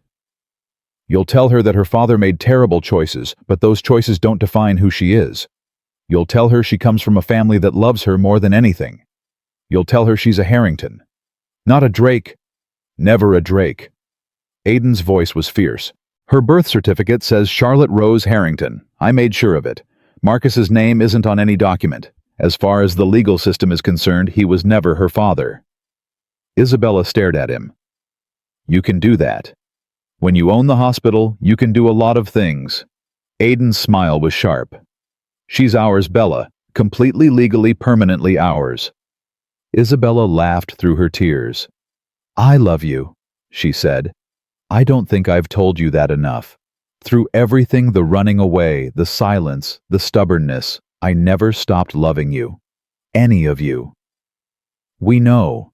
Speaker 1: You'll tell her that her father made terrible choices, but those choices don't define who she is. You'll tell her she comes from a family that loves her more than anything. You'll tell her she's a Harrington. Not a Drake. Never a Drake. Aiden's voice was fierce. Her birth certificate says Charlotte Rose Harrington. I made sure of it. Marcus's name isn't on any document. As far as the legal system is concerned, he was never her father. Isabella stared at him. You can do that. When you own the hospital, you can do a lot of things. Aiden's smile was sharp. She's ours, Bella. Completely, legally, permanently ours. Isabella laughed through her tears. I love you, she said. I don't think I've told you that enough. Through everything, the running away, the silence, the stubbornness, I never stopped loving you. Any of you. We know.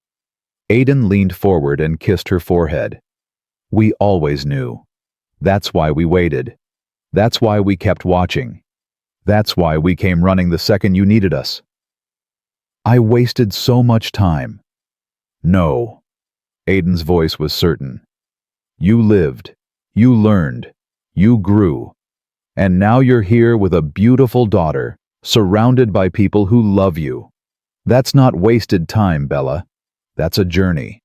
Speaker 1: Aiden leaned forward and kissed her forehead. We always knew. That's why we waited. That's why we kept watching. That's why we came running the second you needed us. I wasted so much time. No. Aiden's voice was certain. You lived. You learned. You grew. And now you're here with a beautiful daughter, surrounded by people who love you. That's not wasted time, Bella. That's a journey.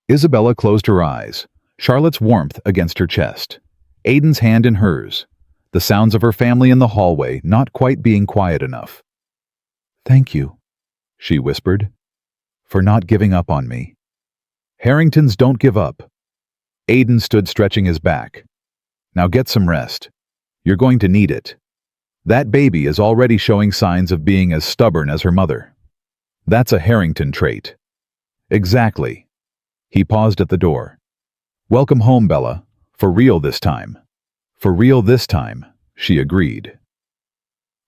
Speaker 1: Isabella closed her eyes, Charlotte's warmth against her chest, Aiden's hand in hers, the sounds of her family in the hallway not quite being quiet enough. Thank you, she whispered, for not giving up on me. Harringtons don't give up. Aiden stood stretching his back. Now get some rest. You're going to need it. That baby is already showing signs of being as stubborn as her mother. That's a Harrington trait. Exactly. He paused at the door. Welcome home, Bella. For real this time. For real this time, she agreed.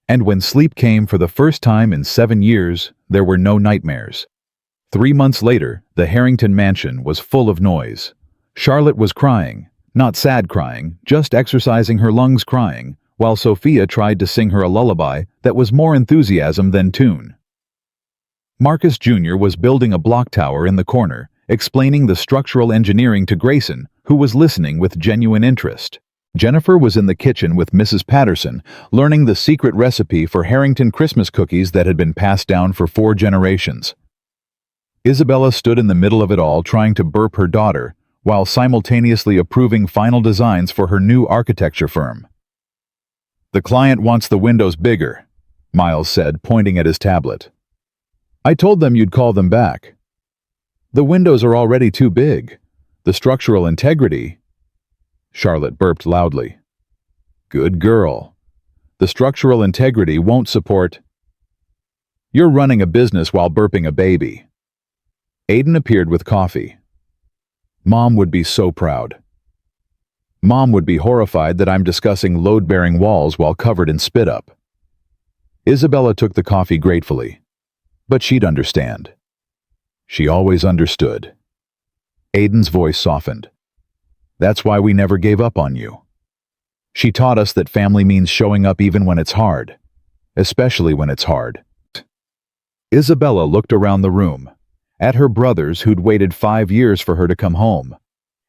Speaker 1: And when sleep came for the first time in 7 years, there were no nightmares. 3 months later, the Harrington mansion was full of noise. Charlotte was crying. Not sad crying, just exercising her lungs crying, while Sophia tried to sing her a lullaby that was more enthusiasm than tune. Marcus Jr. was building a block tower in the corner, explaining the structural engineering to Grayson, who was listening with genuine interest. Jennifer was in the kitchen with Mrs. Patterson, learning the secret recipe for Harrington Christmas cookies that had been passed down for 4 generations. Isabella stood in the middle of it all trying to burp her daughter, while simultaneously approving final designs for her new architecture firm. "The client wants the windows bigger," Miles said, pointing at his tablet. "I told them you'd call them back." "The windows are already too big. The structural integrity—" Charlotte burped loudly. "Good girl. The structural integrity won't support—" "You're running a business while burping a baby." Aiden appeared with coffee. "Mom would be so proud. Mom would be horrified that I'm discussing load-bearing walls while covered in spit-up." Isabella took the coffee gratefully. But she'd understand. She always understood. Aiden's voice softened. "That's why we never gave up on you. She taught us that family means showing up even when it's hard, especially when it's hard." Isabella looked around the room, at her brothers who'd waited 5 years for her to come home,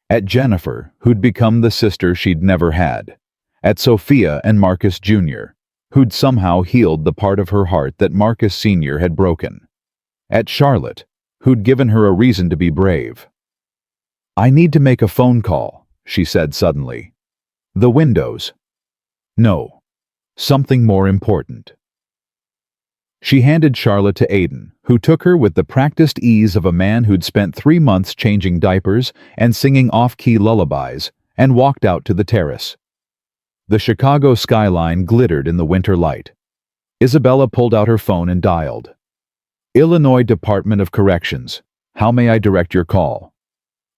Speaker 1: at Jennifer, who'd become the sister she'd never had, at Sophia and Marcus Jr., who'd somehow healed the part of her heart that Marcus Sr. had broken, at Charlotte, who'd given her a reason to be brave. "I need to make a phone call," she said suddenly. "The windows. No, something more important." She handed Charlotte to Aiden, who took her with the practiced ease of a man who'd spent 3 months changing diapers and singing off-key lullabies, and walked out to the terrace. The Chicago skyline glittered in the winter light. Isabella pulled out her phone and dialed. "Illinois Department of Corrections. How may I direct your call?"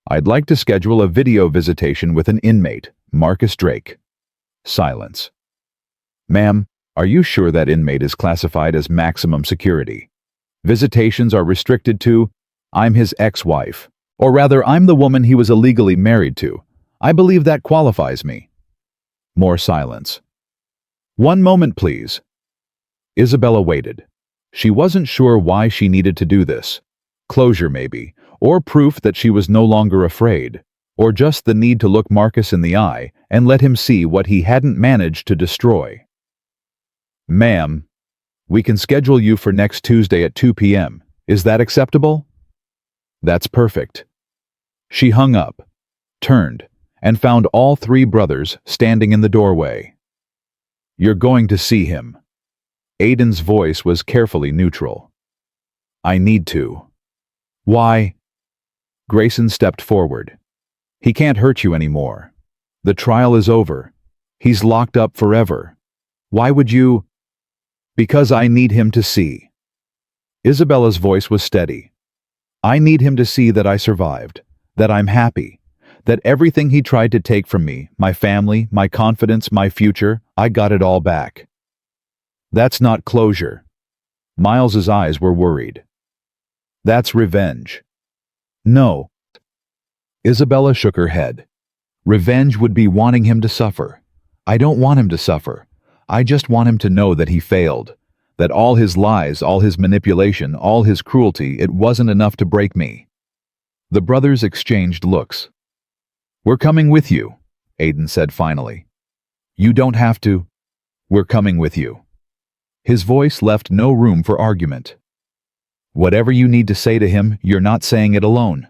Speaker 1: "I'd like to schedule a video visitation with an inmate, Marcus Drake." Silence. "Ma'am, are you sure that inmate is classified as maximum security? Visitations are restricted to, I'm his ex-wife. Or rather, I'm the woman he was illegally married to. I believe that qualifies me." More silence. "One moment, please." Isabella waited. She wasn't sure why she needed to do this. Closure, maybe, or proof that she was no longer afraid, or just the need to look Marcus in the eye and let him see what he hadn't managed to destroy. "Ma'am, we can schedule you for next Tuesday at 2 p.m. Is that acceptable?" "That's perfect." She hung up, turned, and found all 3 brothers standing in the doorway. "You're going to see him." Aiden's voice was carefully neutral. "I need to." "Why?" Grayson stepped forward. "He can't hurt you anymore. The trial is over. He's locked up forever. Why would you—" "Because I need him to see." Isabella's voice was steady. "I need him to see that I survived, that I'm happy, that everything he tried to take from me, my family, my confidence, my future, I got it all back." "That's not closure." Miles's eyes were worried. "That's revenge." "No." Isabella shook her head. "Revenge would be wanting him to suffer. I don't want him to suffer. I just want him to know that he failed, that all his lies, all his manipulation, all his cruelty, it wasn't enough to break me." The brothers exchanged looks. "We're coming with you," Aiden said finally. "You don't have to. We're coming with you." His voice left no room for argument. "Whatever you need to say to him, you're not saying it alone."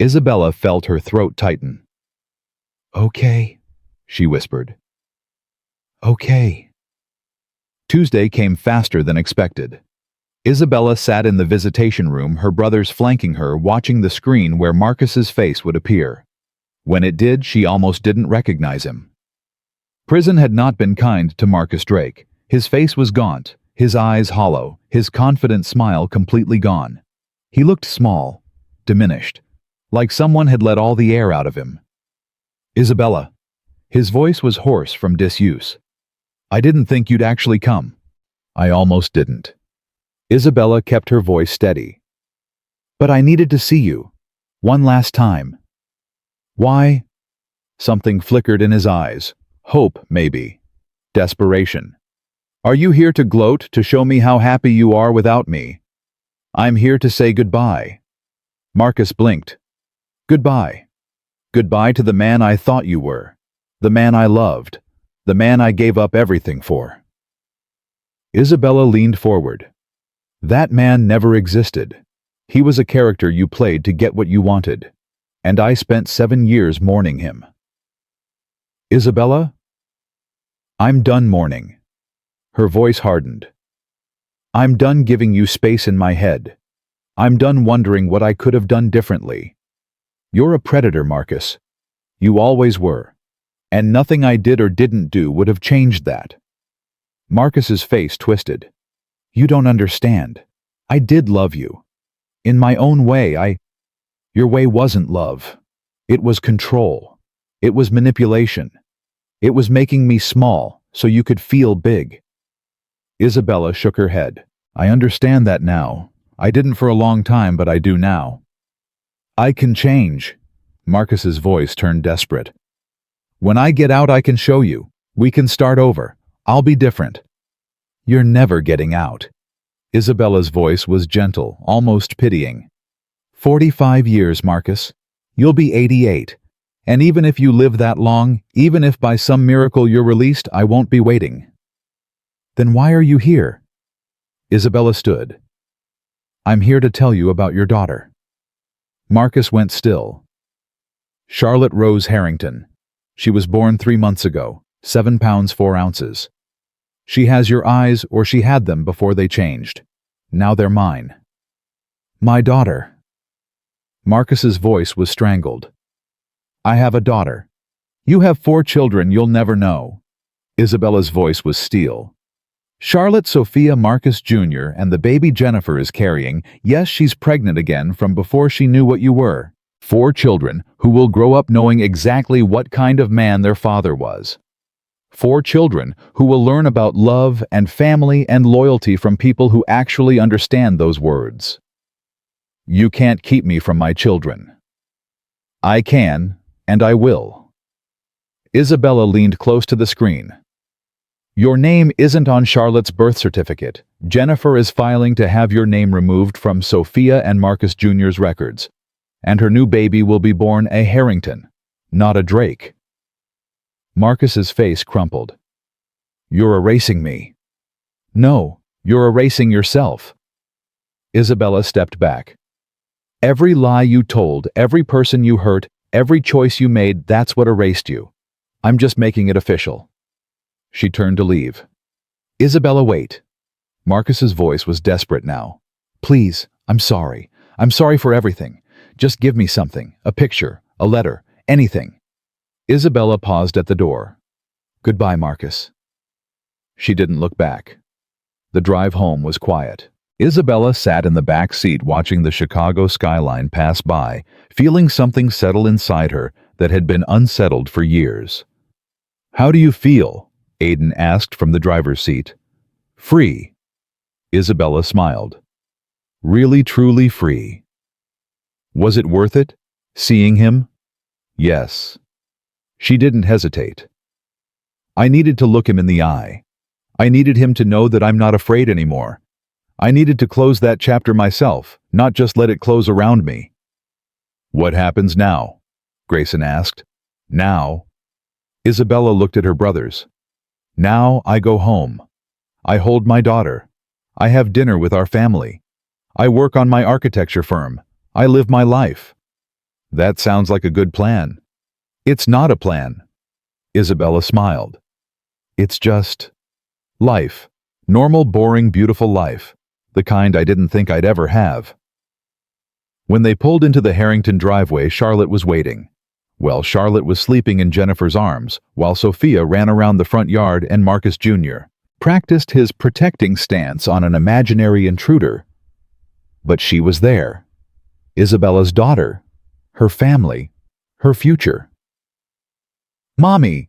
Speaker 1: Isabella felt her throat tighten. "Okay," she whispered. "Okay." Tuesday came faster than expected. Isabella sat in the visitation room, her brothers flanking her, watching the screen where Marcus's face would appear. When it did, she almost didn't recognize him. Prison had not been kind to Marcus Drake. His face was gaunt, his eyes hollow, his confident smile completely gone. He looked small, diminished, like someone had let all the air out of him. "Isabella." His voice was hoarse from disuse. "I didn't think you'd actually come." "I almost didn't." Isabella kept her voice steady. "But I needed to see you. One last time." "Why?" Something flickered in his eyes. Hope, maybe. Desperation. Are you here to gloat, to show me how happy you are without me? I'm here to say goodbye. Marcus blinked. Goodbye. Goodbye to the man I thought you were. The man I loved. The man I gave up everything for. Isabella leaned forward. That man never existed. He was a character you played to get what you wanted. And I spent 7 years mourning him. Isabella? I'm done mourning. Her voice hardened. I'm done giving you space in my head. I'm done wondering what I could have done differently. You're a predator, Marcus. You always were. And nothing I did or didn't do would have changed that. Marcus's face twisted. You don't understand. I did love you. In my own way, Your way wasn't love. It was control. It was manipulation. It was making me small so you could feel big. Isabella shook her head. I understand that now. I didn't for a long time, but I do now. I can change. Marcus's voice turned desperate. When I get out, I can show you. We can start over. I'll be different. You're never getting out. Isabella's voice was gentle, almost pitying. 45 years, Marcus. You'll be 88. And even if you live that long, even if by some miracle you're released, I won't be waiting. Then why are you here? Isabella stood. I'm here to tell you about your daughter. Marcus went still. Charlotte Rose Harrington. She was born 3 months ago, 7 pounds 4 ounces. She has your eyes, or she had them before they changed. Now they're mine. My daughter. Marcus's voice was strangled. I have a daughter. You have 4 children you'll never know. Isabella's voice was steel. Charlotte Sophia Marcus Jr. and the baby Jennifer is carrying, yes, she's pregnant again from before she knew what you were. 4 children who will grow up knowing exactly what kind of man their father was. 4 children who will learn about love and family and loyalty from people who actually understand those words. You can't keep me from my children. I can, and I will. Isabella leaned close to the screen. Your name isn't on Charlotte's birth certificate. Jennifer is filing to have your name removed from Sophia and Marcus Jr.'s records. And her new baby will be born a Harrington, not a Drake. Marcus's face crumpled. You're erasing me. No, you're erasing yourself. Isabella stepped back. Every lie you told, every person you hurt, every choice you made, that's what erased you. I'm just making it official. She turned to leave. Isabella, wait. Marcus's voice was desperate now. Please, I'm sorry. I'm sorry for everything. Just give me something, a picture, a letter, anything. Isabella paused at the door. Goodbye, Marcus. She didn't look back. The drive home was quiet. Isabella sat in the back seat watching the Chicago skyline pass by, feeling something settle inside her that had been unsettled for years. How do you feel? Aidan asked from the driver's seat. Free. Isabella smiled. Really, truly free. Was it worth it? Seeing him? Yes. She didn't hesitate. I needed to look him in the eye. I needed him to know that I'm not afraid anymore. I needed to close that chapter myself, not just let it close around me. What happens now? Grayson asked. Now? Isabella looked at her brothers. Now I go home. I hold my daughter. I have dinner with our family. I work on my architecture firm. I live my life. That sounds like a good plan. It's not a plan. Isabella smiled. It's just life. Normal, boring, beautiful life. The kind I didn't think I'd ever have. When they pulled into the Harrington driveway, Charlotte was waiting. Well, Charlotte was sleeping in Jennifer's arms, while Sophia ran around the front yard and Marcus Jr. practiced his protecting stance on an imaginary intruder. But she was there. Isabella's daughter. Her family. Her future. Mommy!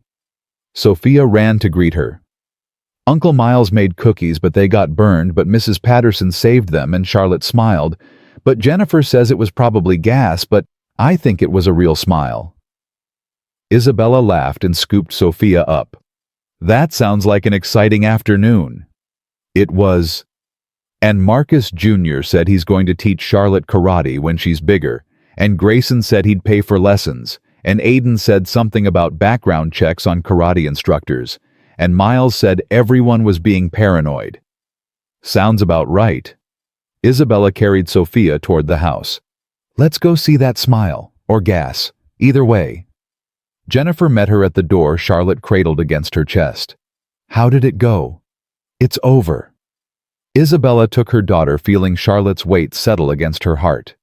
Speaker 1: Sophia ran to greet her. Uncle Miles made cookies, but they got burned, but Mrs. Patterson saved them, and Charlotte smiled. But Jennifer says it was probably gas, but I think it was a real smile. Isabella laughed and scooped Sophia up. That sounds like an exciting afternoon. It was. And Marcus Jr. said he's going to teach Charlotte karate when she's bigger, and Grayson said he'd pay for lessons, and Aiden said something about background checks on karate instructors, and Miles said everyone was being paranoid. Sounds about right. Isabella carried Sophia toward the house. Let's go see that smile, or gas, either way. Jennifer met her at the door, Charlotte cradled against her chest. How did it go? It's over. Isabella took her daughter, feeling Charlotte's weight settle against her heart.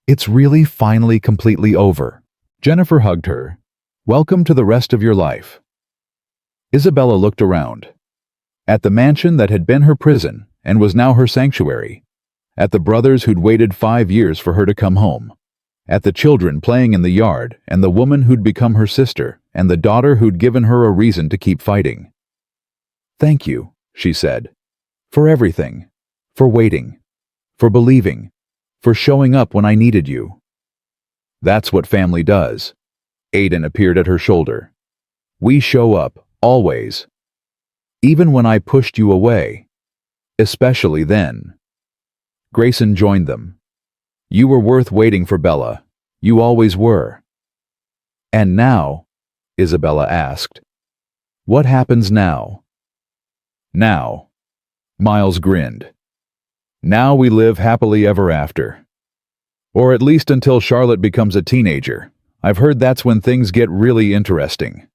Speaker 1: It's really finally completely over. Jennifer hugged her. Welcome to the rest of your life. Isabella looked around. At the mansion that had been her prison and was now her sanctuary. At the brothers who'd waited 5 years for her to come home. At the children playing in the yard, and the woman who'd become her sister, and the daughter who'd given her a reason to keep fighting. Thank you, she said. For everything. For waiting. For believing. For showing up when I needed you. That's what family does. Aiden appeared at her shoulder. We show up, always. Even when I pushed you away. Especially then. Grayson joined them. You were worth waiting for, Bella. You always were. And now? Isabella asked. What happens now? Now. Miles grinned. Now we live happily ever after. Or at least until Charlotte becomes a teenager. I've heard that's when things get really interesting.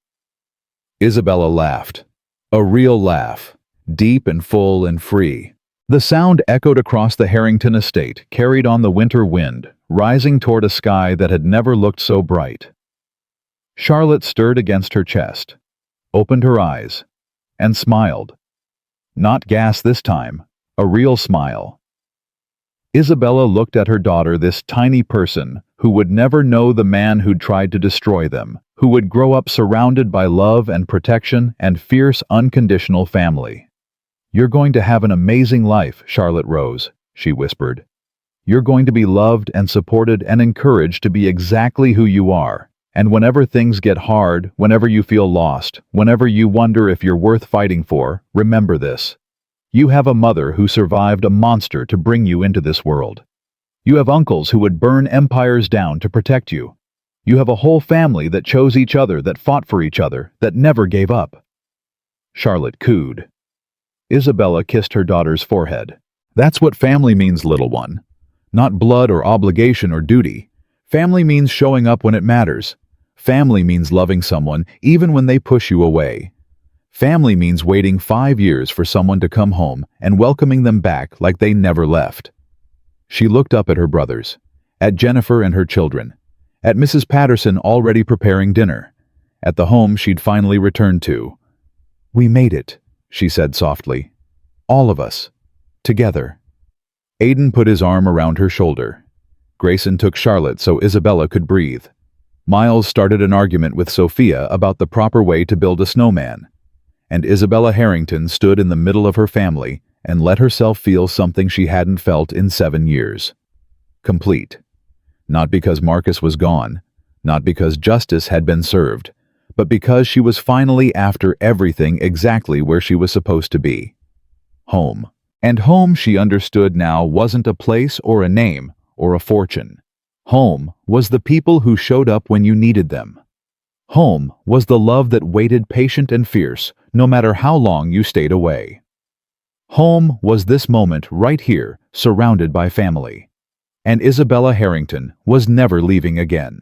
Speaker 1: Isabella laughed. A real laugh. Deep and full and free. The sound echoed across the Harrington estate, carried on the winter wind, rising toward a sky that had never looked so bright. Charlotte stirred against her chest, opened her eyes, and smiled. Not gas this time, a real smile. Isabella looked at her daughter, this tiny person who would never know the man who'd tried to destroy them, who would grow up surrounded by love and protection and fierce, unconditional family. You're going to have an amazing life, Charlotte Rose, she whispered. You're going to be loved and supported and encouraged to be exactly who you are. And whenever things get hard, whenever you feel lost, whenever you wonder if you're worth fighting for, remember this. You have a mother who survived a monster to bring you into this world. You have uncles who would burn empires down to protect you. You have a whole family that chose each other, that fought for each other, that never gave up. Charlotte cooed. Isabella kissed her daughter's forehead. That's what family means, little one. Not blood or obligation or duty. Family means showing up when it matters. Family means loving someone even when they push you away. Family means waiting 5 years for someone to come home and welcoming them back like they never left. She looked up at her brothers, at Jennifer and her children, at Mrs. Patterson already preparing dinner, at the home she'd finally returned to. We made it, she said softly. All of us. Together. Aiden put his arm around her shoulder. Grayson took Charlotte so Isabella could breathe. Miles started an argument with Sophia about the proper way to build a snowman. And Isabella Harrington stood in the middle of her family and let herself feel something she hadn't felt in 7 years. Complete. Not because Marcus was gone, not because justice had been served, but because she was finally after everything exactly where she was supposed to be. Home. And home, she understood now, wasn't a place or a name or a fortune. Home was the people who showed up when you needed them. Home was the love that waited patient and fierce, no matter how long you stayed away. Home was this moment right here, surrounded by family. And Isabella Harrington was never leaving again.